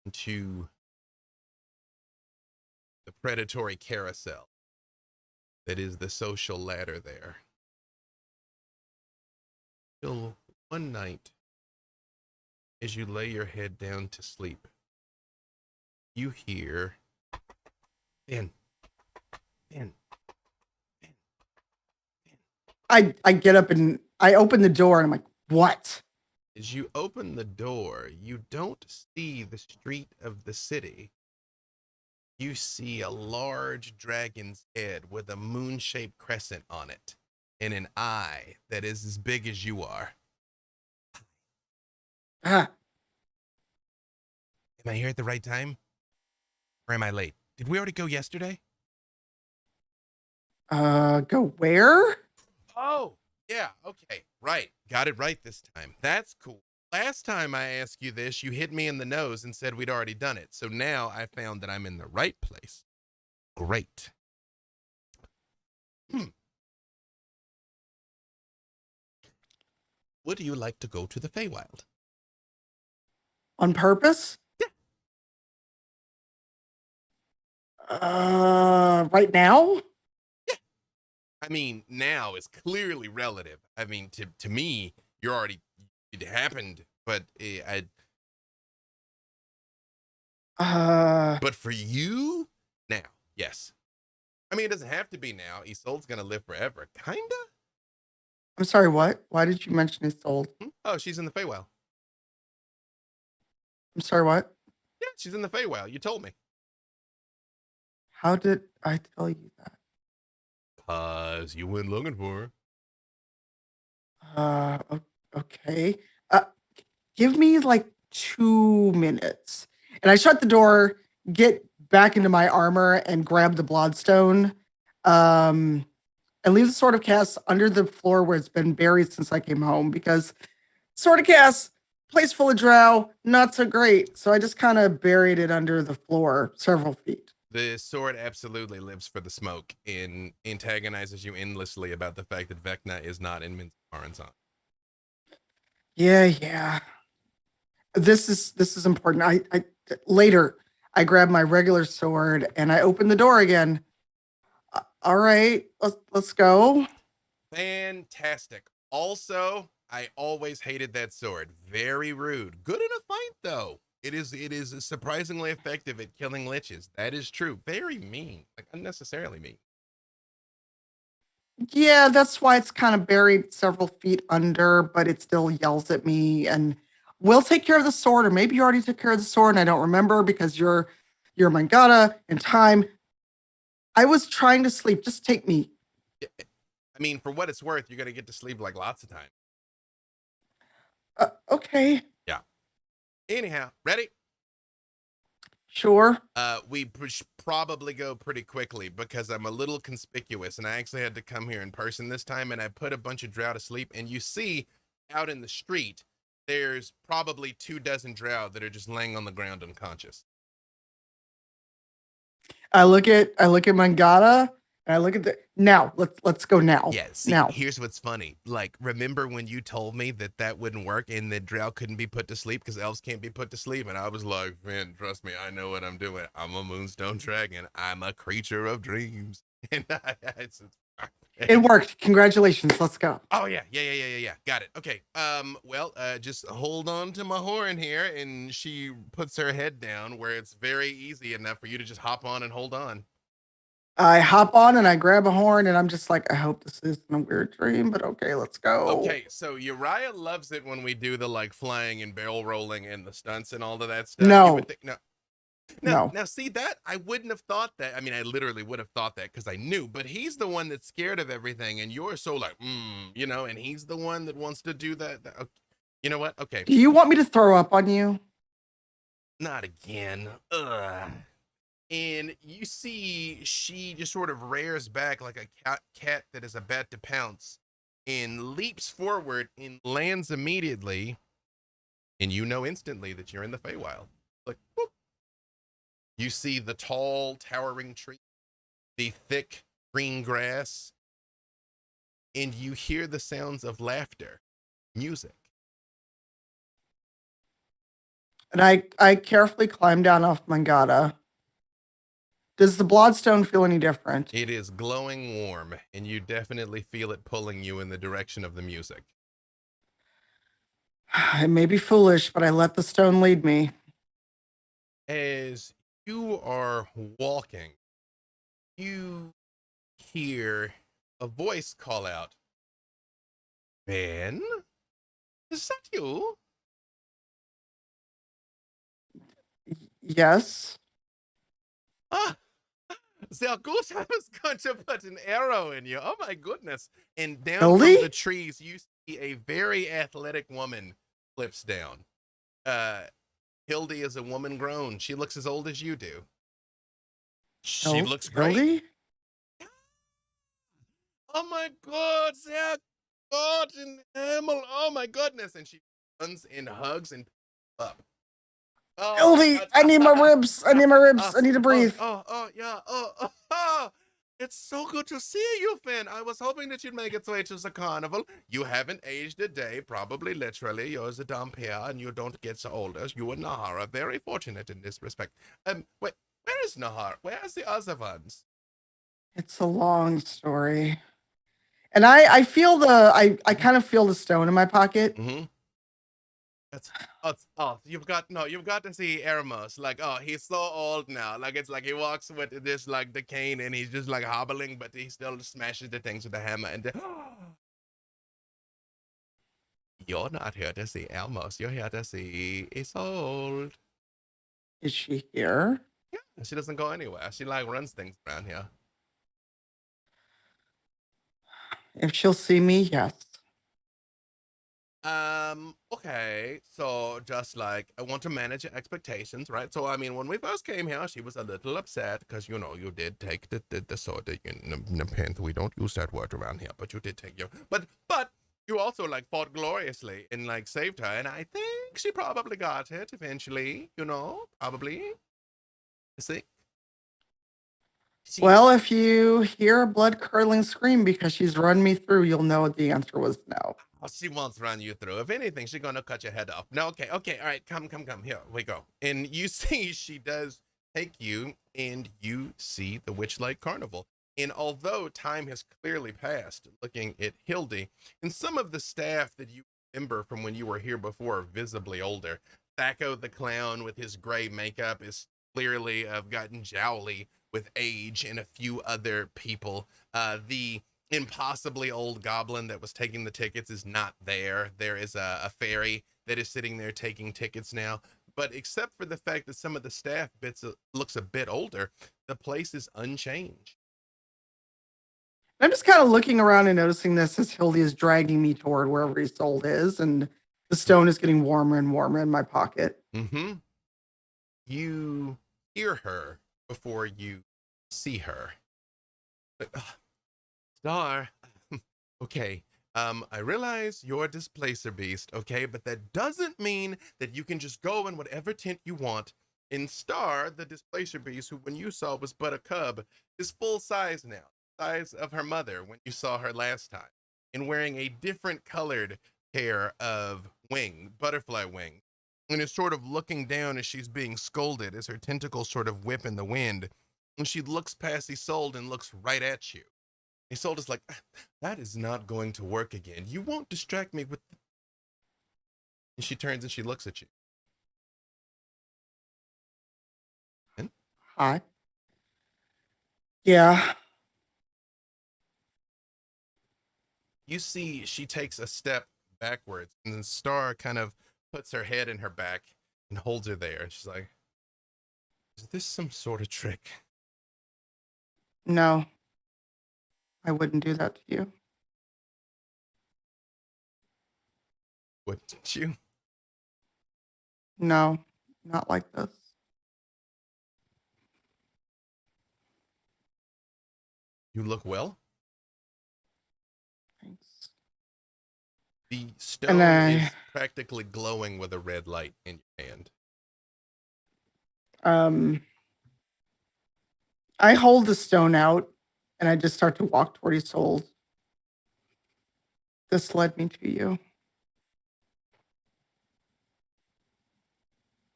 into the predatory carousel that is the social ladder there. Till one night, as you lay your head down to sleep, you hear, Finn. I get up and I open the door and I'm like, what? As you open the door, you don't see the street of the city. You see a large dragon's head with a moon-shaped crescent on it and an eye that is as big as you are. Ah, Am I here at the right time? Or am I late? Did we already go yesterday? go where? Oh, yeah, okay, right. Got it right this time. That's cool. Last time I asked you this, you hit me in the nose and said we'd already done it. So now I found that I'm in the right place. Great. Would you like to go to the Feywild? On purpose? Right now? I mean, now is clearly relative. I mean, to me, you're already, it happened, but but for you, now, yes. I mean, it doesn't have to be now. Isolde's gonna live forever, kinda. I'm sorry, what? Why did you mention Isolde? Oh, she's in the Feywild. I'm sorry, what? Yeah, she's in the Feywild. You told me. How did I tell you that? 'Cause you went looking for her. Okay. Give me like 2 minutes. And I shut the door, get back into my armor, and grab the Bloodstone. And leave the Sword of Cass under the floor where it's been buried since I came home because Sword of Cass, place full of drow, not so great. So I just kind of buried it under the floor several feet. The sword absolutely lives for the smoke and antagonizes you endlessly about the fact that Vecna is not in Minzaren's. Yeah. This is important. I later I grab my regular sword and I open the door again. All right, let's go. Fantastic. Also, I always hated that sword. Very rude. Good in a fight though. It is surprisingly effective at killing liches. That is true. Very mean, like unnecessarily mean. Yeah, that's why it's kind of buried several feet under, but it still yells at me and we'll take care of the sword, or maybe you already took care of the sword and I don't remember because you're Mangata and time. I was trying to sleep. Just take me. I mean, for what it's worth, you're gonna get to sleep like lots of time. Okay. Yeah. Anyhow, ready? Sure. We probably go pretty quickly because I'm a little conspicuous and I actually had to come here in person this time and I put a bunch of drow to sleep. And you see out in the street, there's probably 24 drow that are just laying on the ground unconscious. I look at Mangata and I look at the now. Let's go now. Yeah, see, now. Here's what's funny. Like, remember when you told me that wouldn't work and that drow couldn't be put to sleep because elves can't be put to sleep? And I was like, man, trust me, I know what I'm doing. I'm a moonstone dragon. I'm a creature of dreams. And It worked. Congratulations. Let's go. Oh yeah. Got it. Okay. Well, just hold on to my horn here, and she puts her head down where it's very easy enough for you to just hop on and hold on. I hop on and I grab a horn and I'm just like, I hope this isn't a weird dream, but okay, let's go. Okay, so Uriah loves it when we do the like flying and barrel rolling and the stunts and all of that stuff. No. You would think, No. Now see that? I wouldn't have thought that. I mean, I literally would have thought that because I knew, but he's the one that's scared of everything, and you're so like, and he's the one that wants to do that. Okay. You know what? Okay. Do you want me to throw up on you? Not again. Ugh. And you see she just sort of rears back like a cat that is about to pounce and leaps forward and lands immediately. And you know instantly that you're in the Feywild. Like, whoop. You see the tall, towering tree, the thick green grass, and you hear the sounds of laughter, music. And I carefully climb down off Mangata. Does the Bloodstone feel any different? It is glowing warm, and you definitely feel it pulling you in the direction of the music. It may be foolish, but I let the stone lead me. As you are walking, you hear a voice call out, Ben? Is that you? Yes. Ah, the goose I was going to put an arrow in you. Oh my goodness. And down from Hildy? the trees, you see a very athletic woman flips down. Hildy is a woman grown. She looks as old as you do. She looks great. Hildy? Oh my god, Zach. God in Himmel. Oh my goodness. And she runs and hugs and up. Oh, Hildy, I need my ribs. I need my ribs. I need to breathe. Yeah. Oh. It's so good to see you, Finn. I was hoping that you'd make its way to the carnival. You haven't aged a day, probably literally. You're a Dampere and you don't get so older. You and Nahar are very fortunate in this respect. Wait, where is Nahar? Where's the other ones? It's a long story. And I feel I kind of feel the stone in my pocket. Mm-hmm. You've got to see Eremos. Like, oh, he's so old now. Like, it's like he walks with this like the cane and he's just like hobbling, but he still smashes the things with the hammer. And you're not here to see Elmos. You're here to see Isolde. Is she here? Yeah, she doesn't go anywhere. She like runs things around here. If she'll see me, yes. Okay, so just like I want to manage your expectations, right? So I mean, when we first came here, she was a little upset because you know you did take the sword. We don't use that word around here, but you did take your. But you also like fought gloriously and like saved her, and I think she probably got it eventually. You know, probably. See. Well, if you hear a blood curdling scream because she's run me through, you'll know the answer was no. Oh, she won't run you through. If anything, she's gonna cut your head off. No, okay, all right, come. Here we go. And you see she does take you and you see the Witchlight Carnival. And although time has clearly passed looking at Hildy, and some of the staff that you remember from when you were here before are visibly older. Thaco the clown with his gray makeup is clearly gotten jowly with age, and a few other people. The impossibly old goblin that was taking the tickets is not there. There is a fairy that is sitting there taking tickets now. But except for the fact that some of the staff bits looks a bit older, the place is unchanged. I'm just kind of looking around and noticing this as Hildy is dragging me toward wherever Isolde is, and the stone is getting warmer and warmer in my pocket. Mm-hmm. You hear her before you see her. Star, okay, I realize you're a displacer beast, okay, but that doesn't mean that you can just go in whatever tent you want. In Star, the displacer beast, who when you saw was but a cub, is full size now, size of her mother when you saw her last time, and wearing a different colored pair of butterfly wing, and is sort of looking down as she's being scolded as her tentacles sort of whip in the wind, and she looks past Isolde and looks right at you. Isolde's like, that is not going to work again. You won't distract me with. And she turns and she looks at you. And Hi. Yeah. you see she takes a step backwards, and the Star kind of puts her head in her back and holds her there. And she's like, is this some sort of trick? No. I wouldn't do that to you. Wouldn't you? No, not like this. You look well. Thanks. The stone is practically glowing with a red light in your hand. I hold the stone out and I just start to walk toward Isolde. This led me to you.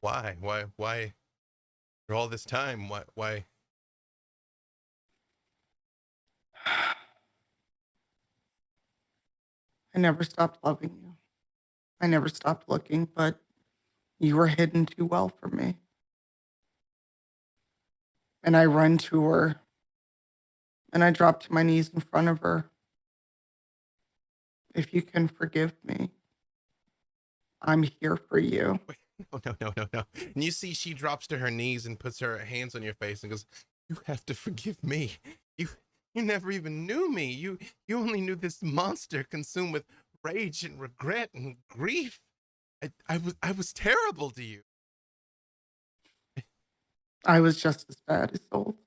Why? For all this time, why? I never stopped loving you. I never stopped looking, but you were hidden too well for me. And I run to her and I drop to my knees in front of her. if you can forgive me, I'm here for you. No. And you see she drops to her knees and puts her hands on your face and goes, "You have to forgive me. You you never even knew me. You only knew this monster consumed with rage and regret and grief. I was terrible to you." I was just as bad as old.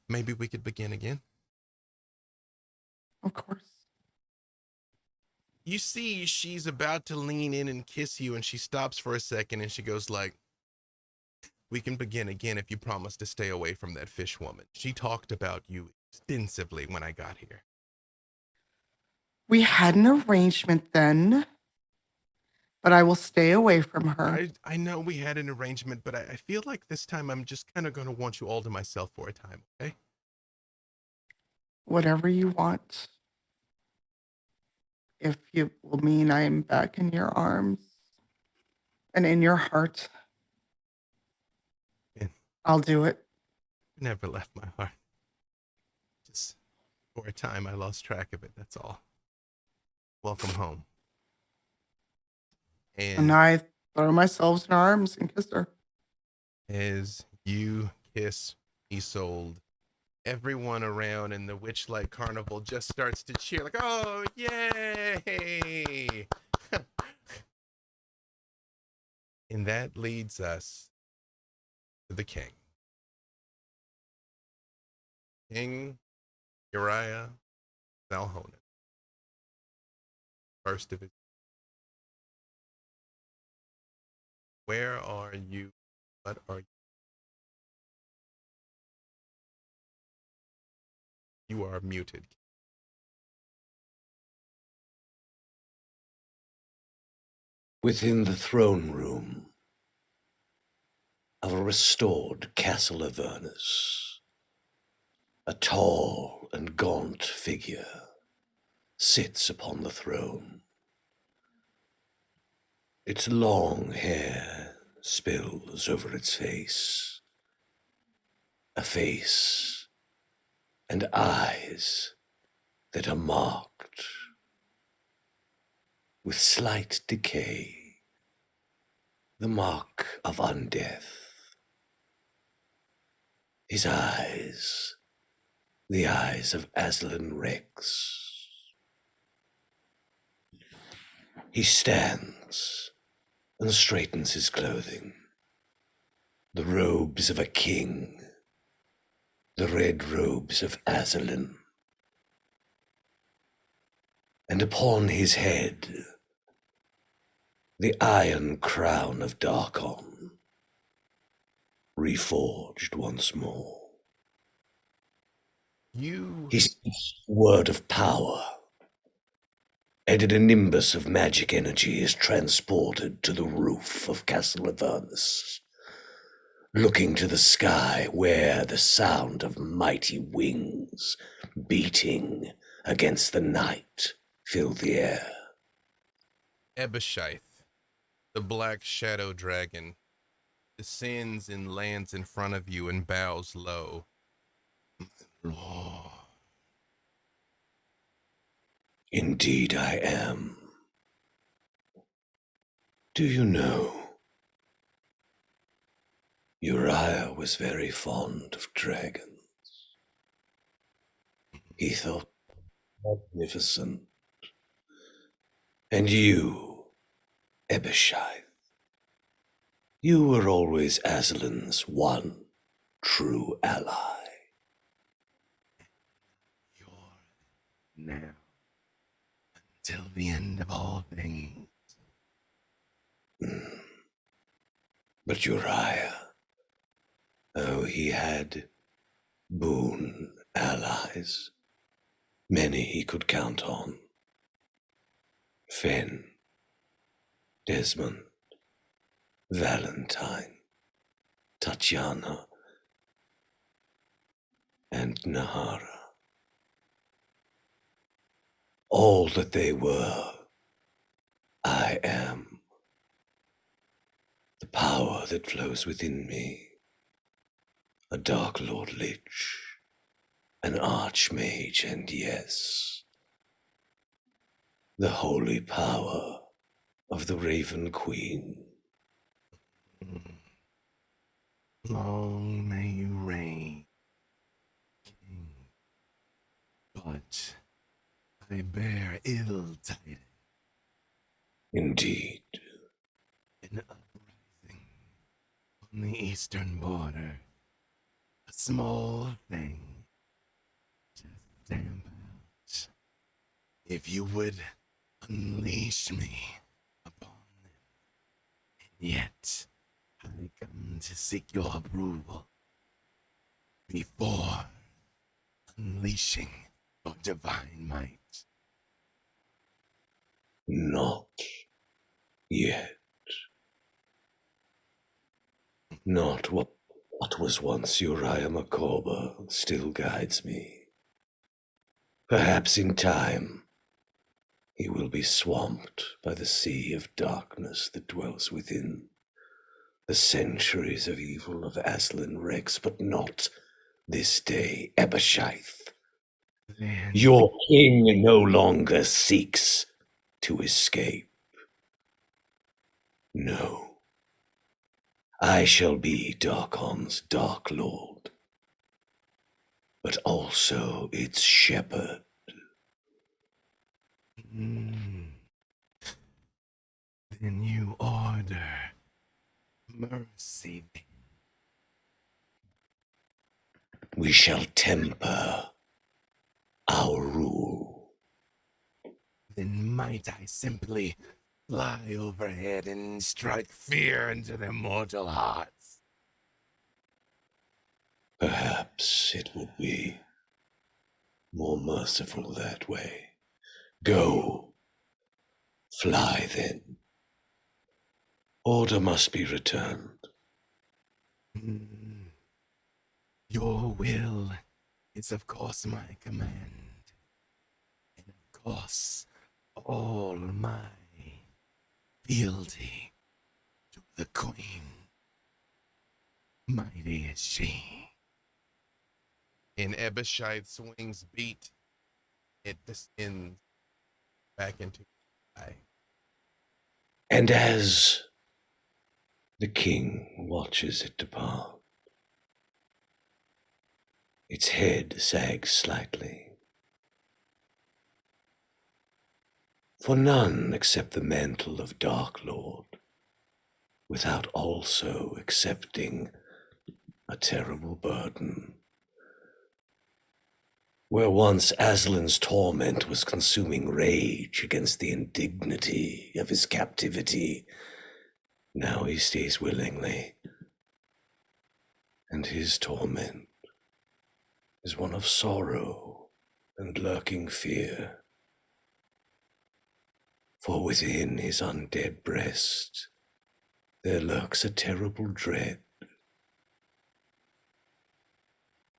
Maybe we could begin again. Of course. You see she's about to lean in and kiss you, and she stops for a second and she goes like, "We can begin again if you promise to stay away from that fish woman. She talked about you extensively when I got here." We had an arrangement then, but I will stay away from her. I know we had an arrangement, but I feel like this time I'm just kind of going to want you all to myself for a time, okay? Whatever you want. If it will mean I am back in your arms and in your heart, Yeah. I'll do it. You never left my heart. Just for a time I lost track of it, that's all. Welcome home. And I throw myself in her arms and kiss her. as you kiss Isolde, everyone around in the Witchlight Carnival just starts to cheer, like, "Oh, yay!" And that leads us to the king. King Uriah Valhonen, first of his. Where are you? What are you? You are muted. Within the throne room of a restored Castle Avernus, a tall and gaunt figure sits upon the throne. Its long hair spills over its face, a face and eyes that are marked with slight decay, the mark of undeath. His eyes, the eyes of Aslan Rex. He stands and straightens his clothing, the robes of a king, the red robes of Aslan. And upon his head, the iron crown of Darkon, reforged once more. He speaks a word of power, and a nimbus of magic energy is transported to the roof of Castle Avernus, looking to the sky where the sound of mighty wings beating against the night fill the air. Ebeshith, the black shadow dragon, descends and lands in front of you and bows low. Lord. Indeed I am. Do you know, Uriah was very fond of dragons. He thought magnificent. And you, Ebeshith, you were always Aslan's one true ally. You're now till the end of all things. But Uriah, oh, he had boon allies, many he could count on. Fen, Desmond, Valentine, Tatiana, and Nahara. All that they were, I am. The power that flows within me, a Dark Lord Lich, an archmage, and yes, the holy power of the Raven Queen. Long may you reign, king. But I bear ill tidings. Indeed. An uprising on the eastern border. A small thing. Just stamp out. If you would unleash me upon them. And yet, I come to seek your approval before unleashing your divine might. Not yet. Not what was once Uriah Macabre still guides me. Perhaps in time, he will be swamped by the sea of darkness that dwells within. The centuries of evil of Aslan Rex, but not this day, Ebershith. Then Your king no longer seeks to escape. No. I shall be Darkon's Dark Lord, but also its shepherd. Then you order mercy. We shall temper our rule. Then might I simply fly overhead and strike fear into their mortal hearts? Perhaps it would be more merciful that way. Go. Fly then. Order must be returned. Your will is, of course, my command. And of course, all my fealty to the queen. Mighty is she. In Ebershith's wings beat, it descends back into the sky. And as the king watches it depart, its head sags slightly. For none accept the mantle of Dark Lord without also accepting a terrible burden. Where once Aslan's torment was consuming rage against the indignity of his captivity, now he stays willingly, and his torment is one of sorrow and lurking fear. For within his undead breast there lurks a terrible dread.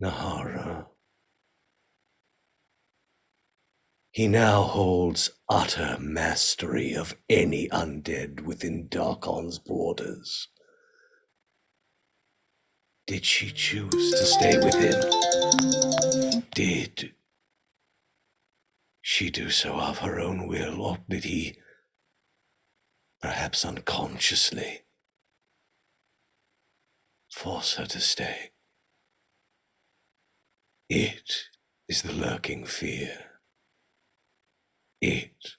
Nahara. He now holds utter mastery of any undead within Darkon's borders. Did she choose to stay with him? Did she do so of her own will, or did he, perhaps unconsciously, force her to stay? It is the lurking fear. It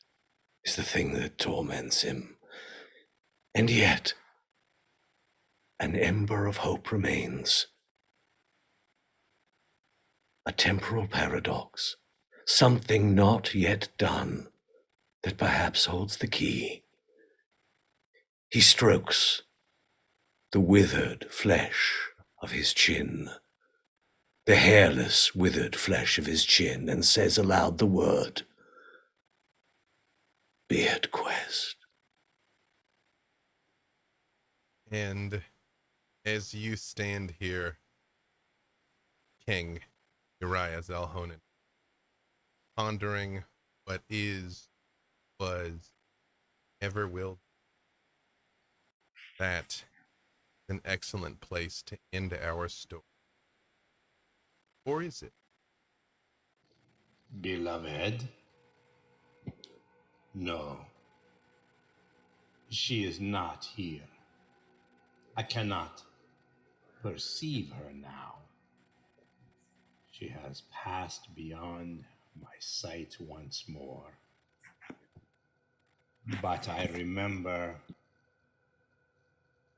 is the thing that torments him. And yet, an ember of hope remains. A temporal paradox, something not yet done, that perhaps holds the key. He strokes the withered flesh of his chin, the hairless, withered flesh of his chin, and says aloud the word, Beard Quest. And as you stand here, King Uriah Zalhonen, pondering what is, was, ever will, that is an excellent place to end our story. Or is it? Beloved? No. She is not here. I cannot perceive her now. She has passed beyond my sight once more. But I remember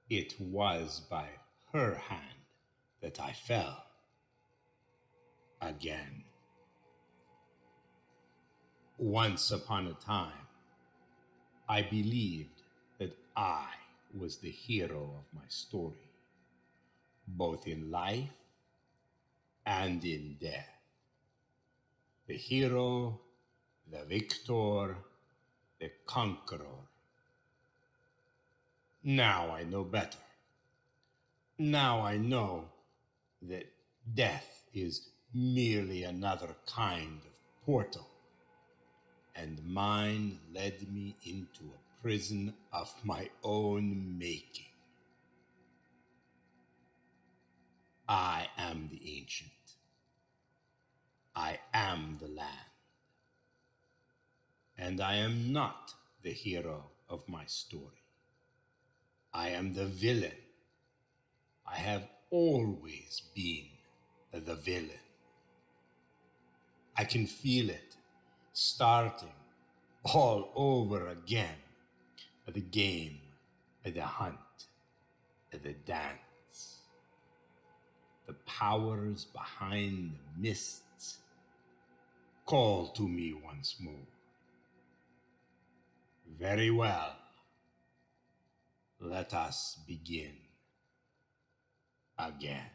it was by her hand that I fell again. Once upon a time, I believed that I was the hero of my story, both in life and in death. The hero, the victor, the conqueror. Now I know better. Now I know that death is merely another kind of portal, and mine led me into a prison of my own making. I am the ancient. I am the land. And I am not the hero of my story. I am the villain. I have always been the villain. I can feel it starting all over again. The game, the hunt, the dance. The powers behind the mists call to me once more. Very well. Let us begin again.